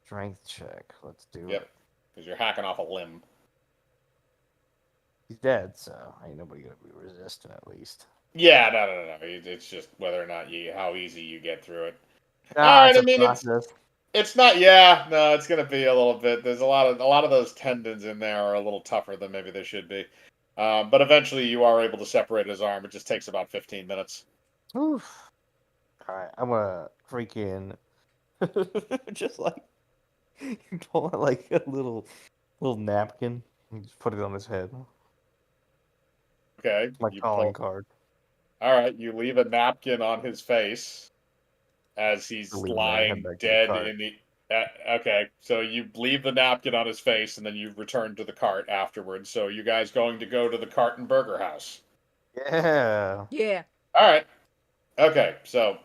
Strength check. Let's do
Yep,
it.
because you're hacking off a limb.
He's dead, so ain't nobody gonna be resistant at least.
Yeah, no. It's just whether or not how easy you get through it. All
Ah,
right,
it's
I
a
mean
process.
it's not. Yeah, no, it's gonna be a little bit. There's a lot of those tendons in there are a little tougher than maybe they should be. But eventually you are able to separate his arm. It just takes about 15 minutes.
Oof. All right, I'm gonna freaking just like pull out like a little napkin and just put it on his head.
Okay,
My
you
calling
pull.
card.
All right, you leave a napkin on his face as he's
Leave and then I head
lying
back to the
dead
cart.
in the. Okay, so you leave the napkin on his face and then you return to the cart afterwards. So you guys going to go to the Cart and Burger House?
Yeah.
Yeah.
All right. Okay, so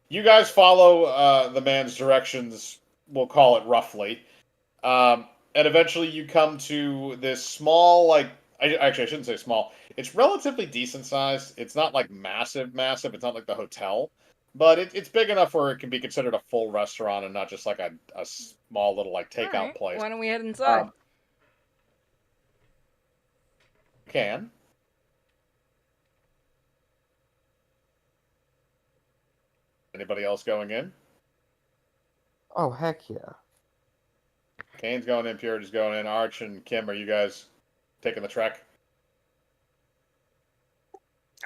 you guys follow the man's directions. We'll call it roughly, and eventually you come to this small, like actually I shouldn't say small. It's relatively decent sized. It's not like massive, massive. It's not like the hotel, but it's big enough where it can be considered a full restaurant and not just like a small little like
All
takeout
right.
place.
Why don't we head inside?
Can anybody else going in?
Oh heck yeah.
Kane's going in. Purity's going in. Arch and Kim, are you guys taking the trek?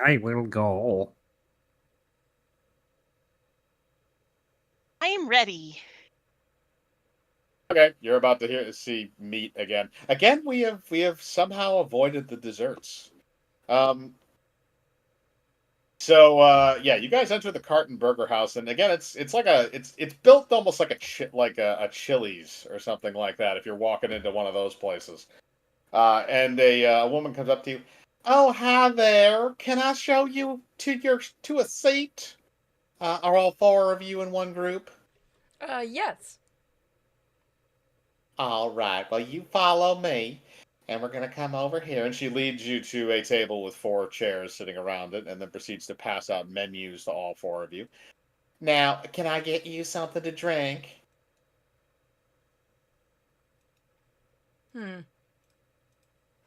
I will go.
I am ready.
Okay, you're about to see meat again. Again, we have somehow avoided the desserts. Um. So yeah, you guys enter the Cart and Burger House, and again, it's like it's built almost like a Chili's or something like that. If you're walking into one of those places, and a woman comes up to you. Oh, hi there. Can I show you to a seat? Are all four of you in one group?
Yes.
All right. Well, you follow me, and we're going to come over here. And she leads you to a table with four chairs sitting around it, and then proceeds to pass out menus to all four of you. Now, can I get you something to drink?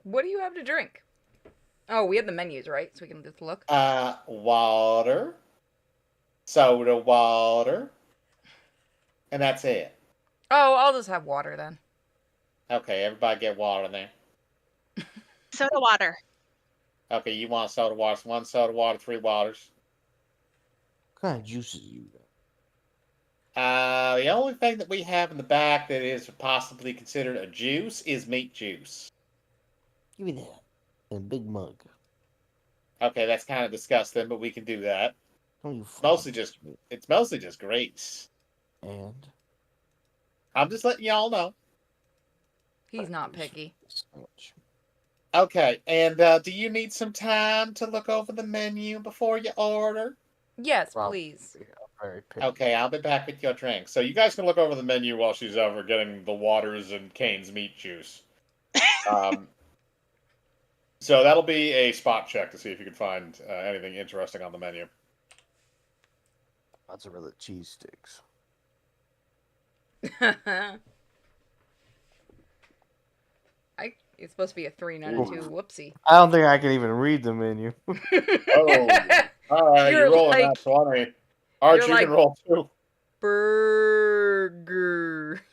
What do you have to drink? Oh, we have the menus, right? So we can just look.
Water, soda water, and that's it.
Oh, I'll just have water then.
Okay, everybody get water then.
Soda water.
Okay, you want soda water? So one soda water, three waters.
What kind of juices you got?
The only thing that we have in the back that is possibly considered a juice is meat juice.
Give me that. In a big mug.
Okay, that's kind of disgusting, but we can do that.
Don't you
It's mostly just grease.
And
I'm just letting y'all know.
He's not picky.
sandwich.
Okay, and do you need some time to look over the menu before you order?
Yes,
Probably.
please.
Yeah, very picky.
Okay, I'll be back with your drink. So you guys can look over the menu while she's over getting the waters and Kane's meat juice. So that'll be a spot check to see if you can find anything interesting on the menu.
Mozzarella cheese sticks.
It's supposed to be a 3, not a 2. Whoopsie.
I don't think I can even read the menu.
Oh, all right, you're rolling
like-
that 20. Arch,
you're
you
like-
can roll too.
Burger.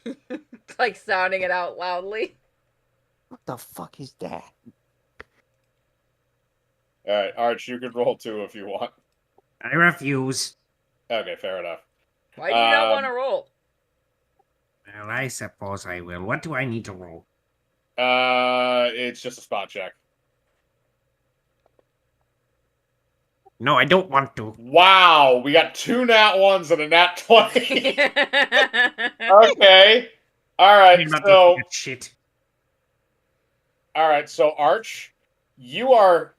It's like sounding it out loudly.
What the fuck is that?
All right, Arch, you can roll too if you want.
I refuse.
Okay, fair enough.
Why do you not want to roll?
Well, I suppose I will. What do I need to roll?
It's just a spot check.
No, I don't want to.
Wow, we got 2 nat 1s and a nat 20. Okay. All right,
I'm not
so
looking at shit.
all right, so Arch, you are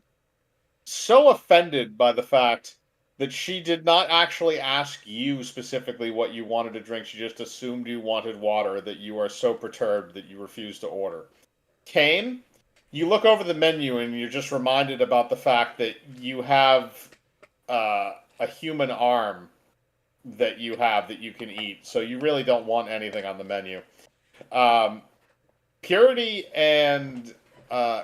so offended by the fact that she did not actually ask you specifically what you wanted to drink. She just assumed you wanted water, that you are so perturbed that you refuse to order. Kane, you look over the menu and you're just reminded about the fact that you have a human arm that you can eat. So you really don't want anything on the menu. Purity and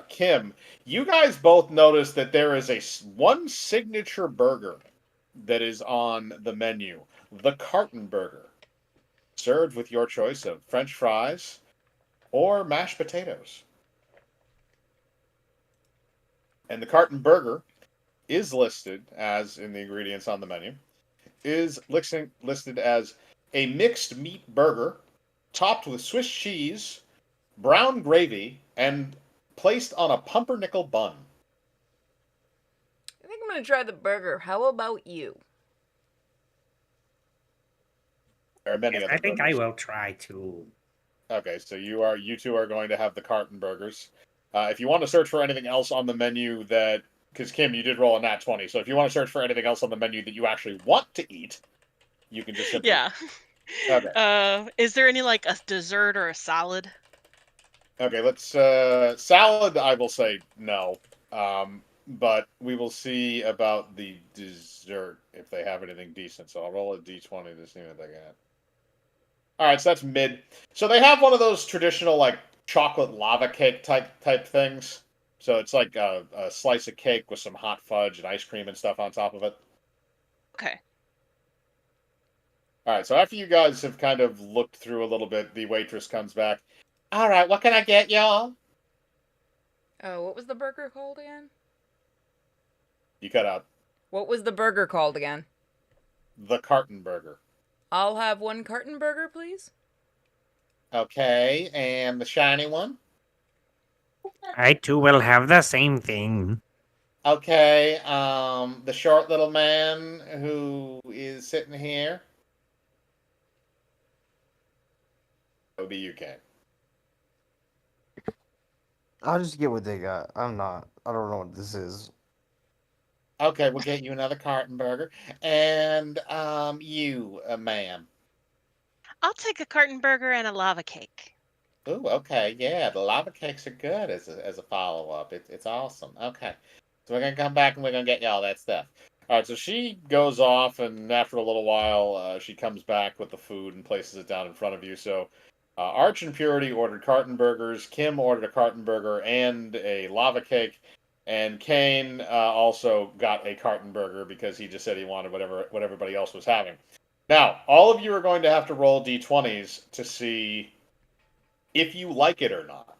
Kim, you guys both notice that there is one signature burger that is on the menu, the Carton Burger, served with your choice of French fries or mashed potatoes. And the Carton Burger is listed as in the ingredients on the menu, is listed as a mixed meat burger topped with Swiss cheese, brown gravy, and placed on a pumpernickel bun.
I think I'm gonna try the burger. How about you?
There are many
Yes,
other
I think I
burgers.
will try to.
Okay, so you two are going to have the Carton Burgers. If you want to search for anything else on the menu that, because Kim, you did roll a nat 20, so if you want to search for anything else on the menu that you actually want to eat, you can just simply.
Yeah.
Okay.
Is there any like a dessert or a salad?
Okay, let's salad. I will say no, but we will see about the dessert if they have anything decent. So I'll roll a d20 to see what they got. All right, so that's mid. So they have one of those traditional like chocolate lava cake type things. So it's like a slice of cake with some hot fudge and ice cream and stuff on top of it.
Okay.
All right, so after you guys have kind of looked through a little bit, the waitress comes back. All right, what can I get y'all?
Oh, what was the burger called again?
You cut out
What was the burger called again?
the Carton Burger.
I'll have one carton burger, please.
Okay, and the shiny one?
I too will have the same thing.
Okay, the short little man who is sitting here. That would be you, Kane.
I'll just get what they got. I don't know what this is.
Okay, we'll get you another carton burger. And, you, ma'am.
I'll take a carton burger and a lava cake.
Ooh, okay, yeah, the lava cakes are good as a follow-up. It's awesome. Okay, so we're gonna come back and we're gonna get you all that stuff. All right, so she goes off, and after a little while, she comes back with the food and places it down in front of you. So, Arch and Purity ordered carton burgers. Kim ordered a carton burger and a lava cake, and Kane also got a carton burger because he just said he wanted what everybody else was having. Now, all of you are going to have to roll d20s to see if you like it or not.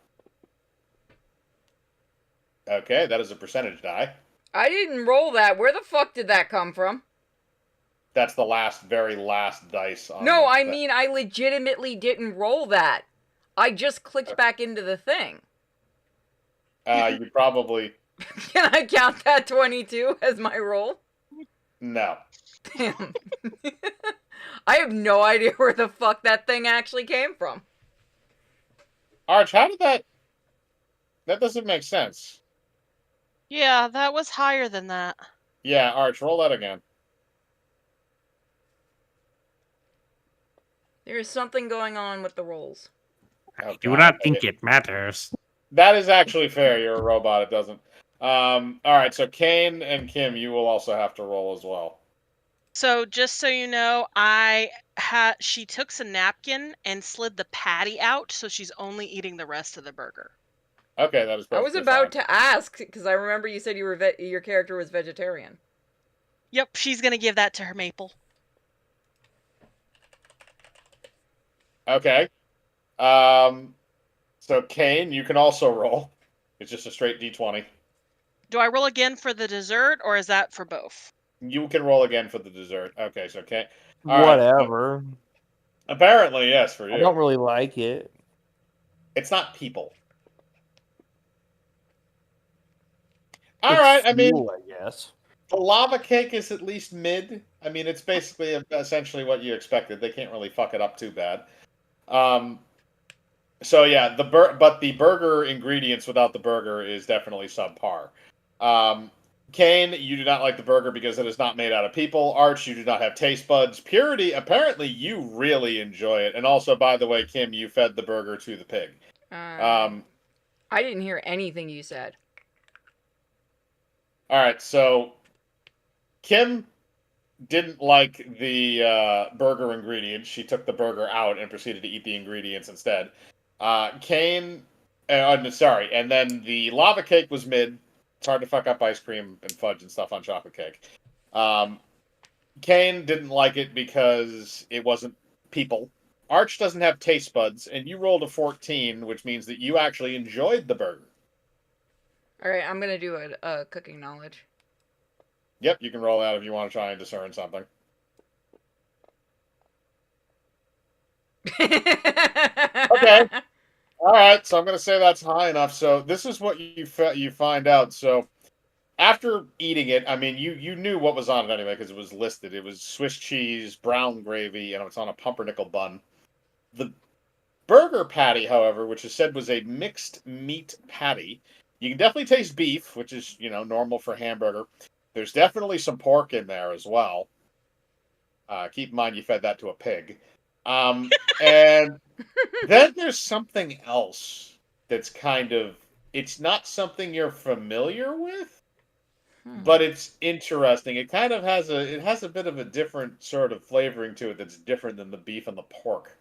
Okay, that is a percentage die.
I didn't roll that. Where the fuck did that come from?
That's the very last dice.
No, I mean, I legitimately didn't roll that. I just clicked back into the thing.
You probably...
Can I count that 22 as my roll?
No.
Damn. I have no idea where the fuck that thing actually came from.
Arch, how did that... That doesn't make sense.
Yeah, that was higher than that.
Yeah, Arch, roll that again.
There's something going on with the rolls.
I do not think it matters.
That is actually fair. You're a robot. It doesn't. All right, so Kane and Kim, you will also have to roll as well.
So just so you know, she took some napkin and slid the patty out, so she's only eating the rest of the burger.
Okay, that is perfect.
I was about to ask because I remember you said your character was vegetarian.
Yep, she's gonna give that to her maple.
Okay. So Kane, you can also roll. It's just a straight d20.
Do I roll again for the dessert, or is that for both?
You can roll again for the dessert. Okay, so Kane.
Whatever.
Right. Apparently, yes, for you.
I don't really like it.
It's not people. All right, I mean,
fuel, I guess.
the lava cake is at least mid. I mean, it's basically essentially what you expected. They can't really fuck it up too bad. So yeah, but the burger ingredients without the burger is definitely subpar. Kane, you do not like the burger because it is not made out of people. Arch, you do not have taste buds. Purity, apparently you really enjoy it. And also, by the way, Kim, you fed the burger to the pig.
I didn't hear anything you said.
All right, so Kim didn't like the burger ingredients. She took the burger out and proceeded to eat the ingredients instead. Kane, sorry, and then the lava cake was mid. It's hard to fuck up ice cream and fudge and stuff on chocolate cake. Um, Kane didn't like it because it wasn't people. Arch doesn't have taste buds, and you rolled a 14, which means that you actually enjoyed the burger.
All right, I'm gonna do a cooking knowledge.
Yep, you can roll that if you want to try and discern something. Okay. All right, so I'm going to say that's high enough. So this is what you find out. So after eating it, I mean, you knew what was on it anyway because it was listed. It was Swiss cheese, brown gravy, and it's on a pumpernickel bun. The burger patty, however, which is said was a mixed meat patty, you can definitely taste beef, which is normal for hamburger. There's definitely some pork in there as well. Keep in mind you fed that to a pig. And then there's something else that's it's not something you're familiar with, but it's interesting. It kind of has a bit of a different sort of flavoring to it that's different than the beef and the pork.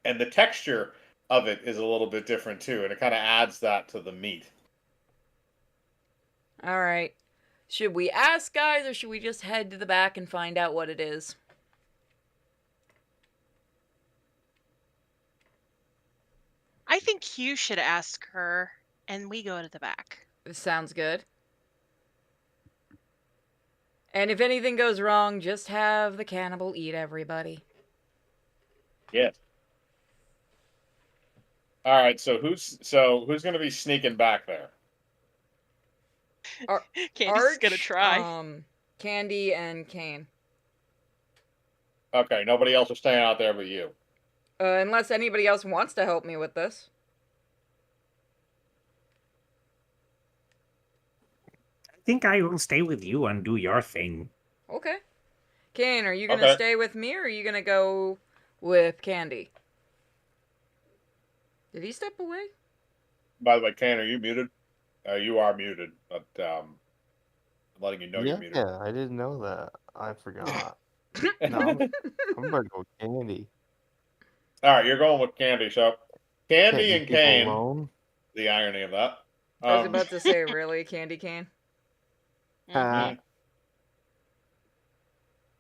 And the texture of it is a little bit different too, and it kind of adds that to the meat.
All right. Should we ask, guys, or should we just head to the back and find out what it is?
I think you should ask her, and we go to the back.
This sounds good. And if anything goes wrong, just have the cannibal eat everybody.
Yes. All right. So who's going to be sneaking back there?
Candy's gonna try.
Candy and Kane.
Okay. Nobody else is staying out there but you.
Unless anybody else wants to help me with this.
I think I will stay with you and do your thing.
Okay. Kane, are you gonna stay with me or are you gonna go with Candy? Did he step away?
By the way, Kane, are you muted? You are muted, but I'm letting you know you're muted.
Yeah, I didn't know that. I forgot. No, I'm about to go with Candy.
All right, you're going with Candy. So Candy
Can't
and Kane.
alone.
The irony of that.
I was about to say, really, Candy Cane?
All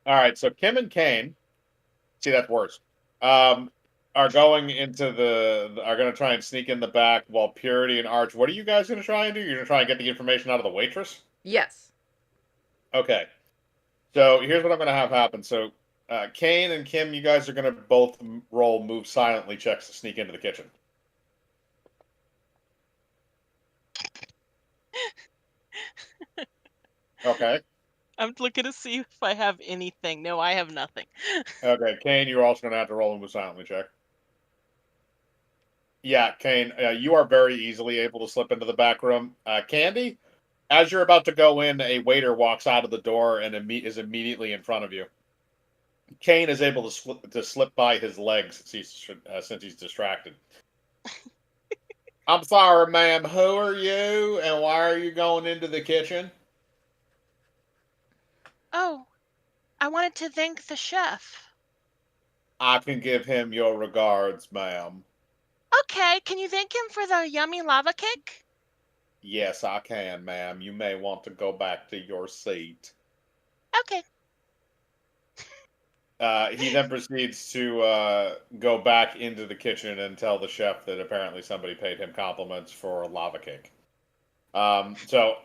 right, so Kim and Kane. See, that's worse. Are going are going to try and sneak in the back while Purity and Arch. What are you guys going to try and do? You're going to try and get the information out of the waitress?
Yes.
Okay. So here's what I'm going to have happen. So Kane and Kim, you guys are going to both roll move silently checks to sneak into the kitchen. Okay.
I'm looking to see if I have anything. No, I have nothing.
Okay, Kane, you're also going to have to roll a move silently check. Yeah, Kane, you are very easily able to slip into the back room. Candy, as you're about to go in, a waiter walks out of the door and is immediately in front of you. Kane is able to slip by his legs since he's distracted. I'm sorry, ma'am. Who are you, and why are you going into the kitchen?
Oh, I wanted to thank the chef.
I can give him your regards, ma'am.
Okay, can you thank him for the yummy lava cake?
Yes, I can, ma'am. You may want to go back to your seat.
Okay.
He then proceeds to go back into the kitchen and tell the chef that apparently somebody paid him compliments for a lava cake. So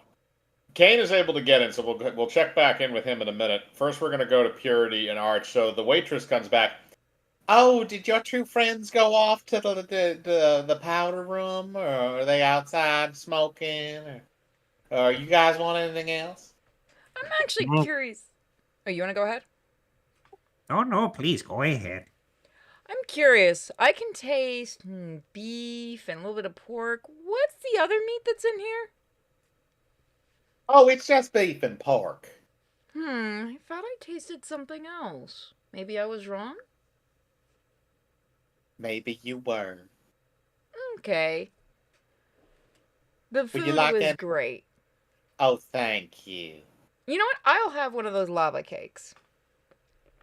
Kane is able to get in, so we'll check back in with him in a minute. First, we're going to go to Purity and Arch. So the waitress comes back. Oh, did your two friends go off to the powder room, or are they outside smoking? Or you guys want anything else?
I'm actually curious. Oh, you want to go ahead?
Oh, no, please, go ahead.
I'm curious. I can taste beef and a little bit of pork. What's the other meat that's in here?
Oh, it's just beef and pork.
I thought I tasted something else. Maybe I was wrong?
Maybe you were.
Okay. The
Would you
food
like
was
it?
great.
Oh, thank you.
You know what? I'll have one of those lava cakes.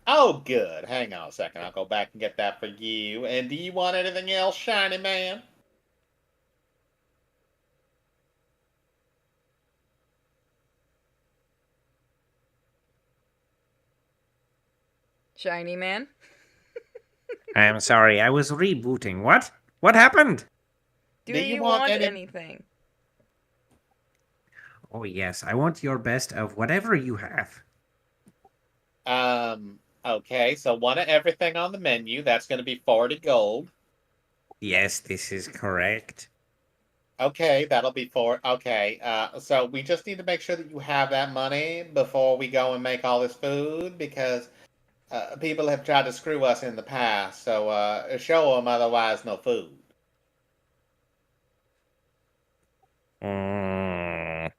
Oh, good. Hang on a second. I'll go back and get that for you. And do you want anything else, shiny man?
Shiny man?
I'm sorry, I was rebooting. What? What happened?
Do
Do you
you
want
want
any?
anything?
Oh, yes, I want your best of whatever you have.
Okay, so one of everything on the menu. That's going to be 40 gold.
Yes, this is correct.
Okay, that'll be four. Okay, so we just need to make sure that you have that money before we go and make all this food because people have tried to screw us in the past. So show them, otherwise no food.
Mm,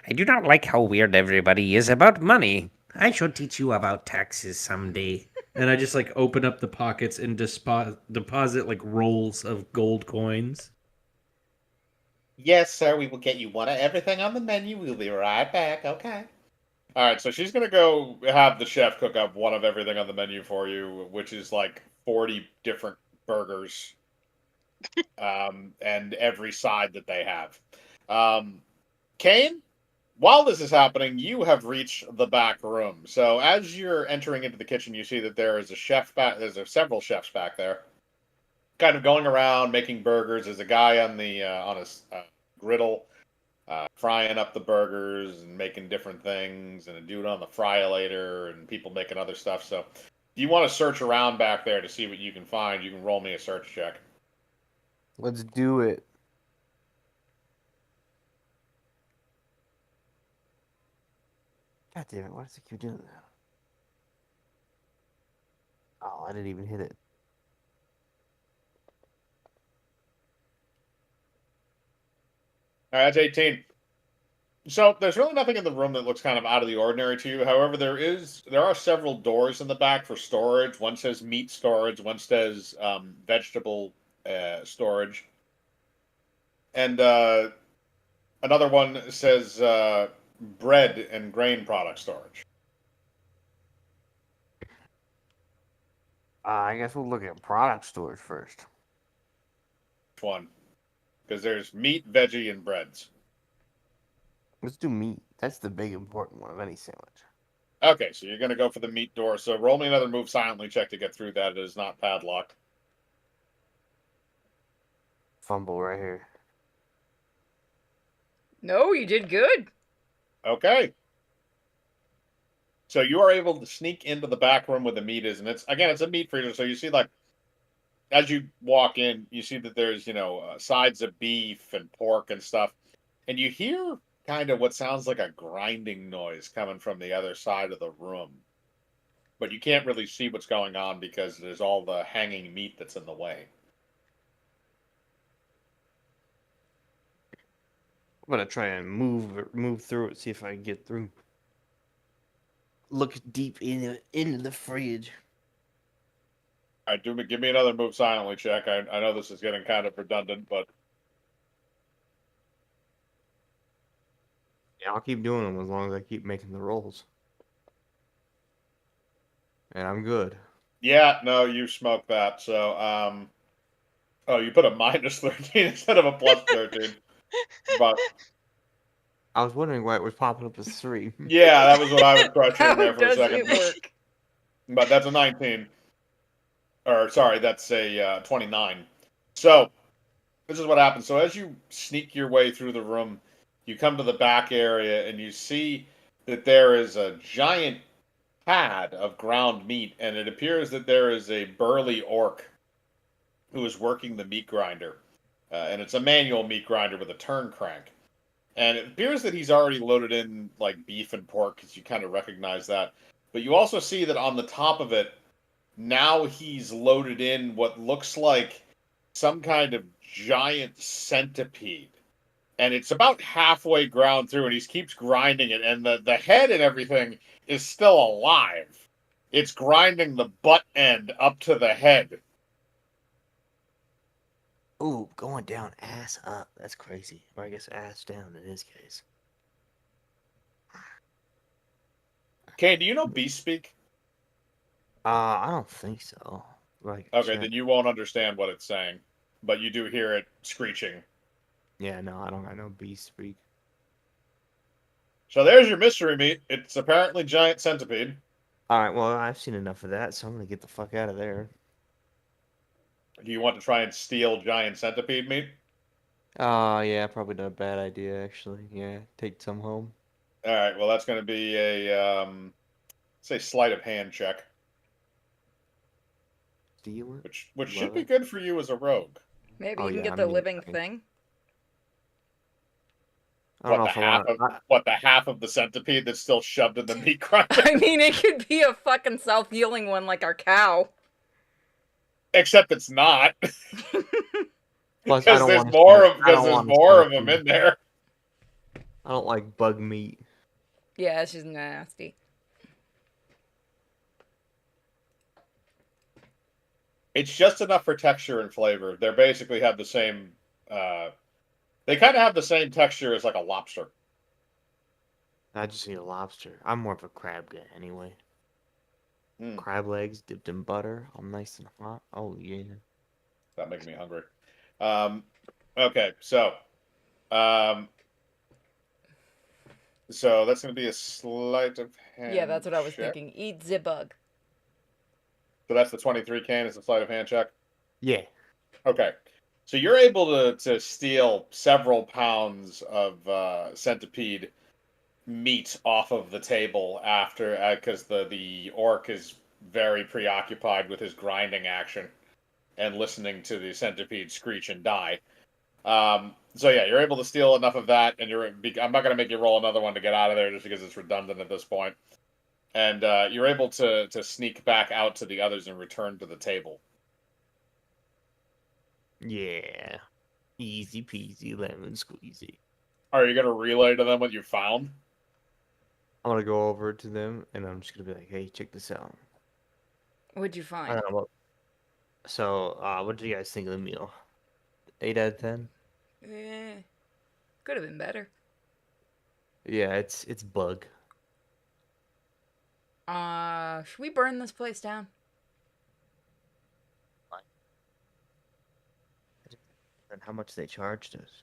I do not like how weird everybody is about money. I should teach you about taxes someday.
And I just like open up the pockets and deposit like rolls of gold coins.
Yes, sir. We will get you one of everything on the menu. We'll be right back. Okay. All right, so she's gonna go have the chef cook up one of everything on the menu for you, which is like 40 different burgers, and every side that they have. Um, Kane, while this is happening, you have reached the back room. So as you're entering into the kitchen, you see that there is a chef back. There's several chefs back there, kind of going around making burgers. There's a guy on the on a griddle frying up the burgers and making different things, and a dude on the fryolator, and people making other stuff. So, if you want to search around back there to see what you can find, you can roll me a search check.
Let's do it. God damn it! Why does it keep doing that? Oh, I didn't even hit it.
All right, that's 18. So there's really nothing in the room that looks kind of out of the ordinary to you. However, there are several doors in the back for storage. One says meat storage, one says vegetable storage, and another one says bread and grain product storage.
I guess we'll look at product storage first.
Which one? Because there's meat, veggie, and breads.
Let's do meat. That's the big important one of any sandwich.
Okay, so you're going to go for the meat door. So roll me another move silently check to get through that. It is not padlocked.
Fumble right here.
No, you did good.
Okay. So you are able to sneak into the back room where the meat is, and it's a meat freezer. So you see, like, as you walk in, you see that there's sides of beef and pork and stuff, and you hear kind of what sounds like a grinding noise coming from the other side of the room, but you can't really see what's going on because there's all the hanging meat that's in the way.
I'm gonna try and move through it, see if I can get through. Look deep into the fridge.
All right, give me another move silently check. I know this is getting kind of redundant, but
Yeah, I'll keep doing them as long as I keep making the rolls. And I'm good.
yeah, no, you smoked that. So, oh, you put a minus 13 instead of a plus 13. But
I was wondering why it was popping up as 3.
yeah, that was what I was
How
questioning there for a
does
second.
it work?
But that's a 19. Or, sorry, that's a 29. So, this is what happens. So, as you sneak your way through the room, you come to the back area and you see that there is a giant pad of ground meat, and it appears that there is a burly orc who is working the meat grinder. And it's a manual meat grinder with a turn crank. And it appears that he's already loaded in like beef and pork, because you kind of recognize that. But you also see that on the top of it, now he's loaded in what looks like some kind of giant centipede. and it's about halfway ground through, and he keeps grinding it, and the head and everything is still alive. It's grinding the butt end up to the head.
Ooh, going down ass up. That's crazy. Or I guess ass down in his case.
Kane, do you know beast speak?
I don't think so. Like,
Okay,
check.
then you won't understand what it's saying, but you do hear it screeching.
Yeah, no, I don't. I know beast speak.
So there's your mystery meat. It's apparently giant centipede.
All right, well, I've seen enough of that, so I'm gonna get the fuck out of there.
Do you want to try and steal giant centipede meat?
Yeah, probably not a bad idea actually. Yeah, take some home.
All right. Well, that's going to be a say sleight of hand check,
Steal it.
which should
Love
be
it.
good for you as a rogue.
Maybe
Oh,
you can
yeah,
get
I
the
mean,
living
I mean-
thing.
I don't know
What
if
the
I
half
want.
of what the half of the centipede that's still shoved in the meat grinder?
I mean, it could be a fucking self-healing one like our cow.
Except it's not,
Plus, I
because
don't
there's
want.
more of
I
because
don't
there's
want
more of them in there.
I don't like bug meat.
Yeah, she's nasty.
It's just enough for texture and flavor. They basically have the same. They kind of have the same texture as like a lobster.
I just eat a lobster. I'm more of a crab guy anyway.
Mm,
Crab legs dipped in butter, all nice and hot. Oh yeah.
that making me hungry. Okay, so um, so that's going to be a sleight of hand.
Yeah, that's what I was
check.
thinking. Eat the bug.
So that's the 23 can. It's a sleight of hand check.
Yeah.
Okay, so you're able to steal several pounds of centipede meat off of the table after because the orc is very preoccupied with his grinding action and listening to the centipede screech and die. So yeah, you're able to steal enough of that, and I'm not going to make you roll another one to get out of there just because it's redundant at this point. And you're able to sneak back out to the others and return to the table.
Yeah. Easy peasy lemon squeezy.
Are you going to relay to them what you found?
I'm gonna go over to them and I'm just gonna be like, hey, check this out.
What'd you
I
find?
don't know what. So, what do you guys think of the meal? 8 out of 10?
Could have been better.
Yeah, it's bug.
Should we burn this place down?
And how much they charged us.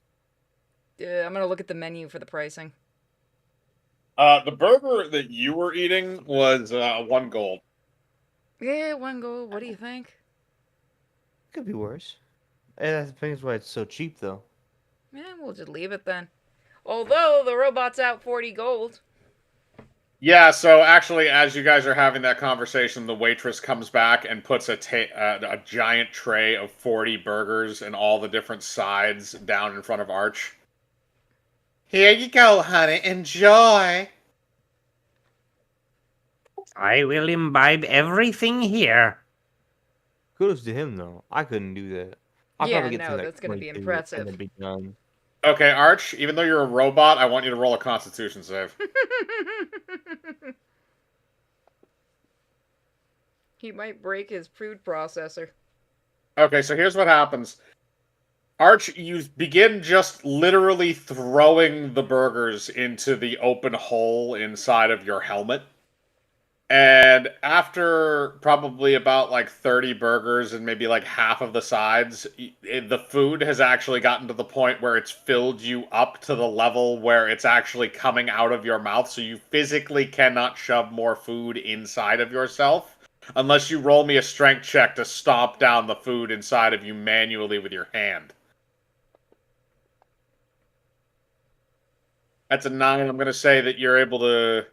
I'm gonna look at the menu for the pricing.
The burger that you were eating was 1 gold.
Yeah, 1 gold. What do you think?
Could be worse. And that's the thing is why it's so cheap though.
Yeah, we'll just leave it then. Although the robot's out 40 gold.
Yeah, so actually, as you guys are having that conversation, the waitress comes back and puts a giant tray of 40 burgers and all the different sides down in front of Arch. Here you go, honey. Enjoy.
I will imbibe everything here.
Kudos to him though. I couldn't do that. I'll
Yeah,
probably get
no,
to like
that's gonna be
22
impressive.
and then be done.
Okay, Arch, even though you're a robot, I want you to roll a constitution save.
He might break his food processor.
Okay, so here's what happens. Arch, you begin just literally throwing the burgers into the open hole inside of your helmet. And after probably about like 30 burgers and maybe like half of the sides, the food has actually gotten to the point where it's filled you up to the level where it's actually coming out of your mouth. So you physically cannot shove more food inside of yourself unless you roll me a strength check to stomp down the food inside of you manually with your hand. That's a 9. I'm going to say that you're able to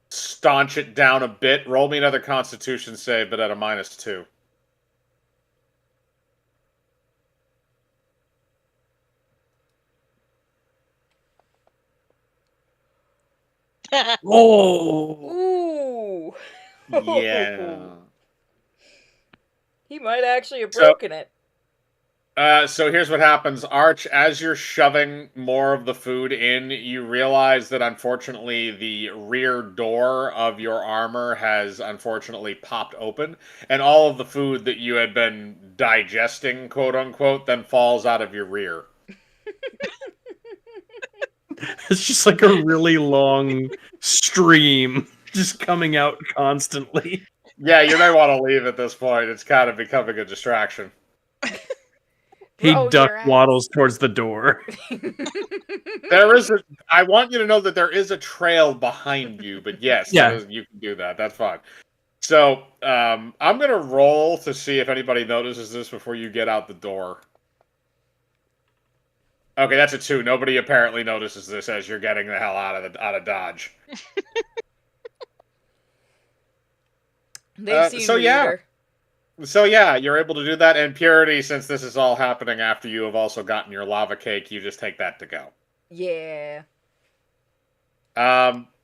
staunch it down a bit. Roll me another constitution save, but at a -2.
Oh,
Ooh!
Yeah.
He might actually have
So-
broken it.
So here's what happens, Arch. As you're shoving more of the food in, you realize that unfortunately the rear door of your armor has unfortunately popped open, and all of the food that you had been digesting, quote unquote, then falls out of your rear.
It's just like a really long stream just coming out constantly.
Yeah, you may want to leave at this point. It's kind of becoming a distraction.
He
Roll
duck
your ass.
waddles towards the door.
There is a. I want you to know that there is a trail behind you, but yes,
Yeah.
that is, you can do that. That's fine. So, I'm gonna roll to see if anybody notices this before you get out the door. Okay, that's a 2. Nobody apparently notices this as you're getting the hell out of Dodge.
They've seen
so yeah,
weirder.
so yeah, you're able to do that. And Purity, since this is all happening after you have also gotten your lava cake, you just take that to go.
Yeah.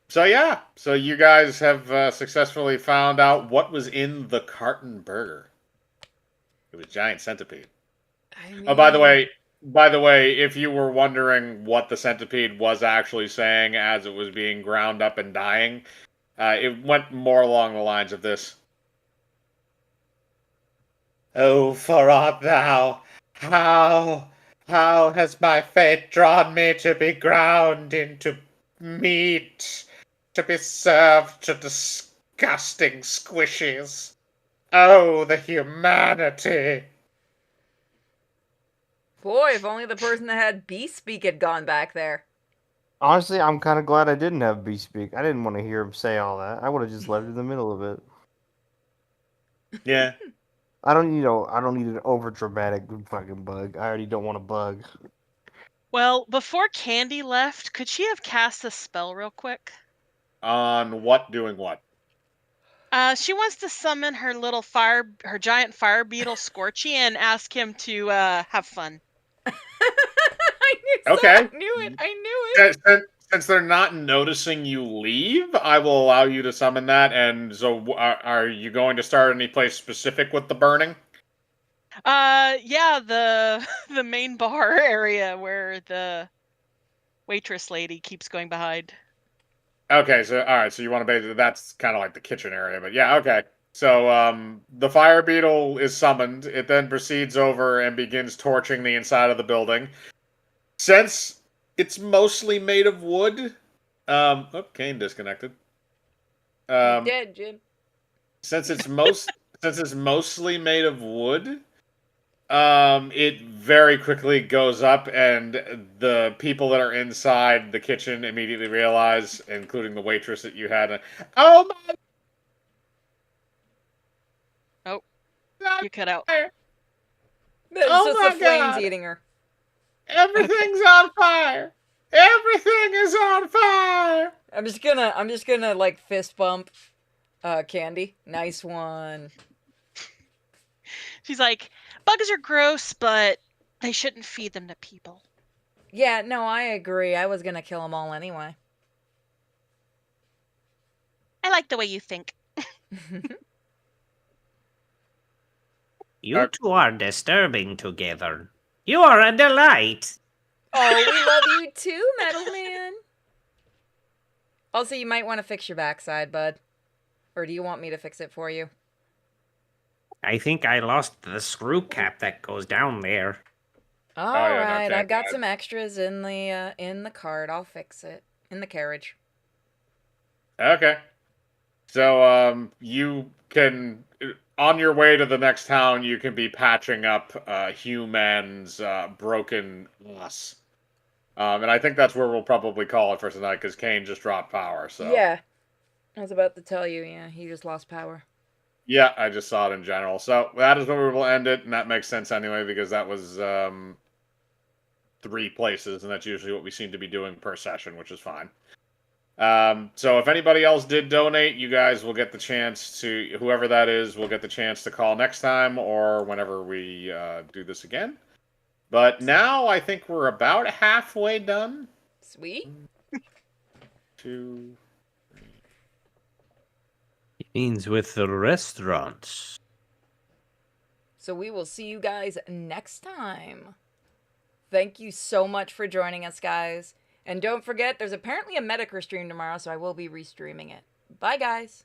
So yeah, so you guys have successfully found out what was in the carton burger. It was giant centipede.
I mean...
Oh, by the way, if you were wondering what the centipede was actually saying as it was being ground up and dying, it went more along the lines of this. Oh, for art thou, how has my fate drawn me to be ground into meat, to be served to disgusting squishes? Oh, the humanity!
Boy, if only the person that had beast speak had gone back there.
Honestly, I'm kind of glad I didn't have B speak. I didn't want to hear him say all that. I would have just left it in the middle of it.
Yeah.
I don't need an over dramatic fucking bug. I already don't want a bug.
Well, before Candy left, could she have cast a spell real quick?
On what doing what?
She wants to summon her giant fire beetle Scorchy and ask him to have fun.
Okay.
I knew it.
Since they're not noticing you leave, I will allow you to summon that. And so, are you going to start any place specific with the burning?
Yeah, the main bar area where the waitress lady keeps going behind.
Okay, so all right, so you want to basically, that's kind of like the kitchen area, but yeah, okay. So the fire beetle is summoned. It then proceeds over and begins torching the inside of the building. Since it's mostly made of wood, Kane disconnected.
You're dead, Jim.
Since it's mostly made of wood, it very quickly goes up, and the people that are inside the kitchen immediately realize, including the waitress that you had, oh my!
Oh, you cut out.
It's
Oh
just
my
the flames
God.
eating her.
Everything's on fire! Everything is on fire!
I'm just gonna like fist bump Candy. Nice one.
She's like, bugs are gross, but they shouldn't feed them to people.
Yeah, no, I agree. I was gonna kill them all anyway.
I like the way you think.
You two are disturbing together. You are a delight.
Oh, we love you too, Metal Man. Also, you might want to fix your backside, bud. Or do you want me to fix it for you?
I think I lost the screw cap that goes down there.
All
yeah, no,
right,
check
I've got
that.
some extras in the cart. I'll fix it in the carriage.
Okay. So, you can, on your way to the next town, you can be patching up Human's broken us. And I think that's where we'll probably call it for tonight, because Kane just dropped power, so.
Yeah, I was about to tell you. Yeah, he just lost power.
Yeah, I just saw it in general. So, that is where we will end it, and that makes sense anyway, because that was 3 places, and that's usually what we seem to be doing per session, which is fine. So if anybody else did donate, you guys will get the chance to, whoever that is, will get the chance to call next time or whenever we do this again. But now I think we're about halfway done.
Sweet.
2.
It means with the restaurants.
So we will see you guys next time. Thank you so much for joining us, guys. And don't forget, there's apparently a Metacrist stream tomorrow, so I will be restreaming it. Bye, guys.